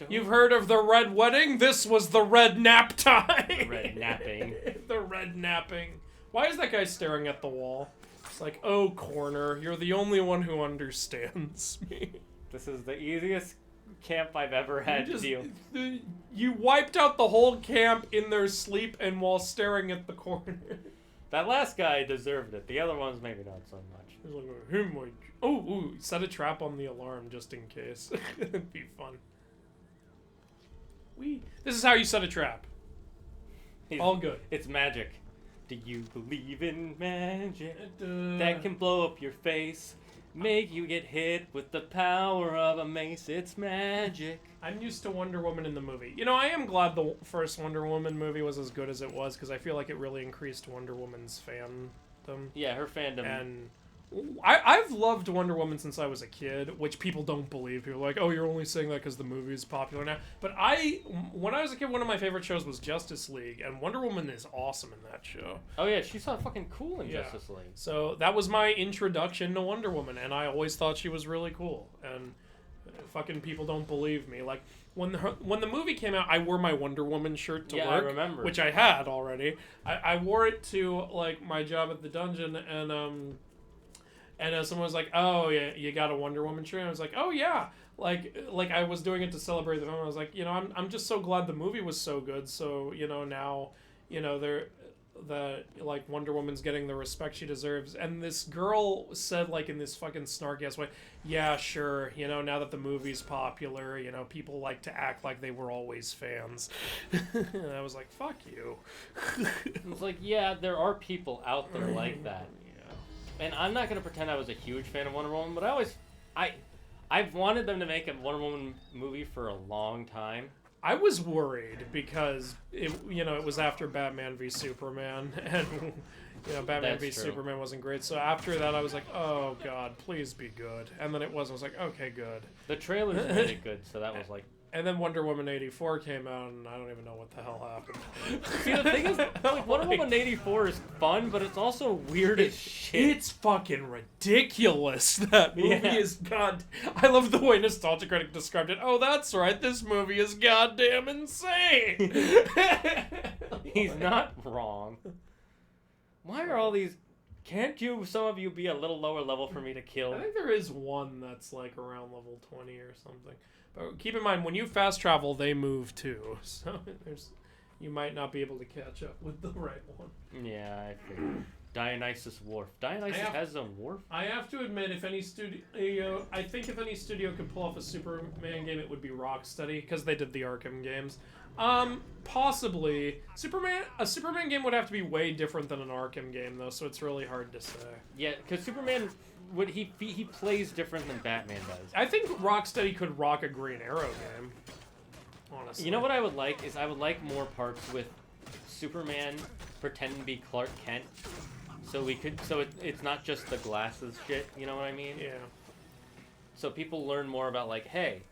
S2: You've heard of the Red Wedding? This was the Red Nap Time.
S1: The Red Napping.
S2: The Red Napping. Why is that guy staring at the wall? It's like, oh, Corner, you're the only one who understands me.
S1: This is the easiest camp I've ever had to deal.
S2: You wiped out the whole camp in their sleep and while staring at the corner.
S1: That last guy deserved it. The other ones maybe not so much.
S2: He's like, ooh, set a trap on the alarm just in case. It'd be fun. This is how you set a trap. All good.
S1: It's magic. Do you believe in magic that can blow up your face? Make you get hit with the power of a mace. It's magic.
S2: I'm used to Wonder Woman in the movie. You know, I am glad the first Wonder Woman movie was as good as it was, because I feel like it really increased Wonder Woman's fandom.
S1: Yeah, her fandom.
S2: And I've loved Wonder Woman since I was a kid, which people don't believe. People are like, oh, you're only saying that because the movie is popular now. But when I was a kid, one of my favorite shows was Justice League, and Wonder Woman is awesome in that show.
S1: Oh yeah, she's so fucking cool in Justice League.
S2: So that was my introduction to Wonder Woman, and I always thought she was really cool. And fucking people don't believe me. Like, when the movie came out, I wore my Wonder Woman shirt to work.
S1: I remember.
S2: Which I had already. I wore it to, like, my job at the dungeon, and someone was like, oh, yeah, you got a Wonder Woman shirt? And I was like, oh, yeah. Like I was doing it to celebrate the film. I was like, you know, I'm just so glad the movie was so good. So, you know, now, you know, like, Wonder Woman's getting the respect she deserves. And this girl said, like, in this fucking snarky-ass way, yeah, sure, you know, now that the movie's popular, you know, people like to act like they were always fans. And I was like, fuck you.
S1: It's like, yeah, there are people out there like that. And I'm not going to pretend I was a huge fan of Wonder Woman, but I've wanted them to make a Wonder Woman movie for a long time.
S2: I was worried because it was after Batman v Superman, and you know, Batman v Superman wasn't great. So after that, I was like, oh god, please be good. And then it was. I was like, okay, good.
S1: The trailers made it good, so that was like.
S2: And then Wonder Woman 84 came out, and I don't even know what the hell happened.
S1: See, the thing is, like, Wonder Woman 84 is fun, but it's also weird as shit.
S2: It's fucking ridiculous. That movie is I love the way Nostalgia Critic described it. Oh, that's right. This movie is goddamn insane.
S1: He's not wrong. Why are all these... Can't some of you be a little lower level for me to kill?
S2: I think there is one that's like around level 20 or something. But keep in mind, when you fast travel, they move too. So you might not be able to catch up with the right one.
S1: Yeah, I figured. Dionysus Wharf. Dionysus has a wharf?
S2: I have to admit, if any studio could pull off a Superman game, it would be Rocksteady, because they did the Arkham games. Possibly. A Superman game would have to be way different than an Arkham game, though, so it's really hard to say.
S1: Yeah, because Superman, he plays different than Batman does.
S2: I think Rocksteady could rock a Green Arrow game, honestly.
S1: You know what I would like is I would like more parts with Superman pretending to be Clark Kent, so it's not just the glasses shit. You know what I mean?
S2: Yeah. So
S1: people learn more about, like, hey,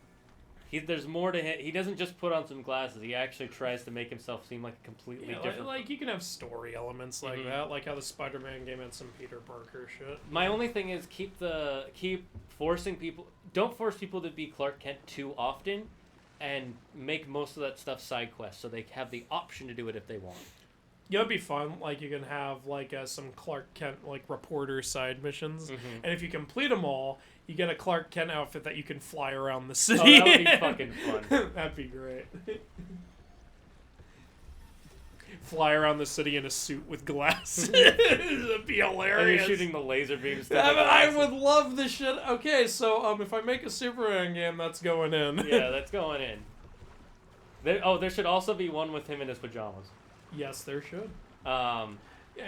S1: there's more to him. He doesn't just put on some glasses. He actually tries to make himself seem like a completely different.
S2: Like you can have story elements like that, like how the Spider-Man game had some Peter Parker shit.
S1: My only thing is keep forcing people. Don't force people to be Clark Kent too often, and make most of that stuff side quests so they have the option to do it if they want.
S2: Yeah, it'd be fun. Like, you can have, like, some Clark Kent, like, reporter side missions. Mm-hmm. And if you complete them all, you get a Clark Kent outfit that you can fly around the city.
S1: Oh, that would be fucking fun.
S2: That'd be great. Fly around the city in a suit with glasses. That'd be hilarious.
S1: And you're shooting the laser beams.
S2: I would love this shit. Okay, so, if I make a Superman game, that's going in.
S1: Yeah, that's going in. There should also be one with him in his pajamas.
S2: Yes, there should. Yeah,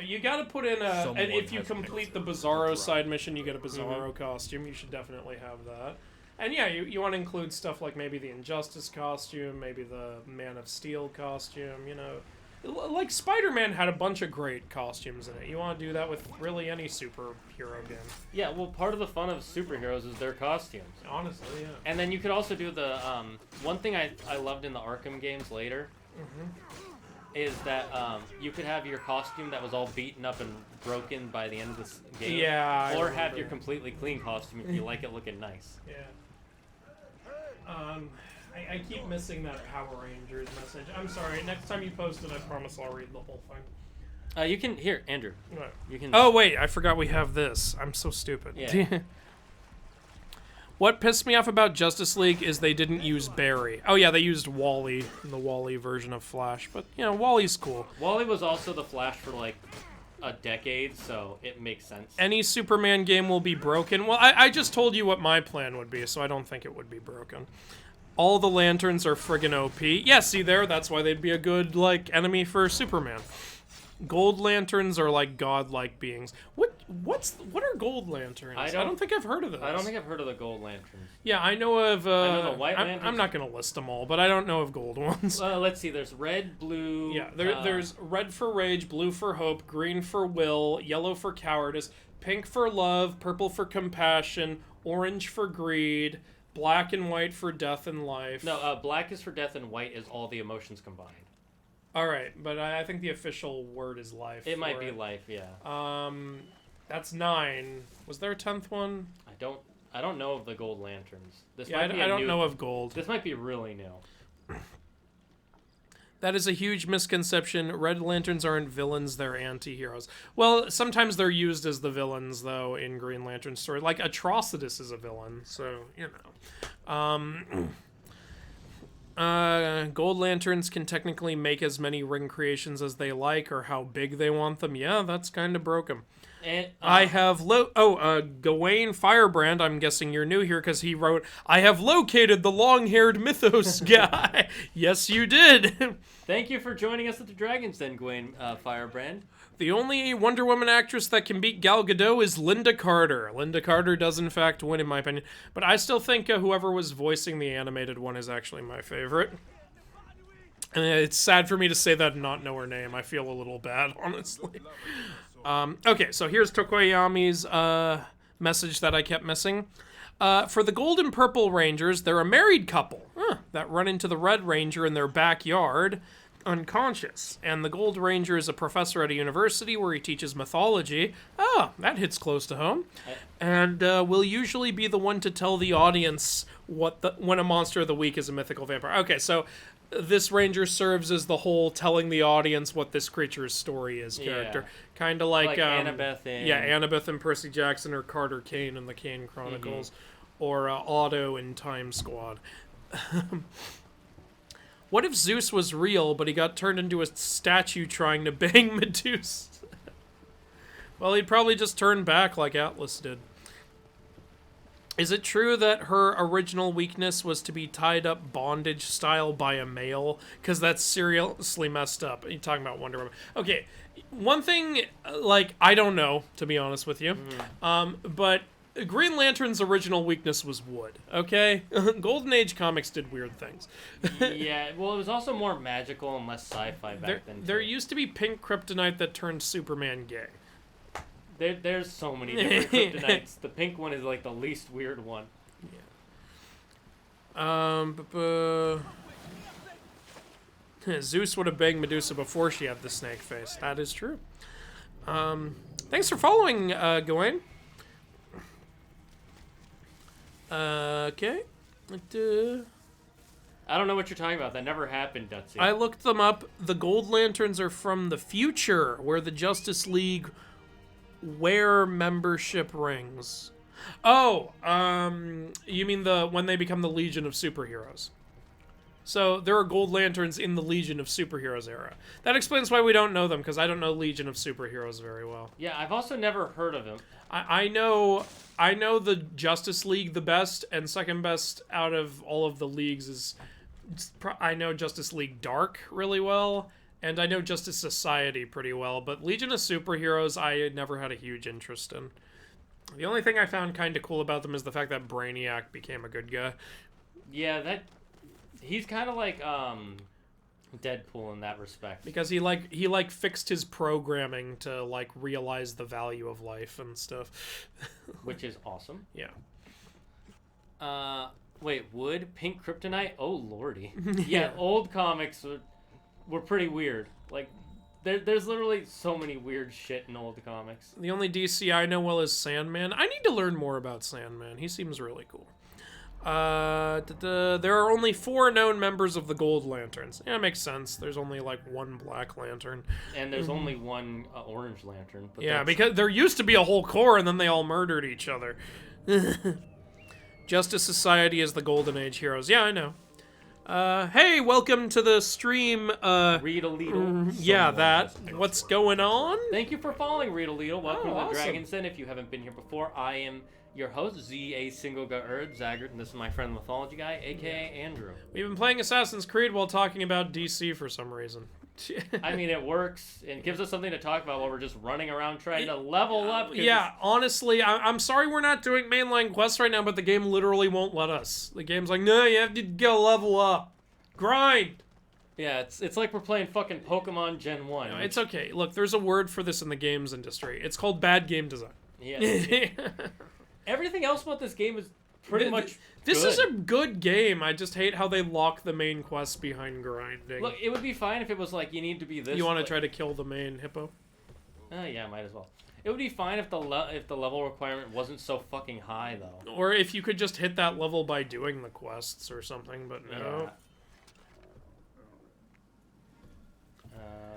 S2: you gotta put in and if you complete the Bizarro side mission, you get a Bizarro costume. You should definitely have that. And yeah, you want to include stuff like maybe the Injustice costume, maybe the Man of Steel costume, you know. Like, Spider-Man had a bunch of great costumes in it. You want to do that with really any superhero game. Yeah,
S1: well, part of the fun of superheroes is their costumes.
S2: Honestly, yeah.
S1: And then you could also do the, one thing I loved in the Arkham games later, is that you could have your costume that was all beaten up and broken by the end of this game.
S2: Yeah,
S1: or have your completely clean costume if you like it looking nice.
S2: Yeah. I keep missing that Power Rangers message. I'm sorry. Next time you post it, I promise I'll read the whole thing.
S1: You can... Here, Andrew.
S2: What? You can... Oh, wait. I forgot we have this. I'm so stupid.
S1: Yeah.
S2: What pissed me off about Justice League is they didn't use Barry. Oh yeah, they used Wally in the Wally version of Flash, but you know, Wally's cool.
S1: Wally was also the Flash for like a decade, so it makes sense.
S2: Any Superman game will be broken. Well, I just told you what my plan would be, so I don't think it would be broken. All the lanterns are friggin' OP. Yeah, see there? That's why they'd be a good, like, enemy for Superman. Gold lanterns are like godlike beings. What are gold lanterns? I don't think I've heard of those.
S1: I don't think I've heard of the gold lanterns.
S2: Yeah, I know of.
S1: I know the white lanterns.
S2: I'm not gonna list them all, but I don't know of gold ones.
S1: Let's see. There's red, blue.
S2: Yeah, there's red for rage, blue for hope, green for will, yellow for cowardice, pink for love, purple for compassion, orange for greed, black and white for death and life.
S1: No, black is for death and white is all the emotions combined.
S2: All right, but I think the official word is life.
S1: It might be life, yeah.
S2: That's 9. Was there a 10th one?
S1: I don't know of the gold lanterns.
S2: I don't know of gold.
S1: This might be really new.
S2: That is a huge misconception. Red lanterns aren't villains; they're anti-heroes. Well, sometimes they're used as the villains, though, in Green Lantern's story. Like Atrocitus is a villain, so you know. Gold lanterns can technically make as many ring creations as they like, or how big they want them. Yeah, that's kind of broken.
S1: And,
S2: I have Gawain Firebrand, I'm guessing you're new here because he wrote, I have located the long-haired mythos guy. Yes, you did.
S1: Thank you for joining us at the Dragon's Den, Gawain Firebrand.
S2: The only Wonder Woman actress that can beat Gal Gadot is Linda Carter. Linda Carter does, in fact, win, in my opinion. But I still think whoever was voicing the animated one is actually my favorite. And it's sad for me to say that and not know her name. I feel a little bad, honestly. Okay, so here's Tokoyami's message that I kept missing. For the Gold and Purple Rangers, they're a married couple that run into the Red Ranger in their backyard, unconscious. And the Gold Ranger is a professor at a university where he teaches mythology. Oh, that hits close to home. And will usually be the one to tell the audience when a monster of the week is a mythical vampire. Okay, so this ranger serves as the whole telling the audience what this creature's story is character.
S1: Yeah.
S2: Kind of like
S1: Annabeth and...
S2: Yeah, Annabeth and Percy Jackson, or Carter Kane in the Kane Chronicles, or Otto in Time Squad. What if Zeus was real, but he got turned into a statue trying to bang Medusa? Well, he'd probably just turn back like Atlas did. Is it true that her original weakness was to be tied up bondage style by a male? Because that's seriously messed up. Are you talking about Wonder Woman? Okay, one thing, like, I don't know, to be honest with you. But Green Lantern's original weakness was wood, okay? Golden Age comics did weird things.
S1: Yeah, well, it was also more magical and less sci-fi back then.
S2: There used to be pink kryptonite that turned Superman gay.
S1: There's so many different kryptonites. The pink one is like the least weird one.
S2: Yeah. Zeus would have banged Medusa before she had the snake face. That is true. Thanks for following, Gawain. Okay.
S1: I don't know what you're talking about. That never happened, Dutsy.
S2: I looked them up. The Gold Lanterns are from the future, where the Justice League wear membership rings. Oh, you mean when they become the Legion of Superheroes. So there are Gold Lanterns in the Legion of Superheroes era. That explains why we don't know them, because I don't know Legion of Superheroes very well.
S1: Yeah, I've also never heard of them.
S2: I know the Justice League the best, and second best out of all of the leagues is... I know Justice League Dark really well, and I know Justice Society pretty well, but Legion of Superheroes I never had a huge interest in. The only thing I found kind of cool about them is the fact that Brainiac became a good guy.
S1: Yeah, he's kind of like Deadpool in that respect.
S2: Because he fixed his programming to like realize the value of life and stuff.
S1: Which is awesome.
S2: Yeah.
S1: Wait, wood? Pink kryptonite? Oh lordy. Yeah, old comics were pretty weird. Like, there's literally so many weird shit in old comics.
S2: The only DC I know well is Sandman. I need to learn more about Sandman. He seems really cool. There are only 4 known members of the Gold Lanterns. Yeah, it makes sense. There's only like 1 Black Lantern.
S1: And there's only 1 Orange Lantern. But
S2: yeah, because there used to be a whole corps and then they all murdered each other. Justice Society is the Golden Age heroes. Yeah, I know. Hey, welcome to the stream.
S1: Read a Leadle.
S2: Yeah, that. What's going on?
S1: Thank you for following Read a Leadle. Welcome to the
S2: awesome.
S1: Dragon's Den. If you haven't been here before, I am your host, Zagard, and this is my friend the Mythology Guy, aka Andrew.
S2: We've been playing Assassin's Creed while talking about DC for some reason.
S1: I mean, it works and gives us something to talk about while we're just running around trying to level up.
S2: Yeah, honestly, I'm sorry we're not doing mainline quests right now, but the game literally won't let us. The game's like, no, you have to go level up. Grind!
S1: Yeah, it's like we're playing fucking Pokemon Gen 1.
S2: No, it's okay. Look, there's a word for this in the games industry. It's called bad game design.
S1: Yeah. Everything else about this game is pretty much
S2: This
S1: good.
S2: is a good game. I just hate how they lock the main quests behind grinding.
S1: Look, it would be fine if it was like, you need to be this...
S2: You want to try to kill the main hippo?
S1: Yeah, might as well. It would be fine if the level requirement wasn't so fucking high, though.
S2: Or if you could just hit that level by doing the quests or something, but no.
S1: Yeah.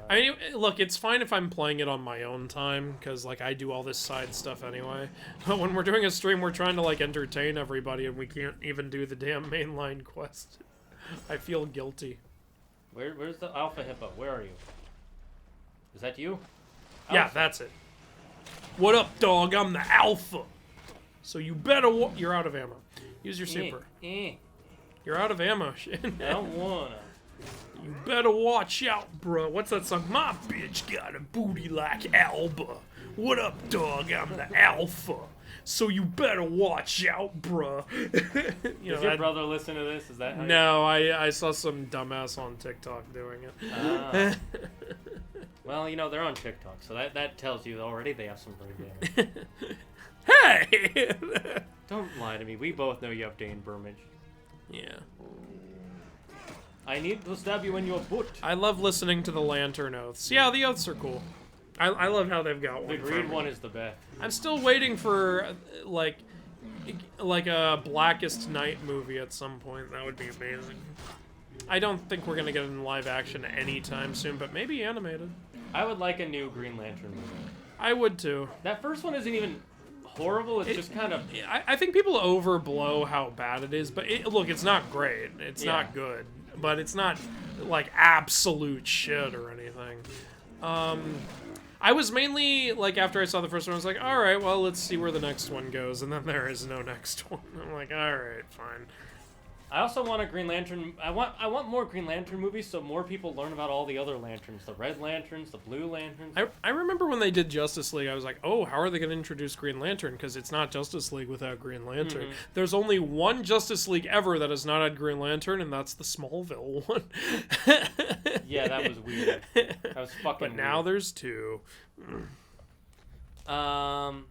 S2: I mean, look, it's fine if I'm playing it on my own time, because, like, I do all this side stuff anyway. But when we're doing a stream, we're trying to, like, entertain everybody, and we can't even do the damn mainline quest. I feel guilty.
S1: Where's the alpha hippo? Where are you? Is that you?
S2: Yeah,
S1: Alpha.
S2: that's it. What up, dog? I'm the alpha. So you better you're out of ammo. Use your super. You're out of ammo.
S1: I don't wanna.
S2: You better watch out, bro. What's that song? My bitch got a booty like Alba. What up, dog? I'm the alpha. So you better watch out, bro.
S1: Does your brother listen to this? Is that how
S2: No, I saw some dumbass on TikTok doing it.
S1: Well, you know, they're on TikTok, so that tells you already they have some brave damage.
S2: Hey!
S1: Don't lie to me. We both know you have Dane Burmage.
S2: Yeah.
S1: I need to stab you in your butt.
S2: I love listening to the Lantern Oaths. Yeah, the Oaths are cool. I love how they've got one.
S1: The green one is the best.
S2: I'm still waiting for, like a Blackest Night movie at some point. That would be amazing. I don't think we're gonna get it in live action anytime soon, but maybe animated.
S1: I would like a new Green Lantern movie.
S2: I would too.
S1: That first one isn't even horrible. It's just kind of...
S2: I think people overblow how bad it is, but look, it's not great. It's not good. But it's not, like, absolute shit or anything. I was mainly, like, after I saw the first one, I was like, alright, well, let's see where the next one goes. And then there is no next one. I'm like, alright, fine.
S1: I also want a Green Lantern... I want more Green Lantern movies so more people learn about all the other lanterns. The Red Lanterns, the Blue Lanterns.
S2: I remember when they did Justice League, I was like, oh, how are they going to introduce Green Lantern? Because it's not Justice League without Green Lantern.
S1: Mm-hmm.
S2: There's only one Justice League ever that has not had Green Lantern, and that's the Smallville one.
S1: Yeah, that was weird. That was fucking
S2: But now there's two.
S1: Yellow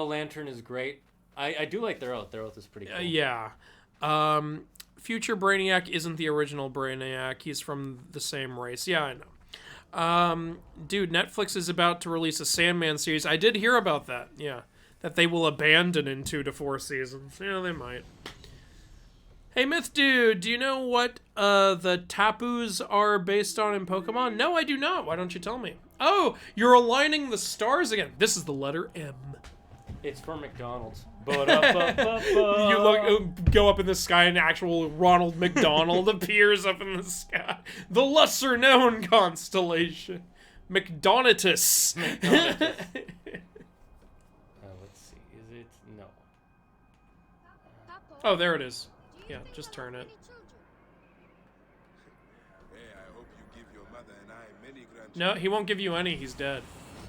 S1: Lantern is great. I do like their Oath. Their Oath is pretty cool.
S2: Yeah. Future Brainiac isn't the original Brainiac. He's from the same race. Yeah, I know. Dude, Netflix is about to release a Sandman series. I did hear about that. Yeah. That they will abandon in 2 to 4 seasons. Yeah, they might. Hey, Myth Dude, do you know what the Tapus are based on in Pokemon? No, I do not. Why don't you tell me? Oh, you're aligning the stars again. This is the letter M.
S1: It's for McDonald's.
S2: You go up in the sky and actual Ronald McDonald appears up in the sky. The lesser known constellation. McDonatus.
S1: Let's see. Is it? No.
S2: Oh, there it is. Yeah, just turn it.
S4: Hey, I hope you give your mother and I many grandchildren.
S2: No, he won't give you any. He's dead.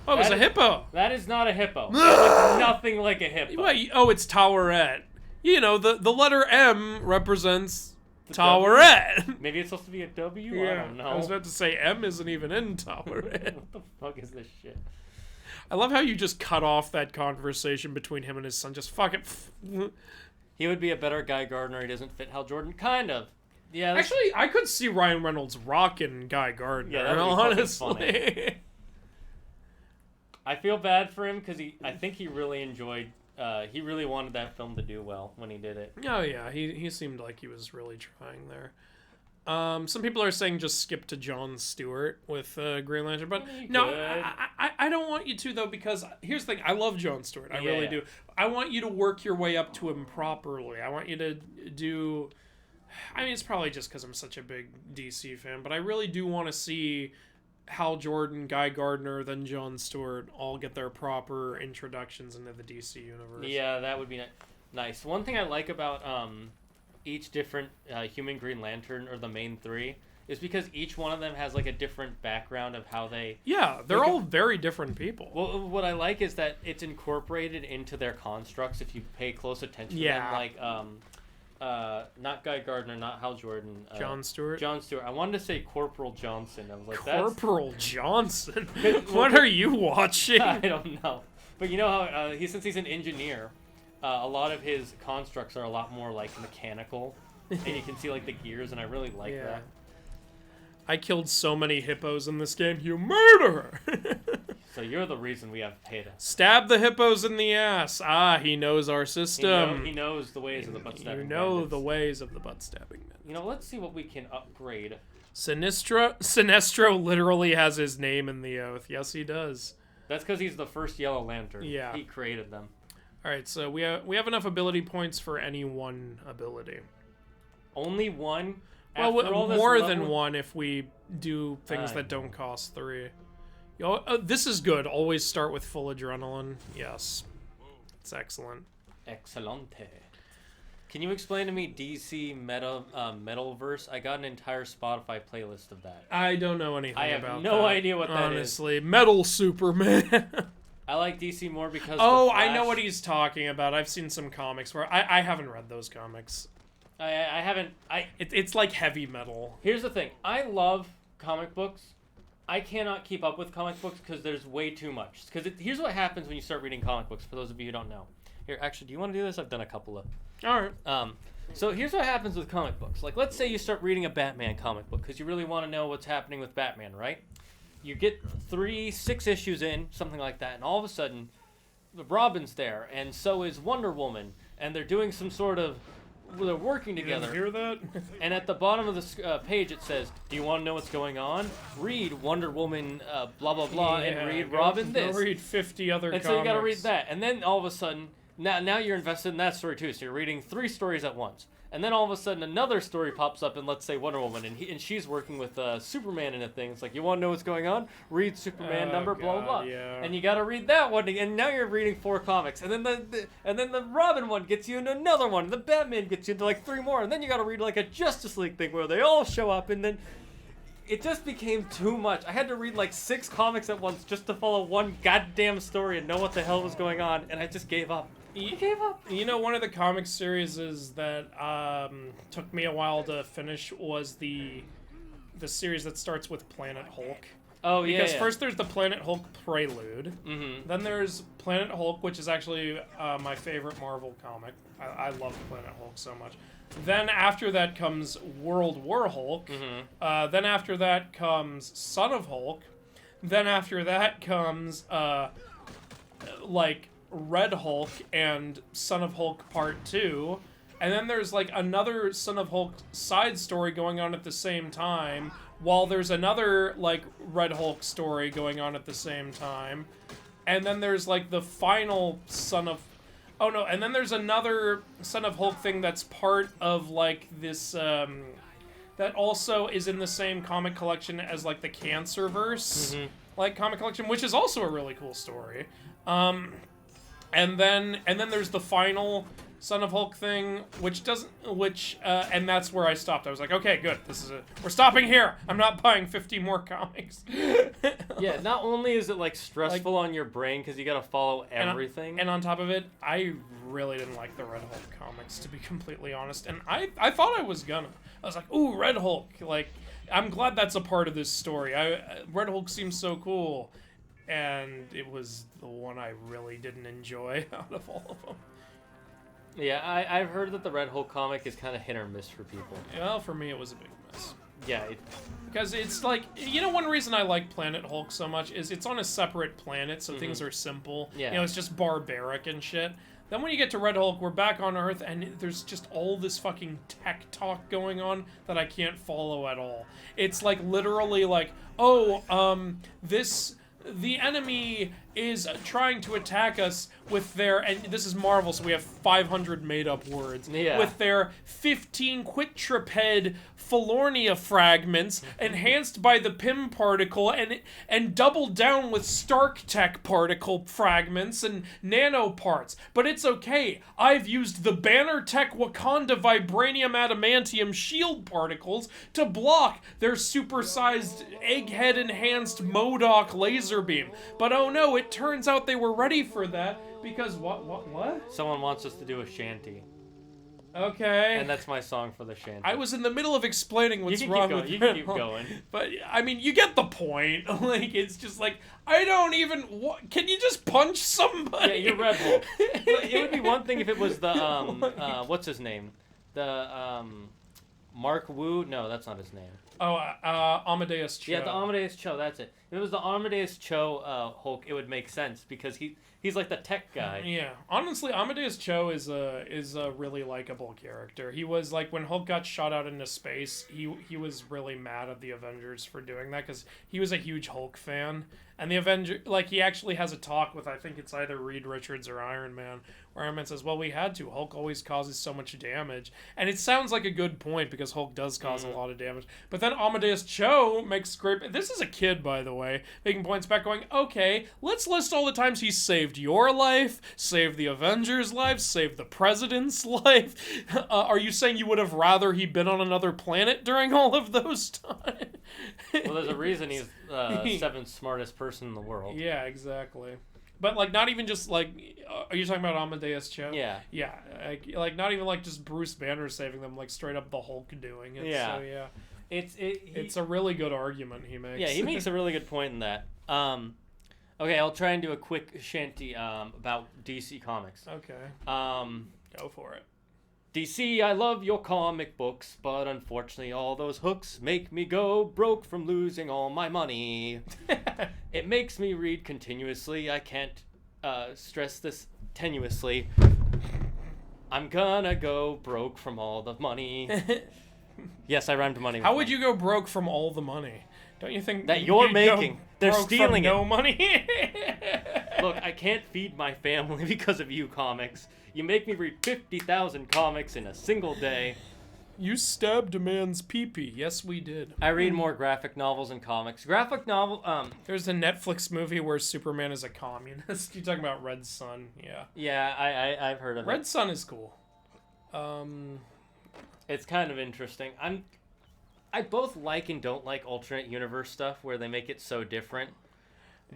S2: Oh, it was a hippo.
S1: That is not a hippo. It looks nothing like a hippo.
S2: Wait, oh, it's Towerette. You know, the letter M represents Towerette.
S1: Maybe it's supposed to be a W?
S2: Yeah,
S1: I don't know.
S2: I was about to say M isn't even in Towerette.
S1: What the fuck is this shit?
S2: I love how you just cut off that conversation between him and his son. Just fuck it.
S1: He would be a better Guy Gardner. He doesn't fit Hal Jordan. Kind of. Yeah.
S2: Actually, I could see Ryan Reynolds rocking Guy Gardner.
S1: Yeah, that would be fucking funny. I feel bad for him because I think he really enjoyed. He really wanted that film to do well when he did it.
S2: Oh yeah, he seemed like he was really trying there. Some people are saying just skip to Jon Stewart with Green Lantern, but no, I don't want you to, though, because here's the thing. I love Jon Stewart. I really do. I want you to work your way up to him properly. I want you to do... I mean, it's probably just because I'm such a big DC fan, but I really do want to see Hal Jordan, Guy Gardner, then Jon Stewart all get their proper introductions into the DC universe.
S1: Yeah, that would be nice. One thing I like about each different human Green Lantern, or the main three, is because each one of them has like a different background of how they...
S2: Yeah, they're all very different people.
S1: Well, what I like is that it's incorporated into their constructs if you pay close attention.
S2: Yeah.
S1: Like, not Guy Gardner, not Hal Jordan.
S2: Jon Stewart?
S1: Jon Stewart. I wanted to say Corporal Johnson. I was like,
S2: Corporal Johnson? What are you watching?
S1: I don't know. But you know how, since he's an engineer, a lot of his constructs are a lot more like mechanical, and you can see like the gears, and I really like that.
S2: I killed so many hippos in this game, you murderer!
S1: So you're the reason we have Peta.
S2: Stab the hippos in the ass. Ah, he knows our system.
S1: He knows the ways of the butt stabbing.
S2: You know the ways of the butt stabbing.
S1: You know, let's see what we can upgrade.
S2: Sinestro literally has his name in the oath. Yes, he does.
S1: That's because he's the first Yellow Lantern.
S2: Yeah.
S1: He created them.
S2: All right, so we have enough ability points for any one ability.
S1: Only one?
S2: Well, more than one if we do things that don't cost 3. This is good. Always start with full adrenaline. Yes. It's excellent.
S1: Excellente. Can you explain to me DC Metalverse? I got an entire Spotify playlist of that.
S2: I don't know anything about that.
S1: I have no idea what that is.
S2: Honestly, Metal Superman.
S1: I like DC more because
S2: I know what he's talking about. I've seen some comics where I haven't read those comics.
S1: I haven't.
S2: It's like heavy metal.
S1: Here's the thing. I love comic books. I cannot keep up with comic books because there's way too much. Because here's what happens when you start reading comic books, for those of you who don't know. Here, actually, do you want to do this? I've done a couple of...
S2: Alright.
S1: So here's what happens with comic books. Like, let's say you start reading a Batman comic book because you really want to know what's happening with Batman, right? You get 6 issues in, something like that, and all of a sudden, Robin's there, and so is Wonder Woman, and they're doing some sort of... They're working together.
S2: You hear that?
S1: And at the bottom of the page it says, do you want to know what's going on? Read Wonder Woman blah blah blah, and read Robin this.
S2: Go read 50 other comics.
S1: And so you gotta read that. And then all of a sudden, now you're invested in that story too. So you're reading 3 stories at once. And then all of a sudden another story pops up, and let's say Wonder Woman, and she's working with Superman in a thing. It's like, you want to know what's going on? Read Superman blah blah blah.
S2: Yeah.
S1: And you got to read that one, and now you're reading 4 comics. And then the Robin one gets you into another one. And the Batman gets you into like 3 more. And then you got to read like a Justice League thing where they all show up, and then it just became too much. I had to read like 6 comics at once just to follow one goddamn story and know what the hell was going on, and I just gave up.
S2: You know, one of the comic series that took me a while to finish was the series that starts with Planet Hulk.
S1: Oh, yeah.
S2: Because first there's the Planet Hulk Prelude.
S1: Mm-hmm.
S2: Then there's Planet Hulk, which is actually my favorite Marvel comic. I love Planet Hulk so much. Then after that comes World War Hulk.
S1: Mm-hmm.
S2: Then after that comes Son of Hulk. Then after that comes like Red Hulk and Son of Hulk Part 2. And then there's like another Son of Hulk side story going on at the same time, while there's another like Red Hulk story going on at the same time. And then there's like the final and then there's another Son of Hulk thing that's part of like this that also is in the same comic collection as like the Cancerverse like comic collection, which is also a really cool story. And then there's the final Son of Hulk thing, and that's where I stopped. I was like, okay, good. We're stopping here. I'm not buying 50 more comics.
S1: Yeah, not only is it like stressful on your brain because you got to follow everything.
S2: And on top of it, I really didn't like the Red Hulk comics, to be completely honest. And I thought I was gonna. I was like, ooh, Red Hulk. Like, I'm glad that's a part of this story. Red Hulk seems so cool. And it was the one I really didn't enjoy out of all of them.
S1: Yeah, I've heard that the Red Hulk comic is kind of hit or miss for people.
S2: Well, for me, it was a big mess.
S1: Yeah.
S2: Because it's like, one reason I like Planet Hulk so much is it's on a separate planet, so things are simple.
S1: Yeah.
S2: It's just barbaric and shit. Then when you get to Red Hulk, we're back on Earth, and there's just all this fucking tech talk going on that I can't follow at all. It's like literally like, oh, the enemy is trying to attack us with their, and this is Marvel, so we have 500 made-up words, with their 15 quadruped Falornia fragments, enhanced by the Pym particle, and doubled down with Stark Tech particle fragments and nano parts. But it's okay, I've used the Banner Tech Wakanda Vibranium Adamantium shield particles to block their supersized egghead-enhanced MODOK laser beam. But oh no, it turns out they were ready for that, because what?
S1: Someone wants us to do a shanty.
S2: Okay.
S1: And that's my song for the shanty.
S2: I was in the middle of explaining what's wrong with
S1: you can keep going.
S2: But, I mean, you get the point. Like, it's just like, I don't even... Can you just punch somebody?
S1: Yeah, you're Red Hulk. It would be one thing if it was the, what's his name? The, Mark Wu? No, that's not his name.
S2: Oh, Amadeus Cho.
S1: Yeah, the Amadeus Cho, that's it. If it was the Amadeus Cho Hulk, it would make sense, because he's like the tech guy.
S2: Yeah, honestly, Amadeus Cho is a really likable character. He was like, when Hulk got shot out into space, he was really mad at the Avengers for doing that, because he was a huge Hulk fan. And the Avenger, like, he actually has a talk with, I think it's either Reed Richards or Iron Man, where Iron Man says, well, we had to. Hulk always causes so much damage. And it sounds like a good point, because Hulk does cause a lot of damage. But then Amadeus Cho makes great... This is a kid, by the way, making points back going, okay, let's list all the times he saved your life, saved the Avengers' life, saved the President's life. Are you saying you would have rather he been on another planet during all of those times?
S1: Well, there's a reason he's seventh smartest person in the world.
S2: Yeah, exactly. But, like, not even just, like, are you talking about Amadeus Cho?
S1: Yeah.
S2: Yeah, like, not even, like, just Bruce Banner saving them, like, straight up the Hulk doing it.
S1: Yeah.
S2: So, yeah.
S1: It's
S2: a really good argument he makes.
S1: Yeah, he makes a really good point in that. Okay, I'll try and do a quick shanty about DC Comics.
S2: Okay. Go for it.
S1: DC, I love your comic books, but unfortunately all those hooks make me go broke from losing all my money. It makes me read continuously. I can't stress this tenuously. I'm gonna go broke from all the money. Yes, I rhymed money.
S2: How would you go broke from all the money? Don't you think
S1: that you're making? They're stealing it.
S2: No money.
S1: Look, I can't feed my family because of you, comics. You make me read 50,000 comics in a single day.
S2: You stabbed a man's pee-pee. Yes, we did.
S1: I read more graphic novels and comics. Graphic novel,
S2: There's a Netflix movie where Superman is a communist. You're talking about Red Sun, yeah.
S1: Yeah, I've heard of it.
S2: Red Sun is cool.
S1: It's kind of interesting. I both like and don't like alternate universe stuff where they make it so different.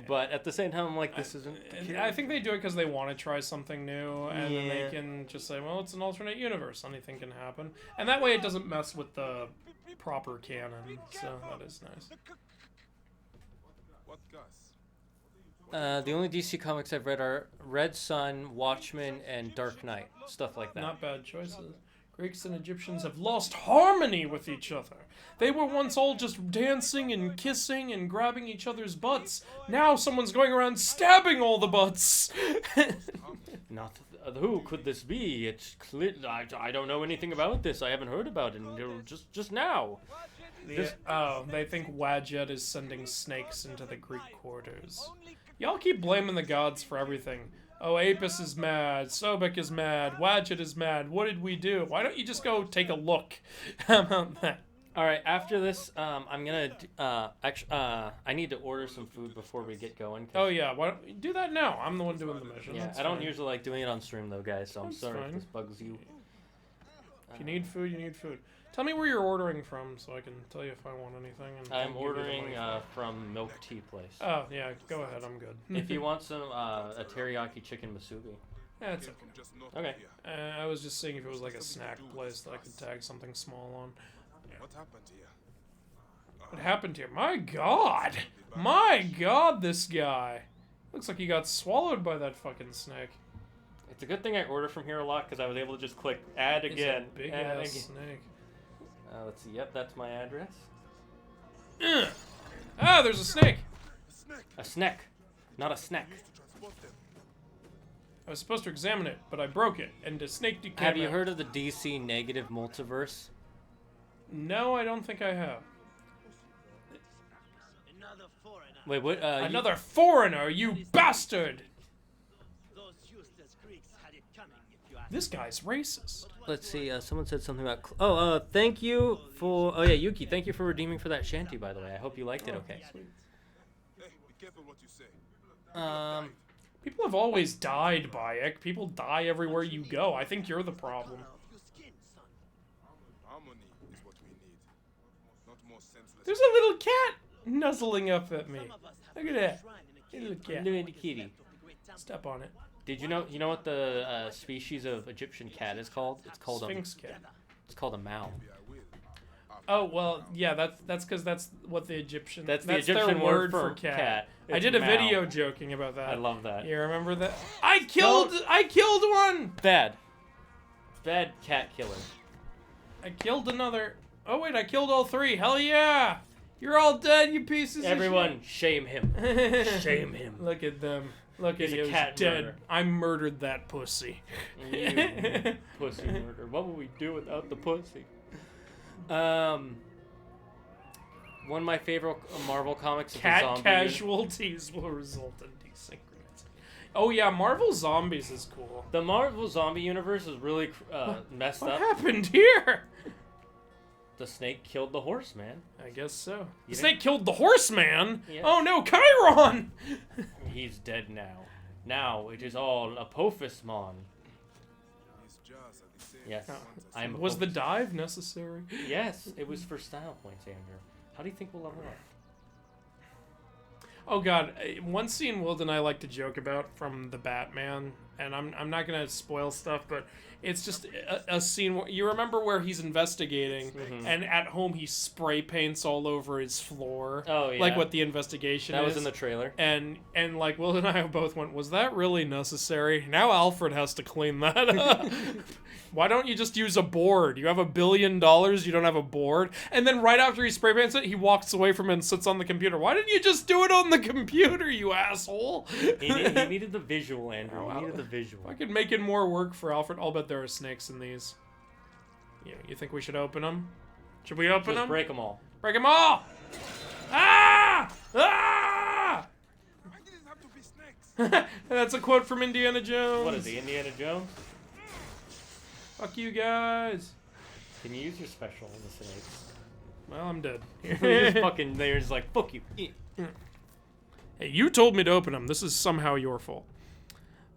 S1: But at the same time, I'm like, this isn't...
S2: I think they do it because they want to try something new, and then they can just say, well, it's an alternate universe. Anything can happen. And that way it doesn't mess with the proper canon, so that is nice.
S4: What gas?
S1: The only DC comics I've read are Red Sun, Watchmen, and Dark Knight. Stuff like that.
S2: Not bad choices. Greeks and Egyptians have lost harmony with each other. They were once all just dancing and kissing and grabbing each other's butts. Now someone's going around stabbing all the butts.
S1: Not who could this be? It's clear. I don't know anything about this. I haven't heard about it until just now.
S2: They think Wadjet is sending snakes into the Greek quarters. Y'all keep blaming the gods for everything. Oh, Apis is mad, Sobek is mad, Wadjet is mad, what did we do? Why don't you just go take a look? How about that?
S1: Alright, after this, I'm gonna, I need to order some food before we get going.
S2: Oh yeah, why don't you do that now? I'm the one doing the mission.
S1: Yeah, I don't usually like doing it on stream though, guys, so I'm sorry if this bugs you.
S2: If you need food, you need food. Tell me where you're ordering from so I can tell you if I want anything. And
S1: I'm ordering from Milk Tea Place.
S2: Oh, yeah, go ahead, I'm good.
S1: If you want some, a teriyaki chicken masubi.
S2: Yeah, it's okay. Okay. I was just seeing if it was like a snack place that I could tag something small on.
S4: What happened here?
S2: What happened here? My God! My God, this guy! Looks like he got swallowed by that fucking snake.
S1: It's a good thing I order from here a lot because I was able to just click add again.
S2: It's a big ass snake.
S1: Let's see. Yep, that's my address.
S2: Ah, there's a snake.
S1: A snack, not a snack.
S2: I was supposed to examine it, but I broke it, and the snake came
S1: Have you
S2: out.
S1: heard of the DC negative multiverse?
S2: No, I don't think I have.
S8: Another foreigner.
S1: Wait, what?
S2: Another foreigner, you bastard!
S8: Those useless Greeks had it coming, if you ask
S2: This guy's racist.
S1: Let's see. Someone said something about. Thank you for. Oh yeah, Yuki. Thank you for redeeming for that shanty. By the way, I hope you liked it. Okay.
S4: Hey, be careful what you say.
S2: People have always died, Bayek. People die everywhere you go. I think you're the problem.
S8: your skin, son.
S4: Harmony is what we need. Not more senseless.
S2: There's a little cat nuzzling up at me.
S8: Some of us have
S2: Look at that.
S8: shrine in a
S2: Hey, little cat.
S1: Doing the kitty.
S8: of the great temple.
S2: Step on it.
S1: Did you know? You know what the species of Egyptian cat is called? It's called
S2: Sphinx cat.
S1: It's called a mao.
S2: Oh well, yeah. That's because that's what the Egyptian.
S1: That's the
S2: their
S1: Egyptian word
S2: for
S1: for
S2: cat.
S1: cat.
S2: I
S1: It's
S2: did a
S1: Mao.
S2: video joking about that.
S1: I love that.
S2: You remember that? I killed one.
S1: Bad cat killer.
S2: I killed another. Oh wait, I killed all three. Hell yeah! You're all dead, you pieces
S1: Everyone,
S2: of
S1: shame him.
S2: shit.
S1: Shame him.
S2: Look at them. Look
S1: He's
S2: at
S1: a
S2: you.
S1: cat
S2: Dead.
S1: murderer.
S2: I murdered that pussy.
S1: You pussy murder. What would we do without the pussy? One of my favorite Marvel comics is the
S2: Cat
S1: zombie.
S2: casualties will result in desynchronization. Oh yeah, Marvel Zombies is cool.
S1: The Marvel zombie universe is really messed
S2: What
S1: up.
S2: happened here?
S1: The snake killed the horse, man.
S2: I guess so.
S1: You
S2: The snake
S1: didn't-
S2: killed the horseman.
S1: Yeah.
S2: Oh no, Chiron!
S1: He's dead now. Now it is all Apophis Mon.
S4: These jars are the same.
S1: Yes,
S2: Oh,
S1: I'm.
S2: Was the
S1: Apophis.
S2: dive necessary?
S1: Yes, it was for style points, Andrew. How do you think we'll level up?
S2: Oh god, one scene Wild and I like to joke about from the Batman, and I'm not gonna spoil stuff, but it's just a scene where you remember where he's investigating, and at home he spray paints all over his floor.
S1: Oh, yeah.
S2: Like what the investigation
S1: That
S2: is.
S1: was in the trailer.
S2: And like Will and I both went, was that really necessary? Now Alfred has to clean that up. Why don't you just use a board? You have $1 billion, you don't have a board. And then right after he spray paints it, he walks away from it and sits on the computer. Why didn't you just do it on the computer, you asshole?
S1: He needed the visual, Andrew. He needed the visual.
S2: Fucking making more work for Alfred. I'll bet there are snakes in these. Yeah, you think we should open them? Should we open
S1: Just
S2: them?
S1: break them all.
S2: Break them all! Ah! Ah!
S4: Why did it have to be snakes?
S2: That's a quote from Indiana Jones.
S1: What is he, Indiana Jones?
S2: Fuck you guys.
S1: Can you use your special on the snakes?
S2: Well, I'm dead.
S1: They're just fucking, they're just like, fuck you.
S2: Hey, you told me to open them. This is somehow your fault.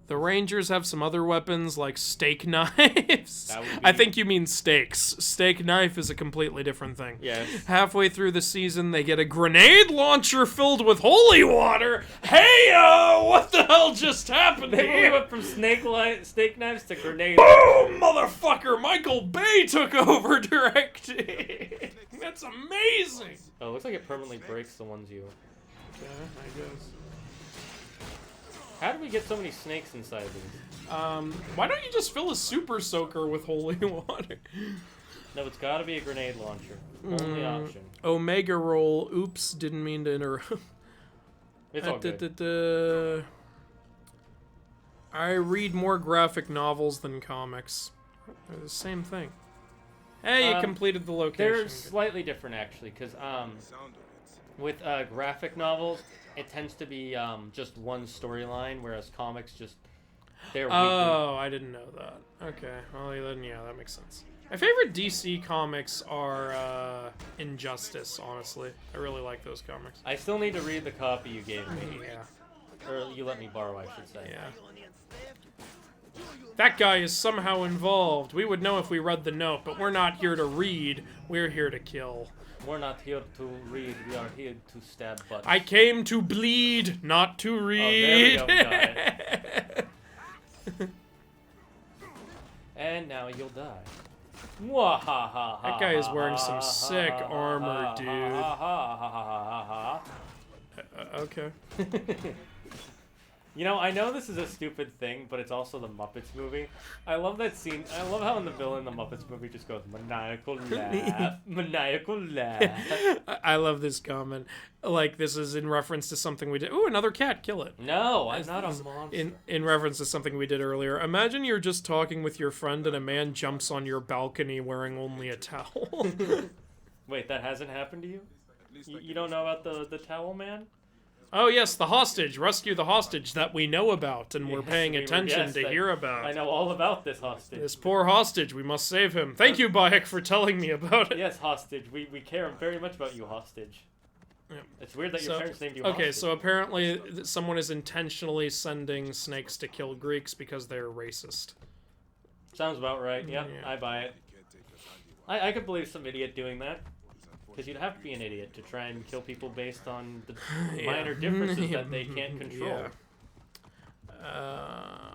S2: The Rangers have some other weapons like steak knives.
S1: That would be-
S2: I think you mean steaks. Steak knife is a completely different thing.
S1: Yes.
S2: Halfway through the season, they get a grenade launcher filled with holy water. Hey-o! What the hell just happened
S1: They
S2: here?
S1: went from steak knives to grenades.
S2: Boom, motherfucker! Michael Bay took over directing. That's amazing.
S1: Oh, it looks like it permanently breaks the ones you...
S2: Yeah, I guess.
S1: How did we get so many snakes inside these?
S2: Why don't you just fill a super soaker with holy water?
S1: No, it's gotta be a grenade launcher. Only option.
S2: Omega roll. Oops, didn't mean to interrupt.
S1: It's all good.
S2: I read more graphic novels than comics. They're the same thing. Hey, you completed the location.
S1: They're slightly different, actually, because
S4: Sound of it.
S1: with graphic novels, it tends to be just one storyline, whereas comics just... They're weekly.
S2: Oh, I didn't know that. Okay, well then, yeah, that makes sense. My favorite DC comics are Injustice, honestly. I really like those comics.
S1: I still need to read the copy you gave me.
S2: Yeah,
S1: Or you let me borrow, I should say.
S2: yeah. That guy is somehow involved. We would know if we read the note, but we're not here to read. We're here to kill.
S1: We're not here to read, we are here to stab butts.
S2: I came to bleed, not to read.
S1: Oh, there we go, we got it. And now you'll die. Mwahaha.
S2: That guy is wearing some sick armor, dude. Okay.
S1: You know, I know this is a stupid thing, but it's also the Muppets movie. I love that scene. I love how in the villain in the Muppets movie just goes, maniacal laugh, maniacal laugh.
S2: I love this comment. Like, this is in reference to something we did. Ooh, another cat, kill it.
S1: No, I'm not a monster.
S2: In reference to something we did earlier. Imagine you're just talking with your friend and a man jumps on your balcony wearing only a towel.
S1: Wait, that hasn't happened to you? You don't know about the towel man?
S2: Oh yes, the hostage. Rescue the hostage that we know about and we're
S1: Yes,
S2: paying attention to
S1: that-
S2: hear about.
S1: I know all about this hostage.
S2: This poor hostage. We must save him. Thank you, Bayek, for telling me about it.
S1: Yes, hostage. We care very much about you, hostage.
S2: Yeah.
S1: It's weird that your parents named you
S2: Okay,
S1: hostage.
S2: so apparently someone is intentionally sending snakes to kill Greeks because they're racist.
S1: Sounds about right. Yep,
S2: Yeah.
S1: I buy it. I could believe some idiot doing that. Because you'd have to be an idiot to try and kill people based on the minor differences that they can't control.
S2: Yeah.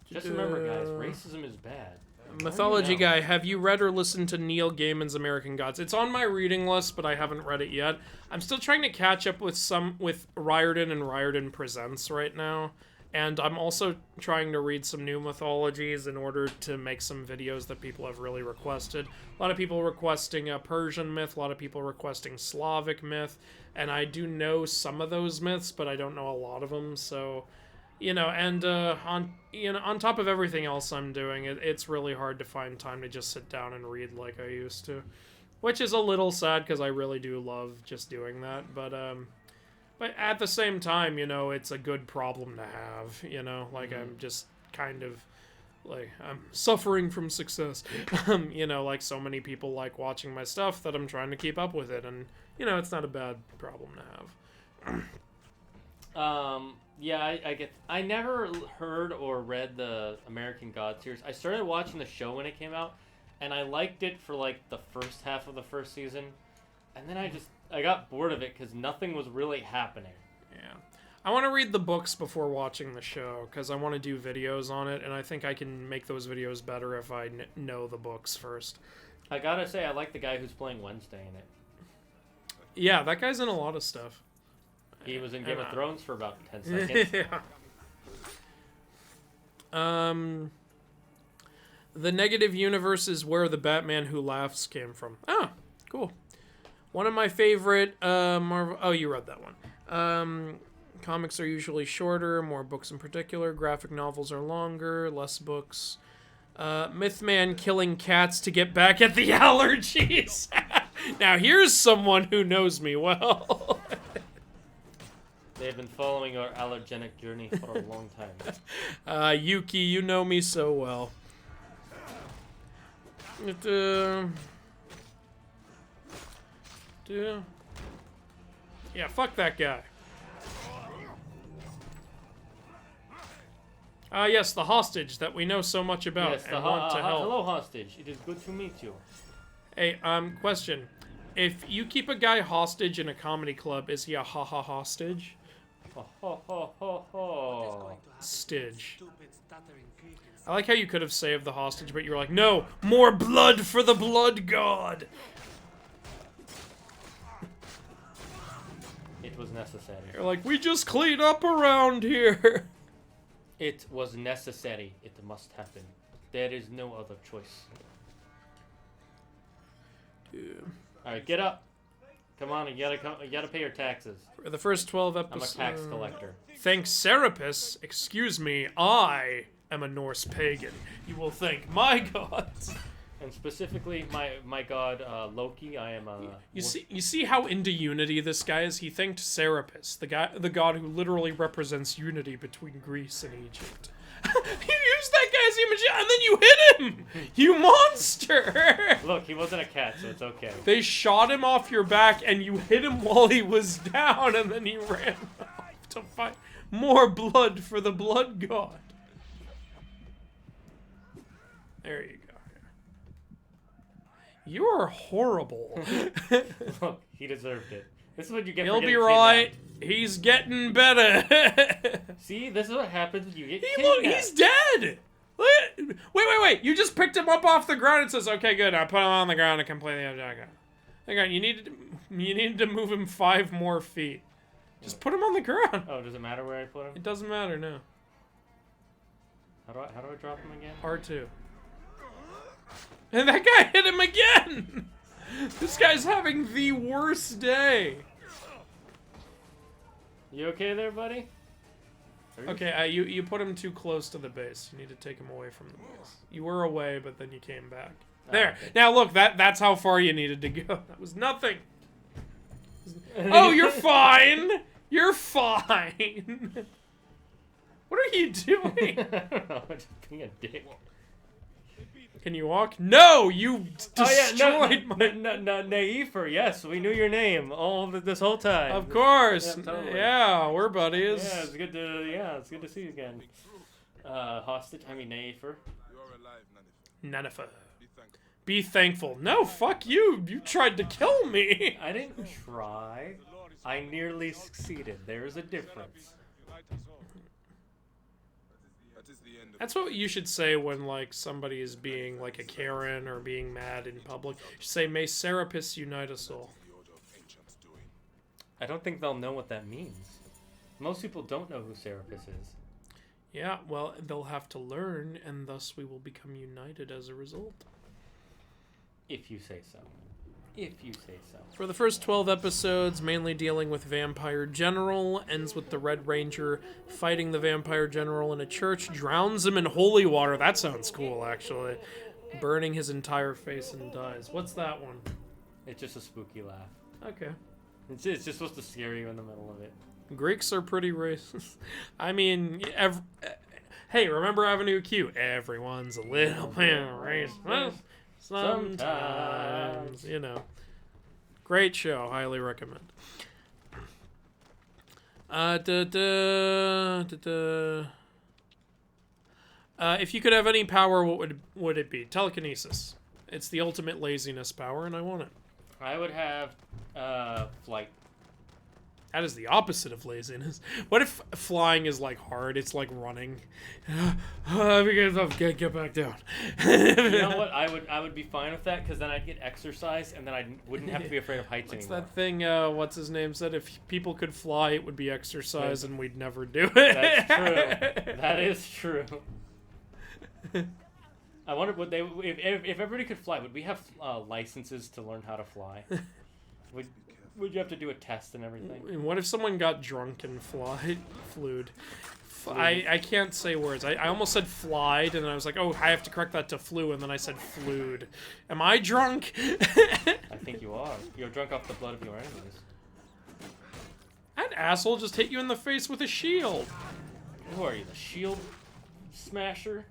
S1: Just remember, guys, racism is bad.
S2: Mythology Guy, have you read or listened to Neil Gaiman's American Gods? It's on my reading list, but I haven't read it yet. I'm still trying to catch up with Riordan and Riordan Presents right now. And I'm also trying to read some new mythologies in order to make some videos that people have really requested. A lot of people requesting a Persian myth, a lot of people requesting Slavic myth, and I do know some of those myths, but I don't know a lot of them, so... You know, and on top of everything else I'm doing, it's really hard to find time to just sit down and read like I used to. Which is a little sad, because I really do love just doing that, but at the same time, you know, it's a good problem to have, you know? Like, I'm just kind of, like, I'm suffering from success. You know, like, so many people like watching my stuff that I'm trying to keep up with it, and, you know, it's not a bad problem to have.
S1: Yeah, I never heard or read the American God series. I started watching the show when it came out, and I liked it for, like, the first half of the first season, and then I got bored of it because nothing was really happening.
S2: Yeah. I want to read the books before watching the show, because I want to do videos on it, and I think I can make those videos better if I know the books first.
S1: I gotta say, I like the guy who's playing Wednesday in it.
S2: Yeah, that guy's in a lot of stuff.
S1: He was in Game of Thrones for about 10 seconds.
S2: Yeah. The negative universe is where the Batman Who Laughs came from. Ah, cool. One of my favorite Marvel... Oh, you read that one. Comics are usually shorter, more books in particular. Graphic novels are longer, less books. Mythman killing cats to get back at the allergies. Now, here's someone who knows me well.
S1: They've been following our allergenic journey for a long time.
S2: Yuki, you know me so well. Yeah, fuck that guy. Yes, the hostage that we know so much about
S1: Yes,
S2: and want to help.
S1: Hello, hostage. It is good to meet you.
S2: Hey, question. If you keep a guy hostage in a comedy club, is he a ha-ha hostage?
S1: Ho, ho, ho, ho, ho.
S2: Stidge. I like how you could have saved the hostage, but you were like, no, more blood for the blood god!
S1: It was necessary.
S2: You're like, we just clean up around here!
S1: It was necessary. It must happen. There is no other choice.
S2: Yeah.
S1: Alright, get up. Come on, you gotta pay your taxes.
S2: For the first 12 episodes...
S1: I'm a tax collector.
S2: Thanks, Serapis. Excuse me, I am a Norse pagan. You will thank my gods.
S1: And specifically, my god, Loki, I am a...
S2: You see how into unity this guy is? He thanked Serapis, the god who literally represents unity between Greece and Egypt. You used that guy's image and then you hit him! You monster!
S1: Look, he wasn't a cat, so it's okay.
S2: They shot him off your back and you hit him while he was down and then he ran off to fight more blood for the blood god. There you go. You are horrible.
S1: Look, he deserved it. This is what you get.
S2: He'll
S1: for
S2: be
S1: getting
S2: right.
S1: kidnapped.
S2: He's getting better.
S1: See, this is what happens when you get
S2: Look,
S1: kidnapped.
S2: he's dead. Wait. You just picked him up off the ground and says, "Okay, good. I put him on the ground and completely object." Hang on, you needed to move him 5 more feet. Just put him on the ground.
S1: Oh, does it matter where I put him?
S2: It doesn't matter, no.
S1: How do I drop him again?
S2: R2. And that guy hit him again! This guy's having the worst day.
S1: You okay there, buddy?
S2: Okay, you put him too close to the base. You need to take him away from the base. You were away, but then you came back. There.
S1: Okay.
S2: Now look, that's how far you needed to go. That was nothing. Oh, you're fine. You're fine. What are you doing?
S1: I don't know, I'm just being a dick.
S2: Can you walk? No, you destroyed
S1: oh, yeah, no, Naifer, yes, we knew your name this whole time.
S2: Of course.
S1: Yeah, totally.
S2: Yeah, we're buddies.
S1: Yeah, it's good to see you again. Hostage, I mean Naifer.
S4: You're alive, Nanifer.
S2: Nanifer. Be thankful. No, fuck you. You tried to kill me.
S1: I didn't try. I nearly succeeded. There is a difference.
S2: That's what you should say when, like, somebody is being, like, a Karen or being mad in public. You should say, may Serapis unite us all.
S1: I don't think they'll know what that means. Most people don't know who Serapis is.
S2: Yeah, well, they'll have to learn, and thus we will become united as a result.
S1: If you say so. If you say so.
S2: For the first 12 episodes, mainly dealing with Vampire General, ends with the Red Ranger fighting the Vampire General in a church, drowns him in holy water. That sounds cool, actually. Burning his entire face and dies. What's that one?
S1: It's just a spooky laugh.
S2: Okay.
S1: It's just supposed to scare you in the middle of it.
S2: Greeks are pretty racist. I mean, hey, remember Avenue Q? Everyone's a little bit racist. Sometimes, you know. Great show, highly recommend. If you could have any power, what would it be? Telekinesis. It's the ultimate laziness power, and I want it.
S1: I would have flight.
S2: That is the opposite of laziness. What if flying is like hard? It's like running. Because I can't get back down.
S1: You know what? I would be fine with that because then I'd get exercise and then I wouldn't have to be afraid of heights anymore.
S2: That thing? What's his name said? If people could fly, it would be exercise, and we'd never do it.
S1: That's true. That is true. I wonder would they if everybody could fly, would we have licenses to learn how to fly? Would you have to do a test and everything?
S2: And what if someone got drunk and flued? I can't say words. I almost said flied, and I was like, oh, I have to correct that to flew, and then I said flued. Am I drunk?
S1: I think you are. You're drunk off the blood of your enemies.
S2: That asshole just hit you in the face with a shield.
S1: Who are you, the shield smasher?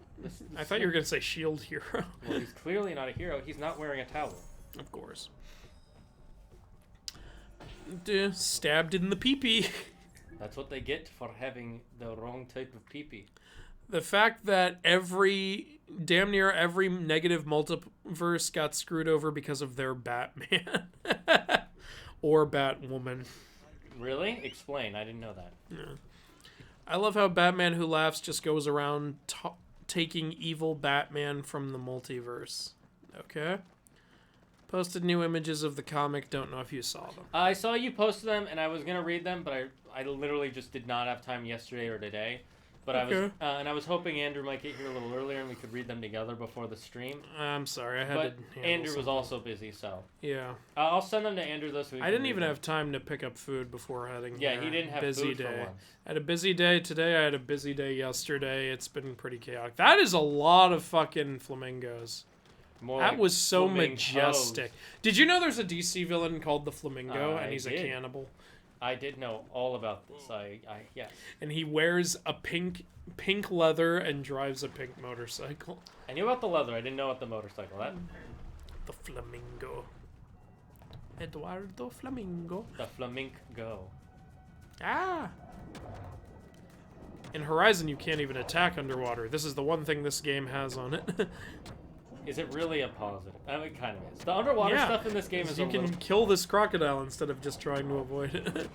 S2: I thought you were going to say shield hero.
S1: Well, he's clearly not a hero. He's not wearing a towel.
S2: Of course. Stabbed in the pee-pee.
S1: That's what they get for having the wrong type of pee-pee.
S2: The fact that damn near every negative multiverse got screwed over because of their Batman. Or Batwoman.
S1: Really? Explain. I didn't know that.
S2: Yeah. I love how Batman Who Laughs just goes around taking evil Batman from the multiverse. Okay. Posted new images of the comic. Don't know if you saw them.
S1: I saw you post them, and I was gonna read them, but I literally just did not have time yesterday or today. But
S2: okay.
S1: I was hoping Andrew might get here a little earlier, and we could read them together before the stream.
S2: I'm sorry, I had to.
S1: Andrew was also busy, so
S2: yeah.
S1: I'll send them to Andrew though. So
S2: I didn't even have time to pick up food before heading.
S1: Yeah, he didn't have
S2: busy
S1: food
S2: day.
S1: for once.
S2: I had a busy day today. I had a busy day yesterday. It's been pretty chaotic. That is a lot of fucking flamingos. That was so majestic. Did you know there's a DC villain called the Flamingo, and he's a cannibal?
S1: I did know all about this. Yes.
S2: And he wears a pink leather and drives a pink motorcycle.
S1: I knew about the leather. I didn't know about the motorcycle.
S2: The Flamingo. Eduardo Flamingo.
S1: The Flamingo.
S2: Ah. In Horizon, you can't even attack underwater. This is the one thing this game has on it.
S1: Is it really a positive? I mean, it kind of is. The underwater stuff in this game is
S2: you can kill this crocodile instead of just trying to avoid it.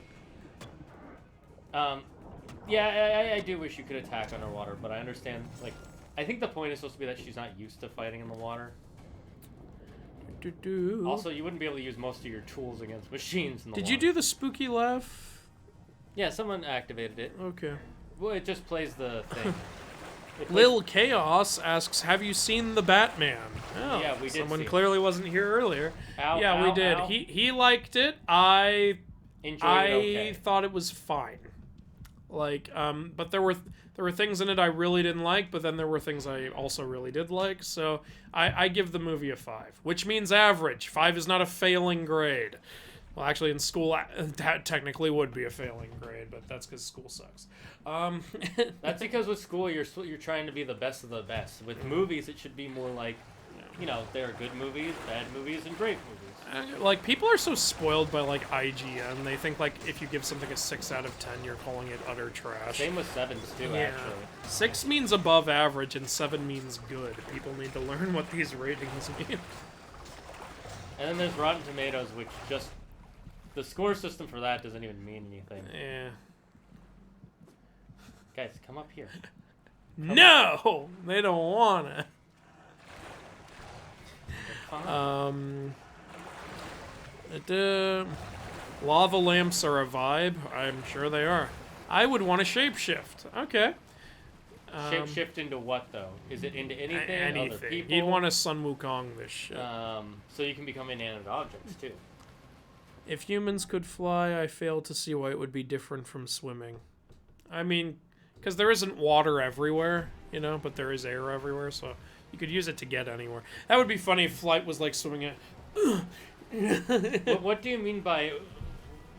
S1: Yeah, I do wish you could attack underwater, but I understand, like, I think the point is supposed to be that she's not used to fighting in the water. Also, you wouldn't be able to use most of your tools against machines in the water.
S2: Did you do the spooky laugh?
S1: Yeah, someone activated it.
S2: Okay.
S1: Well, it just plays the thing.
S2: Lil Chaos asks, "Have you seen the Batman?" Oh,
S1: Yeah, we did
S2: someone
S1: see it.
S2: clearly wasn't here earlier.
S1: Ow,
S2: yeah,
S1: ow,
S2: we did.
S1: ow.
S2: He liked it. I
S1: Enjoyed it okay.
S2: thought it was fine. Like, but there were things in it I really didn't like, but then there were things I also really did like. So I give the movie a 5, which means average. 5 is not a failing grade. Well, actually, in school, that technically would be a failing grade, but that's because school sucks.
S1: That's because with school, you're trying to be the best of the best. With movies, it should be more like, you know, there are good movies, bad movies, and great movies.
S2: Like, people are so spoiled by, like, IGN. They think, like, if you give something a 6 out of 10, you're calling it utter trash.
S1: Same with 7s, too, actually.
S2: 6 means above average, and 7 means good. People need to learn what these ratings mean.
S1: And then there's Rotten Tomatoes, which just... The score system for that doesn't even mean anything.
S2: Yeah.
S1: Guys, come up here.
S2: No! They don't wanna. Lava lamps are a vibe. I'm sure they are. I would want to shapeshift. Okay.
S1: Shapeshift into what, though? Is it into anything?
S2: Anything.
S1: Other people?
S2: You'd want to Sun Wukong this shit.
S1: So you can become inanimate objects, too.
S2: If humans could fly, I fail to see why it would be different from swimming. I mean, because there isn't water everywhere, you know, but there is air everywhere, so you could use it to get anywhere. That would be funny if flight was like swimming at...
S1: What do you mean by...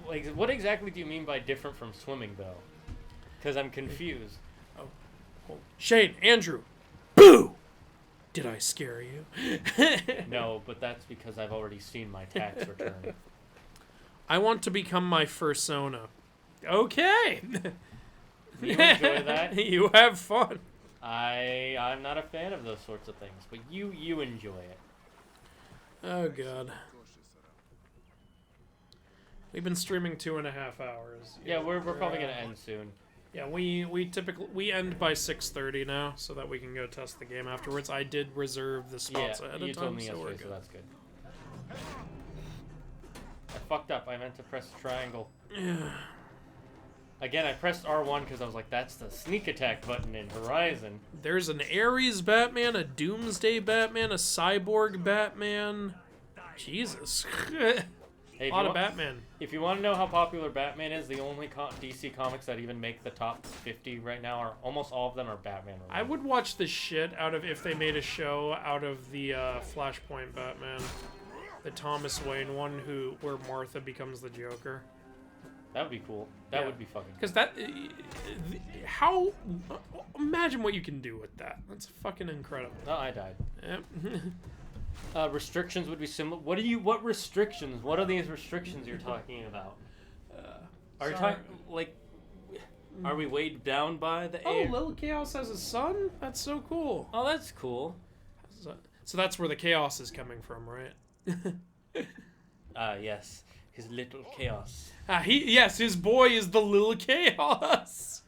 S1: Like, what exactly do you mean by different from swimming, though? Because I'm confused.
S2: Oh. Shane, Andrew, boo! Did I scare you?
S1: No, but that's because I've already seen my tax return.
S2: I want to become my fursona. Okay.
S1: You enjoy that?
S2: You have fun.
S1: I'm not a fan of those sorts of things, but you enjoy it.
S2: Oh god. We've been streaming 2.5 hours.
S1: Yeah, we're probably gonna end soon.
S2: Yeah, we typically end by 6:30 now, so that we can go test the game afterwards. I did reserve the spots ahead of time,
S1: you told me
S2: so we're
S1: yesterday,
S2: good.
S1: so that's good. I fucked up. I meant to press triangle.
S2: Yeah.
S1: Again, I pressed R1 because I was like, that's the sneak attack button in Horizon.
S2: There's an Ares Batman, a Doomsday Batman, a Cyborg Batman. Jesus.
S1: Hey,
S2: a lot of Batman.
S1: If you want to know how popular Batman is, the only DC comics that even make the top 50 right now are almost all of them are Batman related.
S2: I would watch the shit out of if they made a show out of the Flashpoint Batman, the Thomas Wayne one, where Martha becomes the Joker.
S1: That would be cool. That would be fucking.
S2: Because that, how? Imagine what you can do with that. That's fucking incredible.
S1: Oh, I died.
S2: Yep.
S1: Restrictions would be similar. What restrictions? What are these restrictions you're talking about? Are you talking like? Are we weighed down by the air?
S2: Oh, Little Chaos has a son? That's so cool.
S1: Oh, that's cool.
S2: So that's where the chaos is coming from, right?
S1: Yes. His little chaos.
S2: Yes, his boy is the Lil Chaos.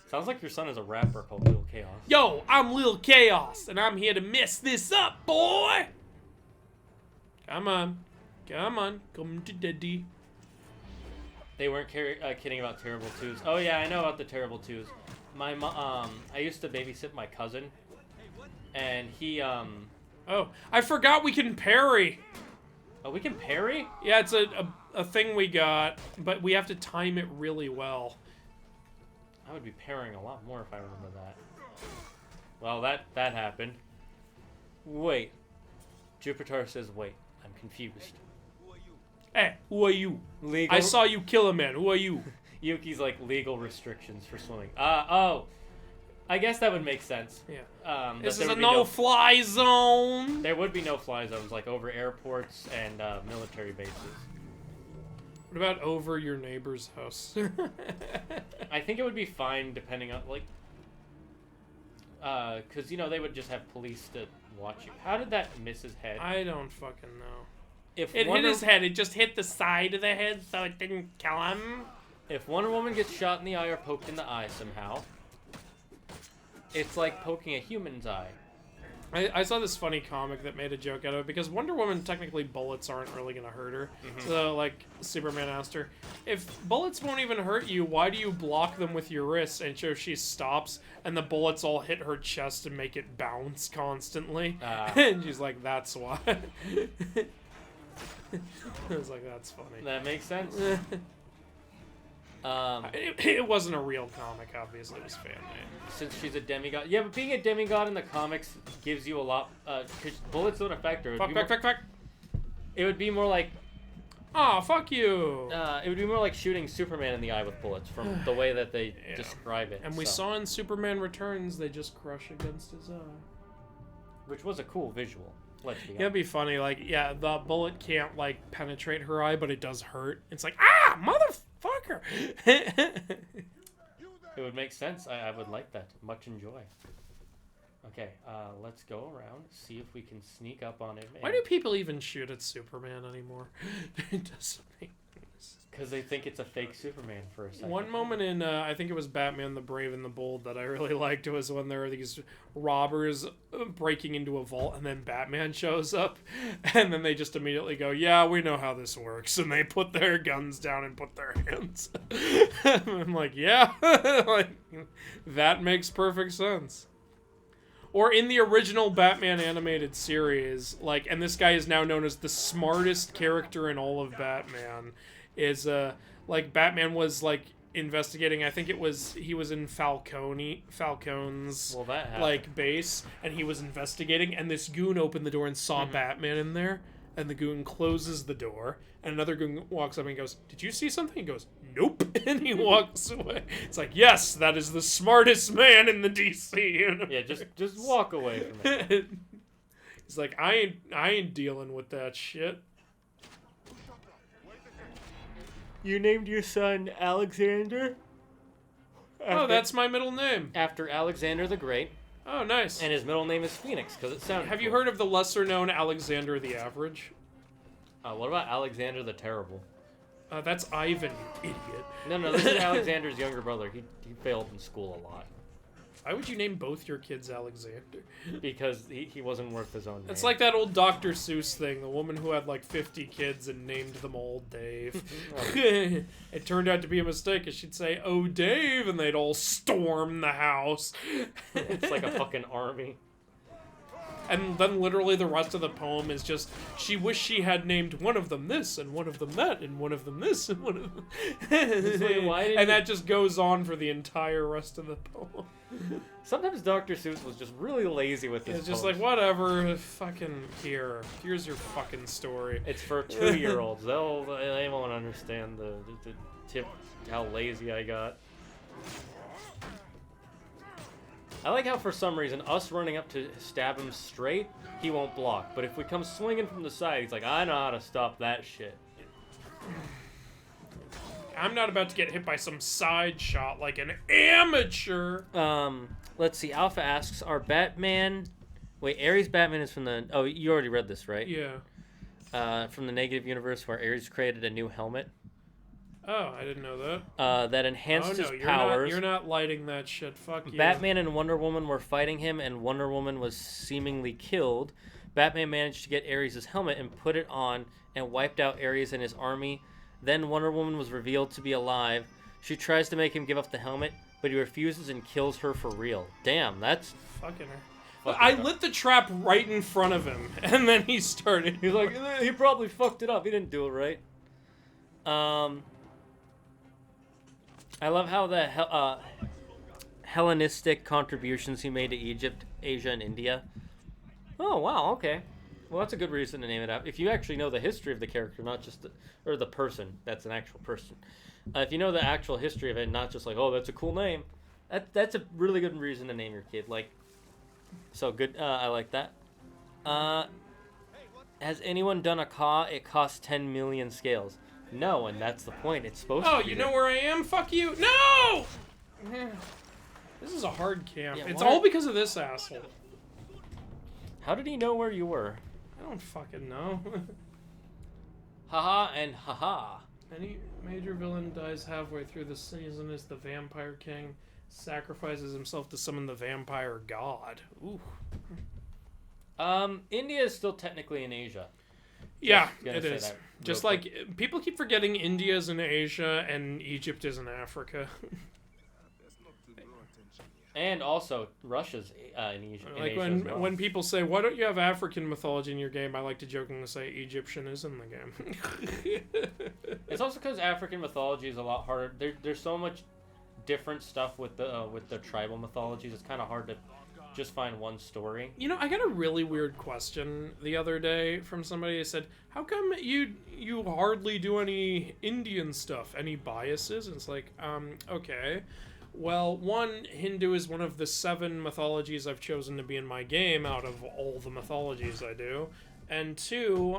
S1: Sounds like your son is a rapper called Lil Chaos.
S2: Yo, I'm Lil Chaos, and I'm here to mess this up, boy. Come on, come to daddy.
S1: They weren't kidding about Terrible 2s. Oh yeah, I know about the Terrible 2s. My I used to babysit my cousin, and he
S2: Oh, I forgot we can parry.
S1: Oh, we can parry?
S2: Yeah, it's a thing we got, but we have to time it really well.
S1: I would be parrying a lot more if I remember that. Well, that happened. Wait. Jupiter says, wait, I'm confused.
S2: Hey, who are you?
S1: Legal?
S2: I saw you kill a man. Who are you?
S1: Yuki's like, legal restrictions for swimming. Oh. I guess that would make sense.
S2: Yeah. This is a no-fly zone.
S1: There would be no-fly zones, like over airports and military bases.
S2: What about over your neighbor's house?
S1: I think it would be fine, depending on, like... Because, you know, they would just have police to watch you. How did that miss his head?
S2: I don't fucking know.
S1: If
S2: it hit his head, it just hit the side of the head, so it didn't kill him.
S1: If Wonder Woman gets shot in the eye or poked in the eye somehow... It's like poking a human's eye.
S2: I saw this funny comic that made a joke out of it because Wonder Woman, technically bullets aren't really going to hurt her. So, like, Superman asked her, if bullets won't even hurt you, why do you block them with your wrists? And so she stops, and the bullets all hit her chest and make it bounce constantly. And she's like, that's why. I was like, that's funny.
S1: That makes sense.
S2: It wasn't a real comic, obviously. It was fan-made.
S1: Since she's a demigod. Yeah, but being a demigod in the comics gives you a lot... because bullets don't affect her.
S2: Fuck.
S1: It would be more like...
S2: Aw, fuck you!
S1: It would be more like shooting Superman in the eye with bullets from the way that they describe it.
S2: And we saw in Superman Returns, they just crush against his eye.
S1: Which was a cool visual. Let's be honest.
S2: It'd be funny, like, yeah, the bullet can't, like, penetrate her eye, but it does hurt. It's like, motherfucker!
S1: It would make sense. I would like that. Much enjoy. Okay, let's go around, see if we can sneak up on him.
S2: Why do people even shoot at Superman anymore? It doesn't make sense.
S1: Because they think it's a fake Superman for a second.
S2: One moment in, I think it was Batman the Brave and the Bold that I really liked was when there are these robbers breaking into a vault and then Batman shows up and then they just immediately go, yeah, we know how this works. And they put their guns down and put their hands. I'm like, yeah, like, that makes perfect sense. Or in the original Batman animated series, like, and this guy is now known as the smartest character in all of Batman, is, like, Batman was, like, investigating, I think he was in Falcone's, like, base, and he was investigating, and this goon opened the door and saw Batman in there, and the goon closes the door, and another goon walks up and goes, did you see something? He goes, nope, and he walks away. It's like, yes, that is the smartest man in the DC universe.
S1: Yeah, just walk away from it.
S2: He's like, I ain't dealing with that shit.
S1: You named your son Alexander?
S2: Oh, that's my middle name.
S1: After Alexander the Great.
S2: Oh, nice.
S1: And his middle name is Phoenix, because it sounds
S2: Have you heard of the lesser-known Alexander the Average?
S1: What about Alexander the Terrible?
S2: That's Ivan, you idiot.
S1: No, this is Alexander's younger brother. He failed in school a lot.
S2: Why would you name both your kids Alexander?
S1: Because he wasn't worth his own name.
S2: It's like that old Dr. Seuss thing, the woman who had like 50 kids and named them all Dave. It turned out to be a mistake, because she'd say, oh, Dave, and they'd all storm the house.
S1: It's like a fucking army.
S2: And then literally the rest of the poem is just, she wished she had named one of them this, and one of them that, and one of them this, and one of them... and that just goes on for the entire rest of the poem.
S1: Sometimes Dr. Seuss was just really lazy with his
S2: It's just
S1: poems.
S2: like, whatever, fucking here's your fucking story.
S1: It's for 2-year-olds. They won't understand the tip, how lazy I got. I like how for some reason us running up to stab him straight, he won't block. But if we come swinging from the side, he's like, I know how to stop that shit.
S2: I'm not about to get hit by some side shot like an amateur.
S1: Let's see. Alpha asks, are Batman... Wait, Ares Batman is from the... Oh, you already read this, right?
S2: Yeah.
S1: From the negative universe where Ares created a new helmet.
S2: Oh, I didn't know that.
S1: That enhanced his
S2: you're
S1: powers.
S2: You're not lighting that shit. Fuck you.
S1: Batman and Wonder Woman were fighting him, and Wonder Woman was seemingly killed. Batman managed to get Ares' helmet and put it on and wiped out Ares and his army. Then Wonder Woman was revealed to be alive. She tries to make him give up the helmet, but he refuses and kills her for real. Damn, that's...
S2: Fucking her. I lit the trap right in front of him, and then he started.
S1: He's like, he probably fucked it up. He didn't do it right. I love how the Hellenistic contributions he made to Egypt, Asia, and India. Oh, wow, okay. Well, that's a good reason to name it out. If you actually know the history of the character, not just the person, that's an actual person. If you know the actual history of it, not just like, oh, that's a cool name, that's a really good reason to name your kid. Like, so good, I like that. Has anyone done a Ka? It costs 10 million scales. No, and that's the point. It's supposed to be.
S2: Oh, you know where I am? Fuck you. No! This is a hard camp.
S1: Yeah,
S2: it's
S1: what?
S2: all because of this asshole.
S1: How did he know where you were?
S2: I don't fucking know.
S1: Haha and haha.
S2: Any major villain dies halfway through the season as the Vampire King sacrifices himself to summon the Vampire God. Ooh.
S1: India is still technically in Asia.
S2: Yeah,
S1: Gonna
S2: it
S1: say
S2: is.
S1: that
S2: Just
S1: real
S2: like people keep forgetting India is in Asia and Egypt is in Africa.
S4: There's not to draw attention here.
S1: And also, Russia's in Asia. in
S2: Like
S1: Asia
S2: when
S1: as well.
S2: when people say, "Why don't you have African mythology in your game?" I like to jokingly say, "Egyptian is in the game."
S1: It's also because African mythology is a lot harder. There's so much different stuff with the tribal mythologies. It's kind of hard to just find one story.
S2: You know, I got a really weird question the other day from somebody who said, "How come you hardly do any Indian stuff? Any biases?" And it's like, okay. Well, one, Hindu is one of the 7 mythologies I've chosen to be in my game out of all the mythologies I do. And 2,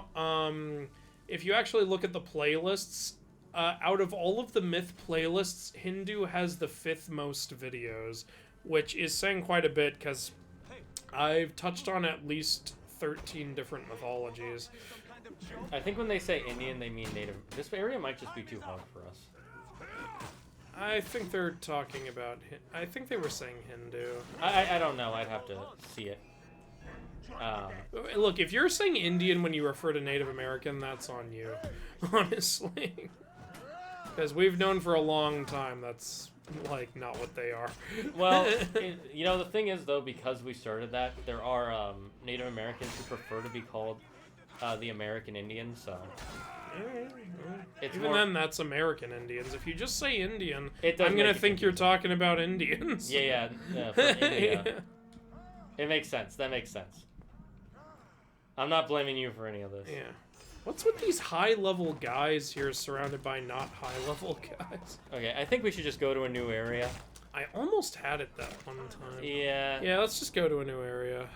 S2: if you actually look at the playlists, out of all of the myth playlists, Hindu has the 5th most videos, which is saying quite a bit because I've touched on at least 13 different mythologies.
S1: I think when they say Indian, they mean native. This area might just be too hard for us.
S2: I think they're talking about... I think they were saying Hindu.
S1: I don't know. I'd have to see it.
S2: Look, if you're saying Indian when you refer to Native American, that's on you, honestly. Because we've known for a long time that's, like, not what they are.
S1: Well, you know, the thing is, though, because we started that, there are Native Americans who prefer to be called the American Indians, so... It's
S2: Even
S1: more...
S2: then, that's American Indians. If you just say Indian,
S1: It does
S2: I'm gonna
S1: make it
S2: think you're talking about Indians.
S1: Yeah, for India. It makes sense. That makes sense. I'm not blaming you for any of this.
S2: Yeah. What's with these high-level guys here surrounded by not high-level guys?
S1: Okay, I think we should just go to a new area.
S2: I almost had it that one time.
S1: Yeah.
S2: Yeah, let's just go to a new area.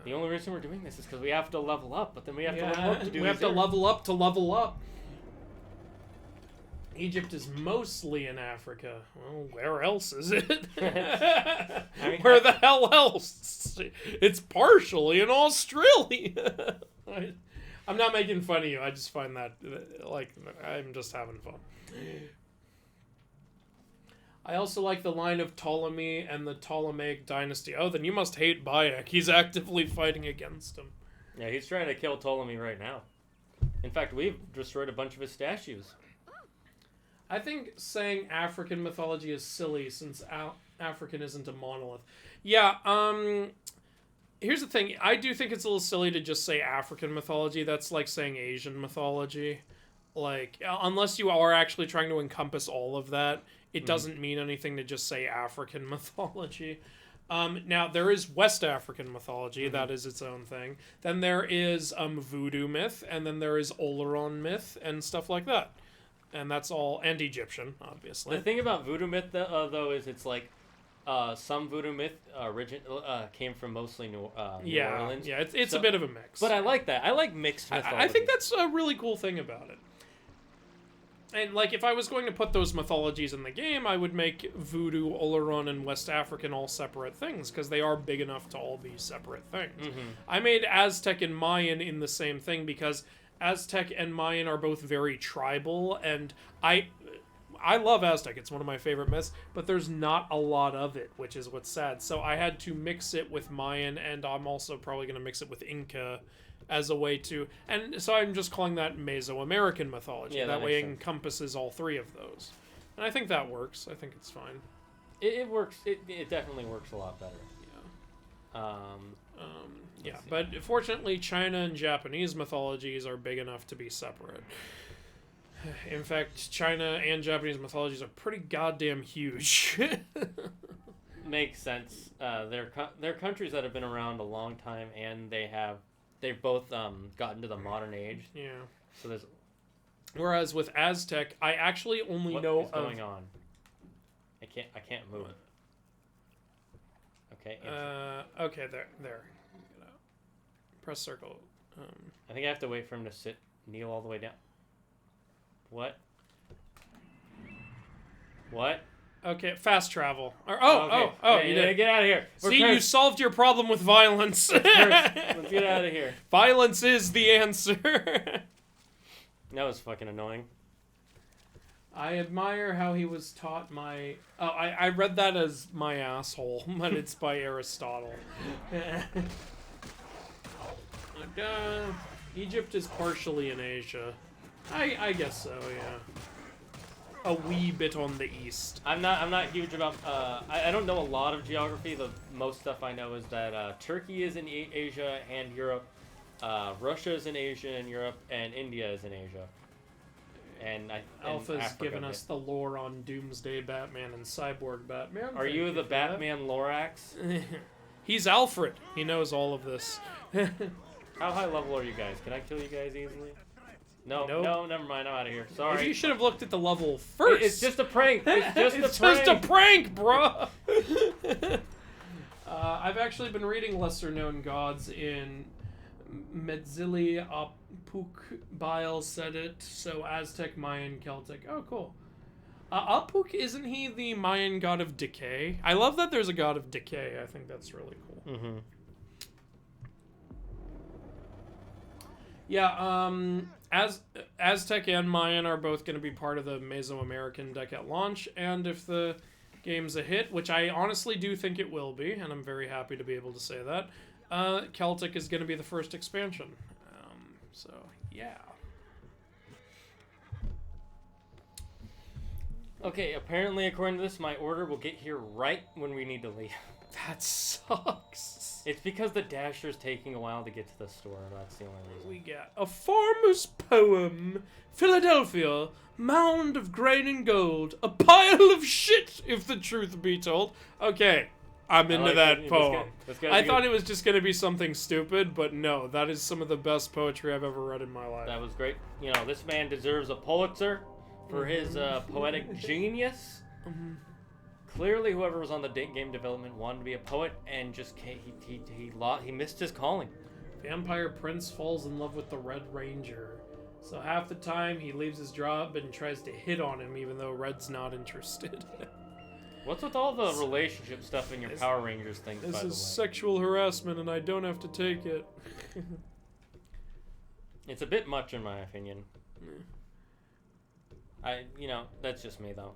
S1: The only reason we're doing this is because we have to level up, but then we have to level up to do
S2: We have
S1: these
S2: to level up to level up. Egypt is mostly in Africa. Well, where else is it? Where the hell else? It's partially in Australia. I'm not making fun of you. I just find that, like, I'm just having fun. I also like the line of Ptolemy and the Ptolemaic dynasty. Oh, then you must hate Bayek. He's actively fighting against him.
S1: Yeah, he's trying to kill Ptolemy right now. In fact, we've destroyed a bunch of his statues.
S2: I think saying African mythology is silly since African isn't a monolith. Yeah, here's the thing. I do think it's a little silly to just say African mythology. That's like saying Asian mythology. Like, unless you are actually trying to encompass all of that, it doesn't mean anything to just say African mythology. Now, there is West African mythology. That is its own thing. Then there is voodoo myth, and then there is Oleron myth, and stuff like that. And that's all, and Egyptian, obviously.
S1: The thing about voodoo myth, though, is it's like some voodoo myth came from mostly New Orleans.
S2: Yeah, it's a bit of a mix.
S1: But I like that. I like mixed mythology.
S2: I think that's a really cool thing about it. And, like, if I was going to put those mythologies in the game, I would make Voodoo, Oleron, and West African all separate things, because they are big enough to all be separate things. I made Aztec and Mayan in the same thing, because Aztec and Mayan are both very tribal, and I love Aztec. It's one of my favorite myths, but there's not a lot of it, which is what's sad. So I had to mix it with Mayan, and I'm also probably going to mix it with Inca as a way to... And so I'm just calling that Mesoamerican mythology.
S1: Yeah,
S2: that way it
S1: sense.
S2: encompasses all 3 of those. And I think that works. I think it's fine.
S1: It works. It definitely works a lot better.
S2: Yeah, but fortunately, China and Japanese mythologies are big enough to be separate. In fact, China and Japanese mythologies are pretty goddamn huge.
S1: Makes sense. They're countries that have been around a long time, and they've both gotten to the modern age.
S2: Yeah.
S1: So there's.
S2: Whereas with Aztec, I actually only know
S1: What's going on? I can't move. Okay.
S2: Okay, there. Press circle.
S1: I think I have to wait for him to kneel all the way down. What?
S2: Okay, fast travel.
S1: Okay.
S2: You did.
S1: Get out of here.
S2: See, you solved your problem with violence.
S1: Let's get out of here.
S2: Violence is the answer.
S1: That was fucking annoying.
S2: I admire how he was taught my... Oh, I read that as my asshole, but it's by Aristotle. Egypt is partially in Asia. I guess so, yeah. A wee bit on the east.
S1: I'm not huge about. I don't know a lot of geography. The most stuff I know is that Turkey is in Asia and Europe. Russia is in Asia and Europe, and India is in Asia. And
S2: Alpha's given us the lore on Doomsday Batman and Cyborg Batman.
S1: Are you the Batman Lorax?
S2: He's Alfred. He knows all of this.
S1: How high level are you guys? Can I kill you guys easily? No,
S2: Nope.
S1: no, never mind. I'm out of here. Sorry.
S2: You should have looked at the level first.
S1: It's just a prank. It's just
S2: It's
S1: a prank.
S2: just a prank, bro. I've actually been reading lesser known gods in Medzili Apuk Bile said it, so Aztec, Mayan, Celtic. Oh, cool. Apuk, isn't he the Mayan god of decay? I love that there's a god of decay. I think that's really cool.
S1: Mm-hmm.
S2: Yeah, Aztec and Mayan are both going to be part of the Mesoamerican deck at launch, and if the game's a hit, which I honestly do think it will be, and I'm very happy to be able to say that, Celtic is going to be the first expansion. So, yeah.
S1: Okay, apparently, according to this, my order will get here right when we need to leave.
S2: That sucks.
S1: It's because the Dasher's taking a while to get to the store. That's the only reason.
S2: We got a farmer's poem. Philadelphia, mound of grain and gold, a pile of shit, if the truth be told. Okay, I'm into that poem. I thought it was just going to be something stupid, but no, that is some of the best poetry I've ever read in my life.
S1: That was great. You know, this man deserves a Pulitzer for his poetic genius. Clearly, whoever was on the game development wanted to be a poet, and just he missed his calling.
S2: Vampire Prince falls in love with the Red Ranger. So half the time, he leaves his job and tries to hit on him, even though Red's not interested.
S1: What's with all the relationship stuff in your Power Rangers things, by the way?
S2: This is sexual harassment, and I don't have to take it.
S1: It's a bit much, in my opinion. That's just me, though.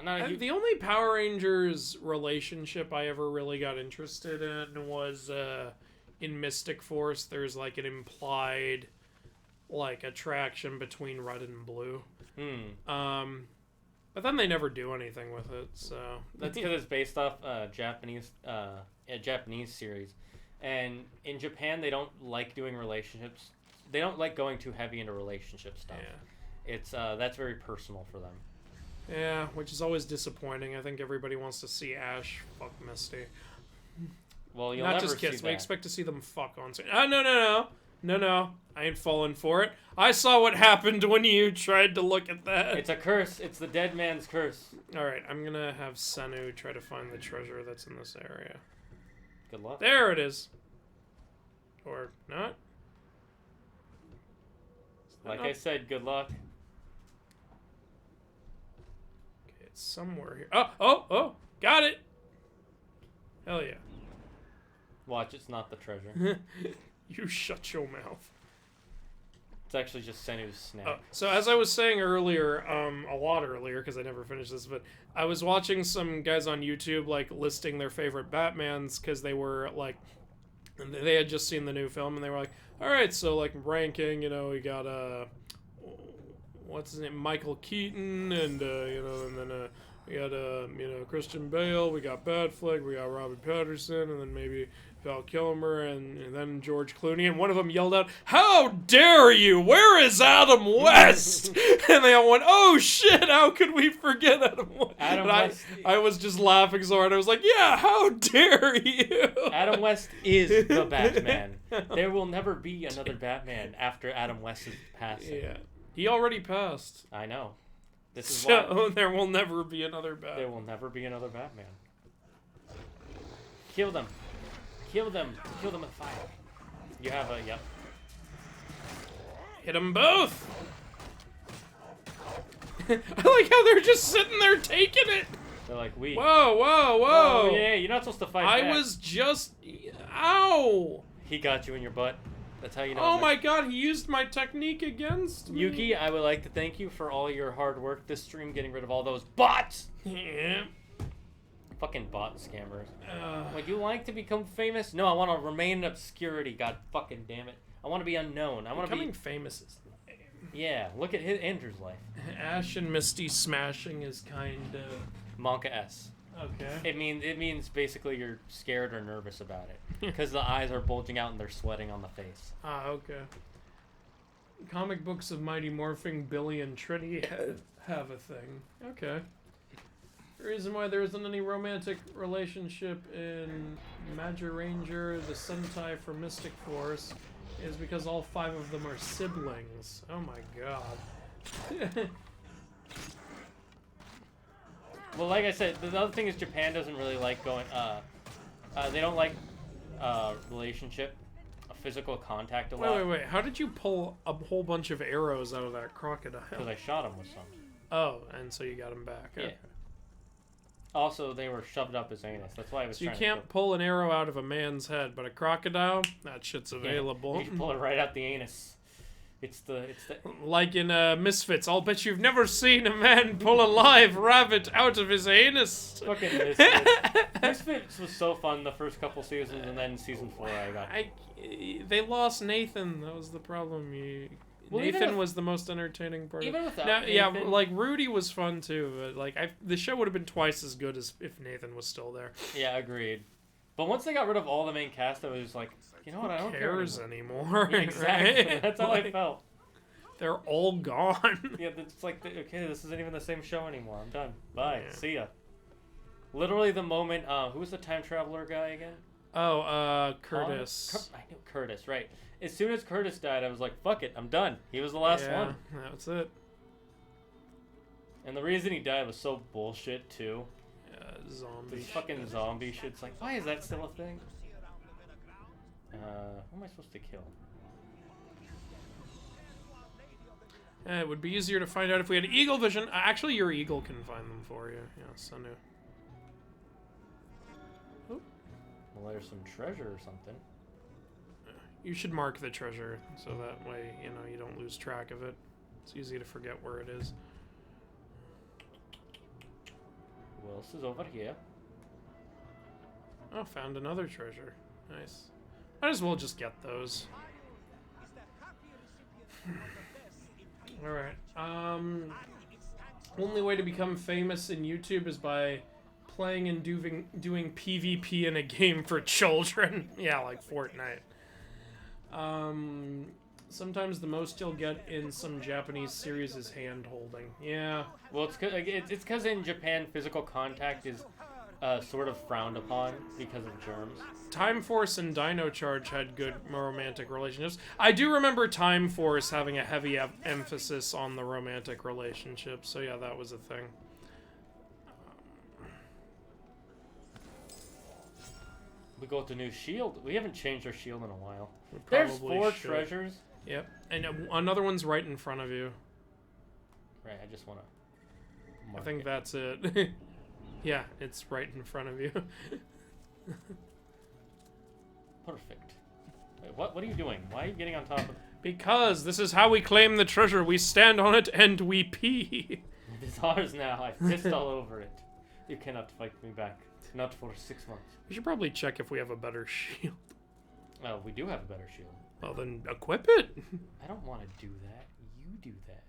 S2: The only Power Rangers relationship I ever really got interested in was in Mystic Force. There's like an implied attraction between Red and Blue. But then they never do anything with it. So
S1: that's because it's based off a Japanese series, and in Japan they don't like doing relationships. They don't like going too heavy into relationship stuff. Yeah. It's that's very personal for them.
S2: Yeah, which is always disappointing. I think everybody wants to see Ash fuck Misty.
S1: Well, you'll
S2: not
S1: never
S2: just kiss.
S1: see
S2: We
S1: that.
S2: expect to see them fuck on screen. No. I ain't falling for it. I saw what happened when you tried to look at that.
S1: It's a curse. It's the dead man's curse.
S2: All right, I'm gonna have Senu try to find the treasure that's in this area.
S1: Good luck.
S2: There it is. Or not.
S1: Like I said, good luck.
S2: Somewhere here. Oh, got it. Hell yeah.
S1: Watch, it's not the treasure.
S2: You shut your mouth.
S1: It's actually just Senu's snack.
S2: So as I was saying earlier, a lot earlier, because I never finished this, but I was watching some guys on YouTube, listing their favorite Batmans, because they were, they had just seen the new film, and they were like, alright, so, ranking, we got, what's his name, Michael Keaton, and then we got Christian Bale, we got Batfleck, we got Robert Pattinson, and then maybe Val Kilmer, and then George Clooney, and one of them yelled out, "How dare you? Where is Adam West?" And they all went, "Oh shit! How could we forget Adam West?" I was just laughing so hard. I was like, "Yeah, how dare you?"
S1: Adam West is the Batman. There will never be another Batman after Adam West's passing.
S2: Yeah. He already passed.
S1: I know. This is
S2: why there will never be another Batman.
S1: There will never be another Batman. Kill them. Kill them. Kill them with fire. You have a yep.
S2: Hit them both. I like how they're just sitting there taking it.
S1: They're like, we.
S2: Whoa.
S1: Oh, yeah, you're not supposed to fight back.
S2: I was just. Ow.
S1: He got you in your butt. That's how you know.
S2: Oh my god, he used my technique against me.
S1: Yuki, I would like to thank you for all your hard work this stream, getting rid of all those bots.
S2: Yeah.
S1: Fucking bot scammers. Would you like to become famous? No, I want to remain in obscurity. God fucking damn it. I want to be unknown. I want to be
S2: Becoming famous is lame.
S1: Yeah, look at Andrew's life.
S2: Ash and Misty smashing is kind of...
S1: Monka S.
S2: Okay.
S1: It means basically you're scared or nervous about it because the eyes are bulging out and they're sweating on the face.
S2: Ah, okay. Comic books of Mighty Morphing Billy and Trinity have a thing. Okay. The reason why there isn't any romantic relationship in Major Ranger, the Sentai for Mystic Force, is because all 5 of them are siblings. Oh my god.
S1: Well, like I said, the other thing is Japan doesn't really like going. They don't like relationship, physical contact a lot.
S2: Wait. How did you pull a whole bunch of arrows out of that crocodile?
S1: Because I shot him with some.
S2: Oh, and so you got him back. Okay.
S1: Yeah. Also, they were shoved up his anus. That's why I was.
S2: So you
S1: trying
S2: can't
S1: to
S2: pull an arrow out of a man's head, but a crocodile, that shit's available.
S1: Yeah, you can pull it right out the anus. It's the
S2: like in Misfits. I'll bet you've never seen a man pull a live rabbit out of his anus.
S1: Fucking Misfits. Misfits was so fun the first couple seasons, and then season 4 I got.
S2: They lost Nathan. That was the problem.
S1: Well,
S2: Nathan was the most entertaining part.
S1: Even
S2: of
S1: without
S2: Nathan, yeah,
S1: Nathan-
S2: like Rudy was fun too. But like the show would have been twice as good as if Nathan was still there.
S1: Yeah, agreed. But once they got rid of all the main cast, I was like, you know what? I don't care
S2: cares anymore.
S1: Yeah, exactly.
S2: Right?
S1: That's how I felt.
S2: They're all gone.
S1: Yeah, it's like, okay, this isn't even the same show anymore. I'm done. Bye.
S2: Yeah.
S1: See ya. Literally the moment. Who was the time traveler guy again?
S2: Oh, Curtis.
S1: I knew Curtis, right? As soon as Curtis died, I was like, fuck it, I'm done. He was the last one.
S2: That's it.
S1: And the reason he died was so bullshit too.
S2: Zombie.
S1: This fucking zombie shit's like, why is that still a thing? Who am I supposed to kill?
S2: It would be easier to find out if we had eagle vision. Actually, your eagle can find them for you. Yeah, Sanu.
S1: Well, there's some treasure or something.
S2: You should mark the treasure so that way, you know, you don't lose track of it. It's easy to forget where it is.
S1: Who else is over here?
S2: Oh, found another treasure. Nice. Might as well just get those. Alright. Only way to become famous in YouTube is by playing and doing PvP in a game for children. Yeah, like Fortnite. Sometimes the most you'll get in some Japanese series is hand holding. Yeah.
S1: Well, it's because in Japan physical contact is sort of frowned upon because of germs.
S2: Time Force and Dino Charge had good romantic relationships. I do remember Time Force having a heavy emphasis on the romantic relationship, so yeah, that was a thing.
S1: We got the new shield. We haven't changed our shield in a while.
S2: We
S1: There's
S2: probably
S1: 4
S2: should.
S1: treasures.
S2: Yep, and another one's right in front of you.
S1: Right, I just want to.
S2: I think that's it. Yeah, it's right in front of you.
S1: Perfect. Wait, what are you doing? Why are you getting on top of...
S2: Because this is how we claim the treasure. We stand on it and we pee.
S1: It is ours now. I pissed all over it. You cannot fight me back. Not for 6 months.
S2: We should probably check if we have a better shield.
S1: Oh, we do have a better shield.
S2: Well, then equip it.
S1: I don't want to do that. You do that.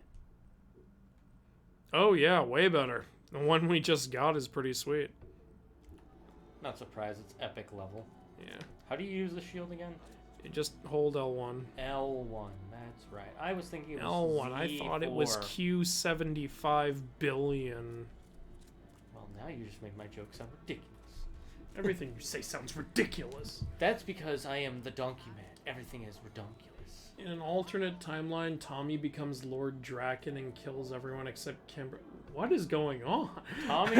S2: Oh, yeah, way better. The one we just got is pretty sweet.
S1: Not surprised. It's epic level.
S2: Yeah.
S1: How do you use the shield again?
S2: You just hold L1.
S1: L1. That's right. I was thinking it was
S2: L1. I thought it was
S1: Z4.
S2: Q75 billion.
S1: Well, now you just made my joke sound ridiculous.
S2: Everything you say sounds ridiculous.
S1: That's because I am the Donkey Man. Everything is redonkulous.
S2: In an alternate timeline, Tommy becomes Lord Draken and kills everyone except Kimber. What is going on?
S1: Tommy?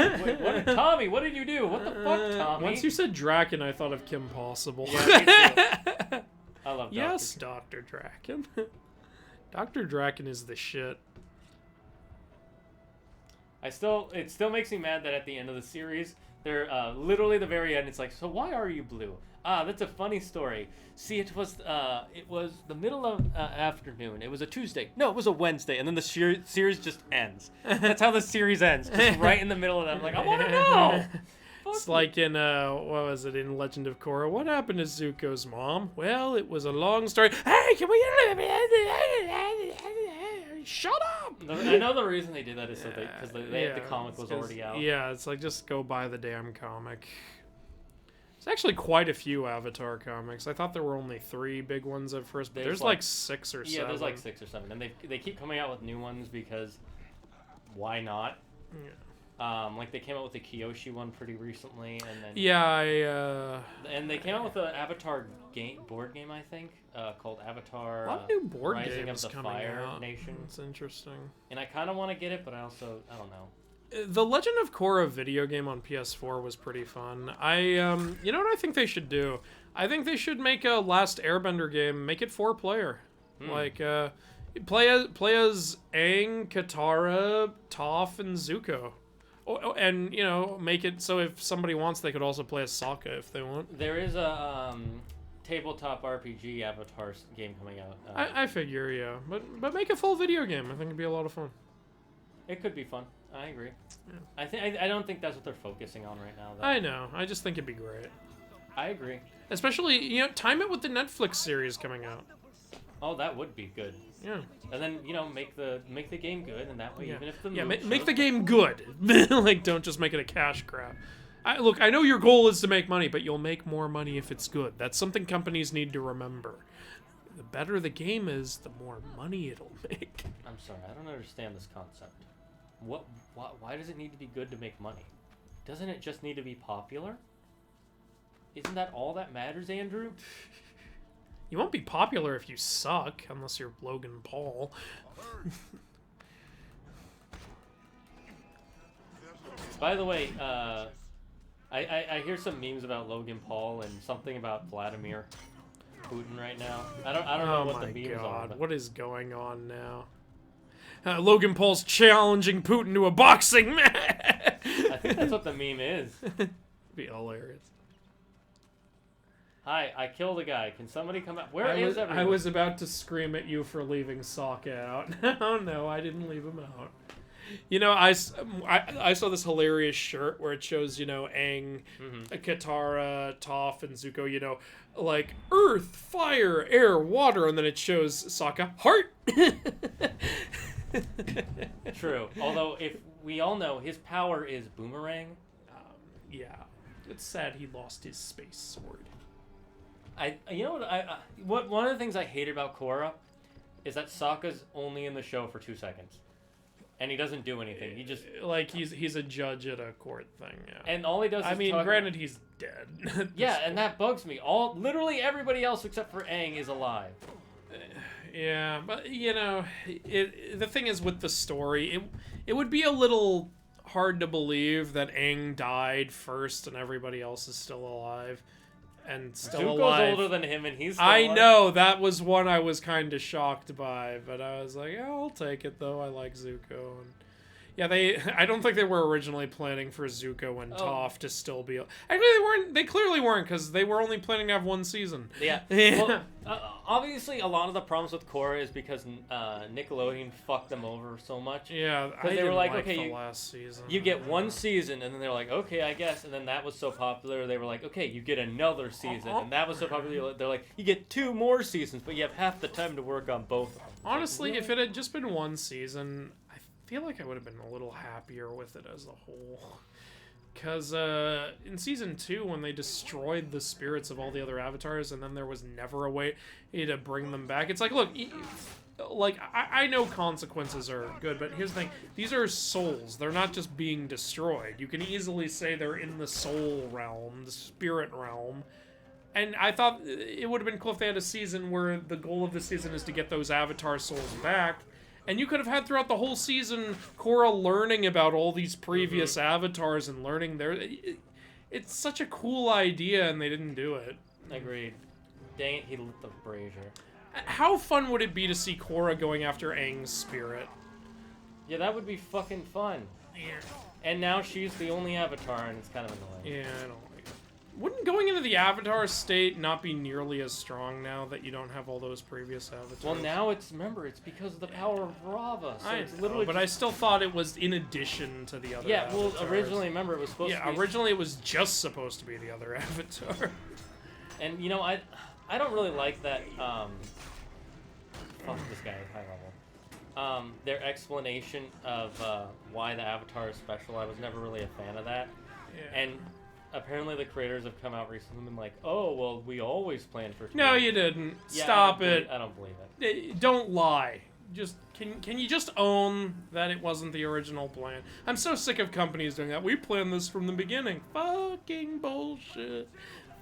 S1: Tommy, what did you do? What the fuck, Tommy?
S2: Once you said Draken, I thought of Kim Possible.
S1: Yeah, me too. I love
S2: Yes, Dr. Draken. Dr. Draken is the shit.
S1: It still makes me mad that at the end of the series, they're literally the very end. It's like, so why are you blue? Ah, that's a funny story. See, it was the middle of afternoon. It was a Tuesday. No, it was a Wednesday, and then the series just ends. That's how the series ends, just right in the middle of that. I'm like, I want to know.
S2: It's like in, what was it, in Legend of Korra? What happened to Zuko's mom? Well, it was a long story. Hey, can we... Shut up!
S1: I know the reason they did that is so because the comic was already out.
S2: Yeah, it's like, just go buy the damn comic. There's actually quite a few Avatar comics. I thought there were only 3 big ones at first, but there's like 6 or 7.
S1: Yeah, there's like 6 or 7. And they keep coming out with new ones because why not? Yeah. Like they came out with the Kyoshi one pretty recently, and then and they came out with an Avatar board game, I think, called Avatar.
S2: A lot of new board
S1: Rising
S2: games
S1: of the
S2: coming
S1: Fire
S2: out.
S1: Nation.
S2: It's interesting.
S1: And I kind of want to get it, but I don't know.
S2: The Legend of Korra video game on PS4 was pretty fun. You know what I think they should do? I think they should make a Last Airbender game. Make it 4-player. Like, play as Aang, Katara, Toph, and Zuko. Oh, and, you know, make it so if somebody wants, they could also play as Sokka if they want.
S1: There is a tabletop RPG Avatar game coming out.
S2: I figure, yeah. But make a full video game. I think it'd be a lot of fun.
S1: It could be fun. I agree. Yeah. I don't think that's what they're focusing on right now, though.
S2: I know. I just think it'd be great.
S1: I agree.
S2: Especially, you know, time it with the Netflix series coming out.
S1: Oh, that would be good.
S2: Yeah.
S1: And then, you know, make the game good, and that way, even if the
S2: make the game good. Like, don't just make it a cash grab. Look, I know your goal is to make money, but you'll make more money if it's good. That's something companies need to remember. The better the game is, the more money it'll make.
S1: I'm sorry, I don't understand this concept. Why does it need to be good to make money? Doesn't it just need to be popular? Isn't that all that matters, Andrew?
S2: You won't be popular if you suck, unless you're Logan Paul.
S1: By the way, I hear some memes about Logan Paul and something about Vladimir Putin right now. I don't know what the memes are. But...
S2: What is going on now? Logan Paul's challenging Putin to a boxing match.
S1: I think that's what the meme is.
S2: Be hilarious.
S1: Hi, I killed a guy. Can somebody come out? Where is everyone?
S2: I was about to scream at you for leaving Sokka out. Oh no, I didn't leave him out. You know, I saw this hilarious shirt where it shows, you know, Aang, Katara, Toph, and Zuko, you know, like earth, fire, air, water, and then it shows Sokka, heart.
S1: True. Although, if we all know, his power is boomerang.
S2: Yeah. It's sad he lost his space sword.
S1: You know what? One of the things I hated about Korra is that Sokka's only in the show for 2 seconds, and he doesn't do anything. He just
S2: like he's a judge at a court thing. Yeah.
S1: And all he does.
S2: I mean, granted, he's dead.
S1: Yeah, and that bugs me. Literally everybody else except for Aang is alive.
S2: Yeah, but you know, the thing is with the story, it would be a little hard to believe that Aang died first and everybody else is still alive. And still alive.
S1: Zuko's older than him, and he's still
S2: alive.
S1: I
S2: know, that was one I was kind of shocked by, but I was like, oh, I'll take it, though. I like Zuko. And yeah, I don't think they were originally planning for Zuko and Toph to still be... Actually, they clearly weren't, because they were only planning to have 1 season.
S1: Yeah. Well, obviously, a lot of the problems with Korra is because Nickelodeon fucked them over so much.
S2: Yeah, I
S1: they were like,
S2: like
S1: okay,
S2: the last season.
S1: You get 1 season, and then they're like, okay, I guess. And then that was so popular, they were like, okay, you get another season. And that was so popular, they're like, you get 2 more seasons, but you have half the time to work on both of them.
S2: Honestly, if it had just been 1 season... I feel like I would have been a little happier with it as a whole. Because in Season 2, when they destroyed the spirits of all the other avatars, and then there was never a way to bring them back, it's like, look, like, I know consequences are good, but here's the thing. These are souls. They're not just being destroyed. You can easily say they're in the soul realm, the spirit realm. And I thought it would have been cool if they had a season where the goal of the season is to get those avatar souls back. And you could have had throughout the whole season Korra learning about all these previous avatars and learning their... It's such a cool idea, and they didn't do it.
S1: Agreed. Dang it, he lit the brazier.
S2: How fun would it be to see Korra going after Aang's spirit?
S1: Yeah, that would be fucking fun.
S2: Yeah.
S1: And now she's the only avatar, and it's kind of annoying.
S2: Yeah, I don't like it. Wouldn't going into the Avatar state not be nearly as strong now that you don't have all those previous avatars?
S1: Well, now remember, it's because of the power of Rava. So it's literally
S2: but I still thought it was in addition to the other avatars.
S1: Well, originally, remember, it was supposed to be...
S2: Yeah, originally it was just supposed to be the other avatar.
S1: And, you know, I don't really like that, fuck this guy is high level. Their explanation of why the Avatar is special, I was never really a fan of that. Yeah. And apparently the creators have come out recently and been like, oh, well, we always planned for...
S2: No, you didn't. Yeah, Stop it.
S1: I don't believe it.
S2: Don't lie. Just can you just own that it wasn't the original plan? I'm so sick of companies doing that. We planned this from the beginning. Fucking bullshit.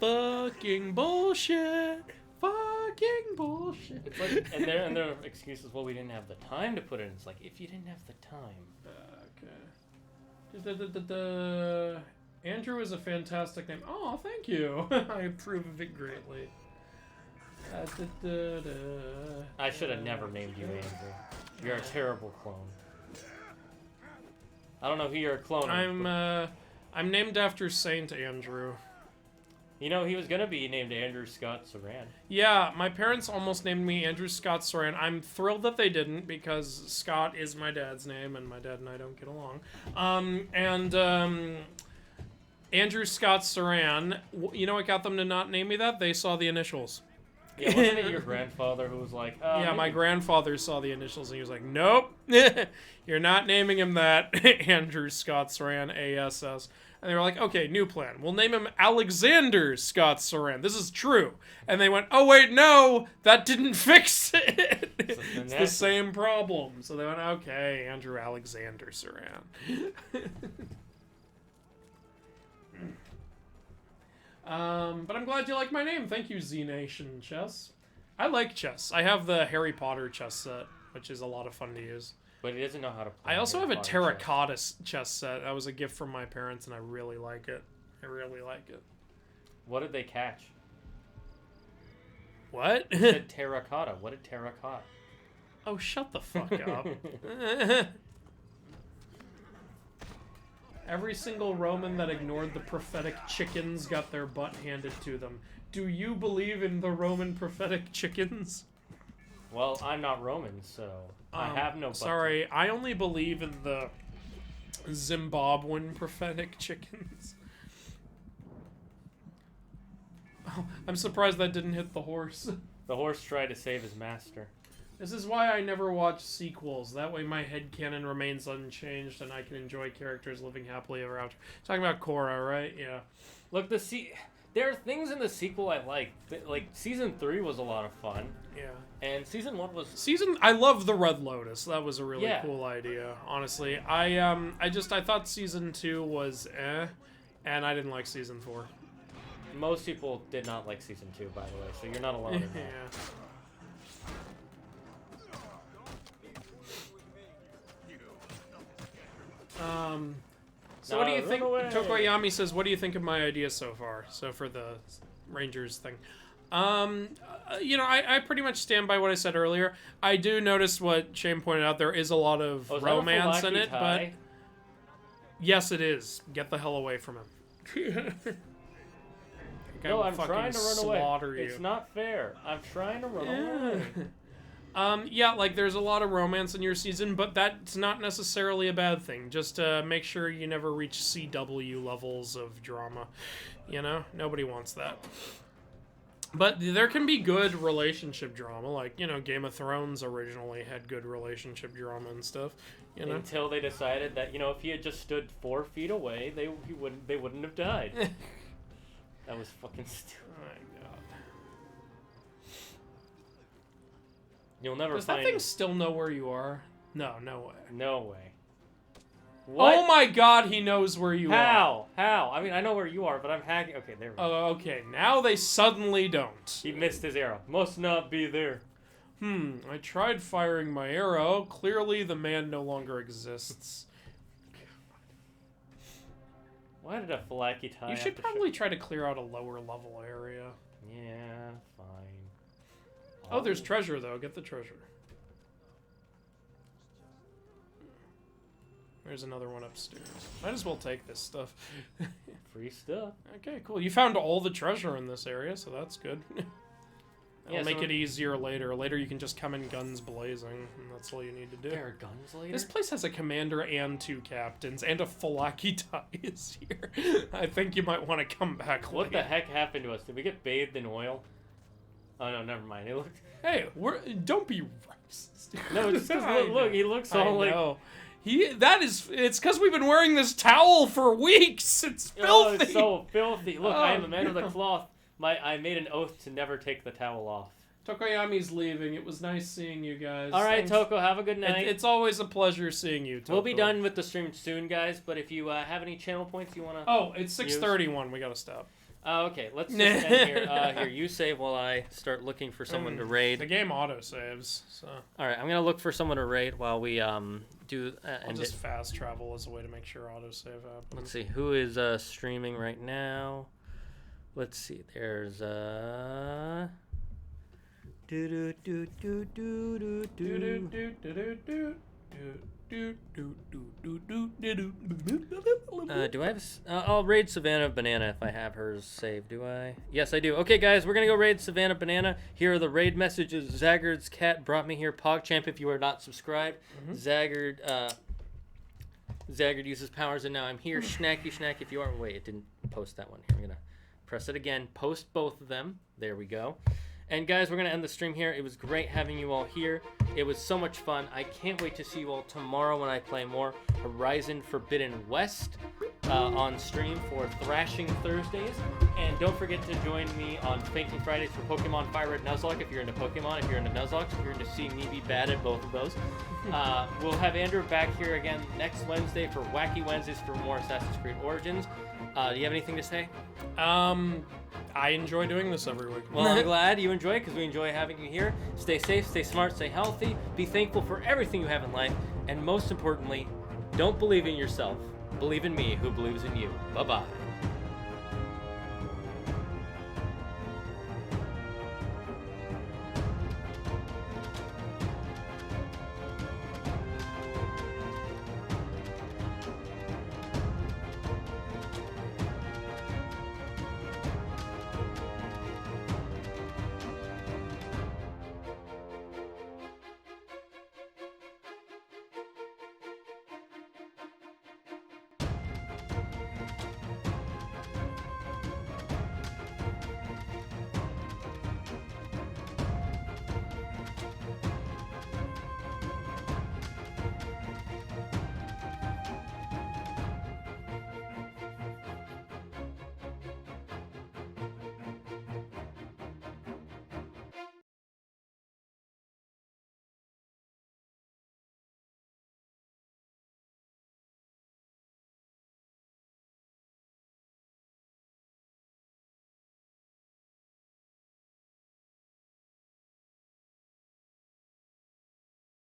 S2: Fucking bullshit. Fucking bullshit.
S1: It's like, and their excuse is, well, we didn't have the time to put it in. It's like, if you didn't have the time.
S2: Okay. Andrew is a fantastic name. Oh, thank you. I approve of it greatly.
S1: I should have never named you Andrew. You're a terrible clone. I don't know who you're a clone of.
S2: I'm named after Saint Andrew.
S1: You know, he was gonna be named Andrew Scott Saran.
S2: Yeah, my parents almost named me Andrew Scott Saran. I'm thrilled that they didn't, because Scott is my dad's name, and my dad and I don't get along. Andrew Scott Saran, you know what got them to not name me that? They saw the initials.
S1: Yeah, wasn't it your grandfather who was like,
S2: yeah, my grandfather saw the initials and he was like, nope, you're not naming him that, Andrew Scott Saran, ASS. And they were like, okay, new plan. We'll name him Alexander Scott Saran. This is true. And they went, oh, wait, no, that didn't fix it. It's the same problem. So they went, okay, Andrew Alexander Saran. But I'm glad you like my name. Thank you, Z Nation Chess. I like chess. I have the Harry Potter chess set, which is a lot of fun to use.
S1: But he doesn't know how to play.
S2: I also have a terracotta chess set. That was a gift from my parents, and I really like it. I really like it.
S1: What did they catch?
S2: What?
S1: You said terracotta. What did terracotta?
S2: Oh, shut the fuck up. Every single Roman that ignored the prophetic chickens got their butt handed to them. Do you believe in the Roman prophetic chickens?
S1: Well, I'm not Roman, so I have no butt.
S2: Sorry, I only believe in the Zimbabwean prophetic chickens. Oh, I'm surprised that didn't hit the horse.
S1: The horse tried to save his master.
S2: This is why I never watch sequels. That way my headcanon remains unchanged and I can enjoy characters living happily ever after. Talking about Korra, right? Yeah.
S1: Look, there are things in the sequel I like. Like, Season 3 was a lot of fun.
S2: Yeah.
S1: And Season 1 was...
S2: I love the Red Lotus. That was a really cool idea, honestly. I thought Season 2 was and I didn't like Season 4.
S1: Most people did not like Season 2, by the way, so you're not alone in that.
S2: Yeah. So what do you think? Tokoyami says, what do you think of my idea so far? So for the Rangers thing. You know, I pretty much stand by what I said earlier. I do notice what Shane pointed out. There is a lot of romance in it, but... Yes, it is. Get the hell away from him.
S1: No, I'm trying to run away. It's not fair. I'm trying to run away.
S2: Yeah, like, there's a lot of romance in your season, but that's not necessarily a bad thing. Just make sure you never reach CW levels of drama. You know? Nobody wants that. But there can be good relationship drama, like, you know, Game of Thrones originally had good relationship drama and stuff, you know?
S1: Until they decided that, you know, if he had just stood 4 feet away, they wouldn't have died. That was fucking stupid.
S2: Oh my god.
S1: You'll never
S2: Does that thing still know where you are? No, no way.
S1: No way. What?
S2: Oh my god, he knows where you are.
S1: How? I mean, I know where you are, but I'm hacking. Okay, there we go.
S2: Oh, okay. Now they suddenly don't.
S1: He missed his arrow. Must not be there.
S2: I tried firing my arrow. Clearly, the man no longer exists.
S1: Why did a Falaki tie?
S2: You should probably try to clear out a lower level area.
S1: Yeah, fine.
S2: Oh, there's treasure, though. Get the treasure. There's another one upstairs. Might as well take this stuff.
S1: Free stuff.
S2: Okay, cool. You found all the treasure in this area, so that's good. It'll make it easier later. Later you can just come in guns blazing, and that's all you need to do.
S1: There are guns later?
S2: This place has a commander and 2 captains, and a Falaki is here. I think you might want to come back
S1: What
S2: later.
S1: the heck happened to us? Did we get bathed in oil? Oh no, never mind. It looked...
S2: Hey, don't be racist.
S1: No, it's just look, he looks all like...
S2: know. It's because we've been wearing this towel for weeks. It's filthy.
S1: Oh, it's so filthy. Look, I am a man of the
S2: no.
S1: cloth. I made an oath to never take the towel off.
S2: Tokoyami's leaving. It was nice seeing you guys.
S1: All right,
S2: Thanks.
S1: Toko, have a good night.
S2: It's always a pleasure seeing you, Toko.
S1: We'll be done with the stream soon, guys, but if you have any channel points you want to...
S2: Oh, it's 6:31. We gotta stop.
S1: Okay, let's just end here. Here, you save while I start looking for someone to raid.
S2: The game auto-saves, so...
S1: Alright, I'm going to look for someone to raid while we do...
S2: I'll just fast travel as a way to make sure auto-save happens.
S1: Let's see, who is streaming right now? Let's see, there's... do I have... I'll raid Savannah Banana if I have hers saved, do I? Yes, I do. Okay, guys, we're going to go raid Savannah Banana. Here are the raid messages. Zagard's cat brought me here. PogChamp if you are not subscribed. Zagard uses powers and now I'm here. Schnacky Schnack if you are... Wait, it didn't post that one. Here, I'm going to press it again. Post both of them. There we go. And guys, we're going to end the stream here. It was great having you all here. It was so much fun. I can't wait to see you all tomorrow when I play more Horizon Forbidden West on stream for Thrashing Thursdays. And don't forget to join me on Fainting Fridays for Pokemon Fire Red Nuzlocke if you're into Pokemon, if you're into Nuzlocke, if you're into seeing me be bad at both of those. We'll have Andrew back here again next Wednesday for Wacky Wednesdays for more Assassin's Creed Origins. Do you have anything to say?
S2: I enjoy doing this every week.
S1: Well, I'm glad you enjoy it because we enjoy having you here. Stay safe, stay smart, stay healthy. Be thankful for everything you have in life. And most importantly, don't believe in yourself. Believe in me who believes in you. Bye-bye.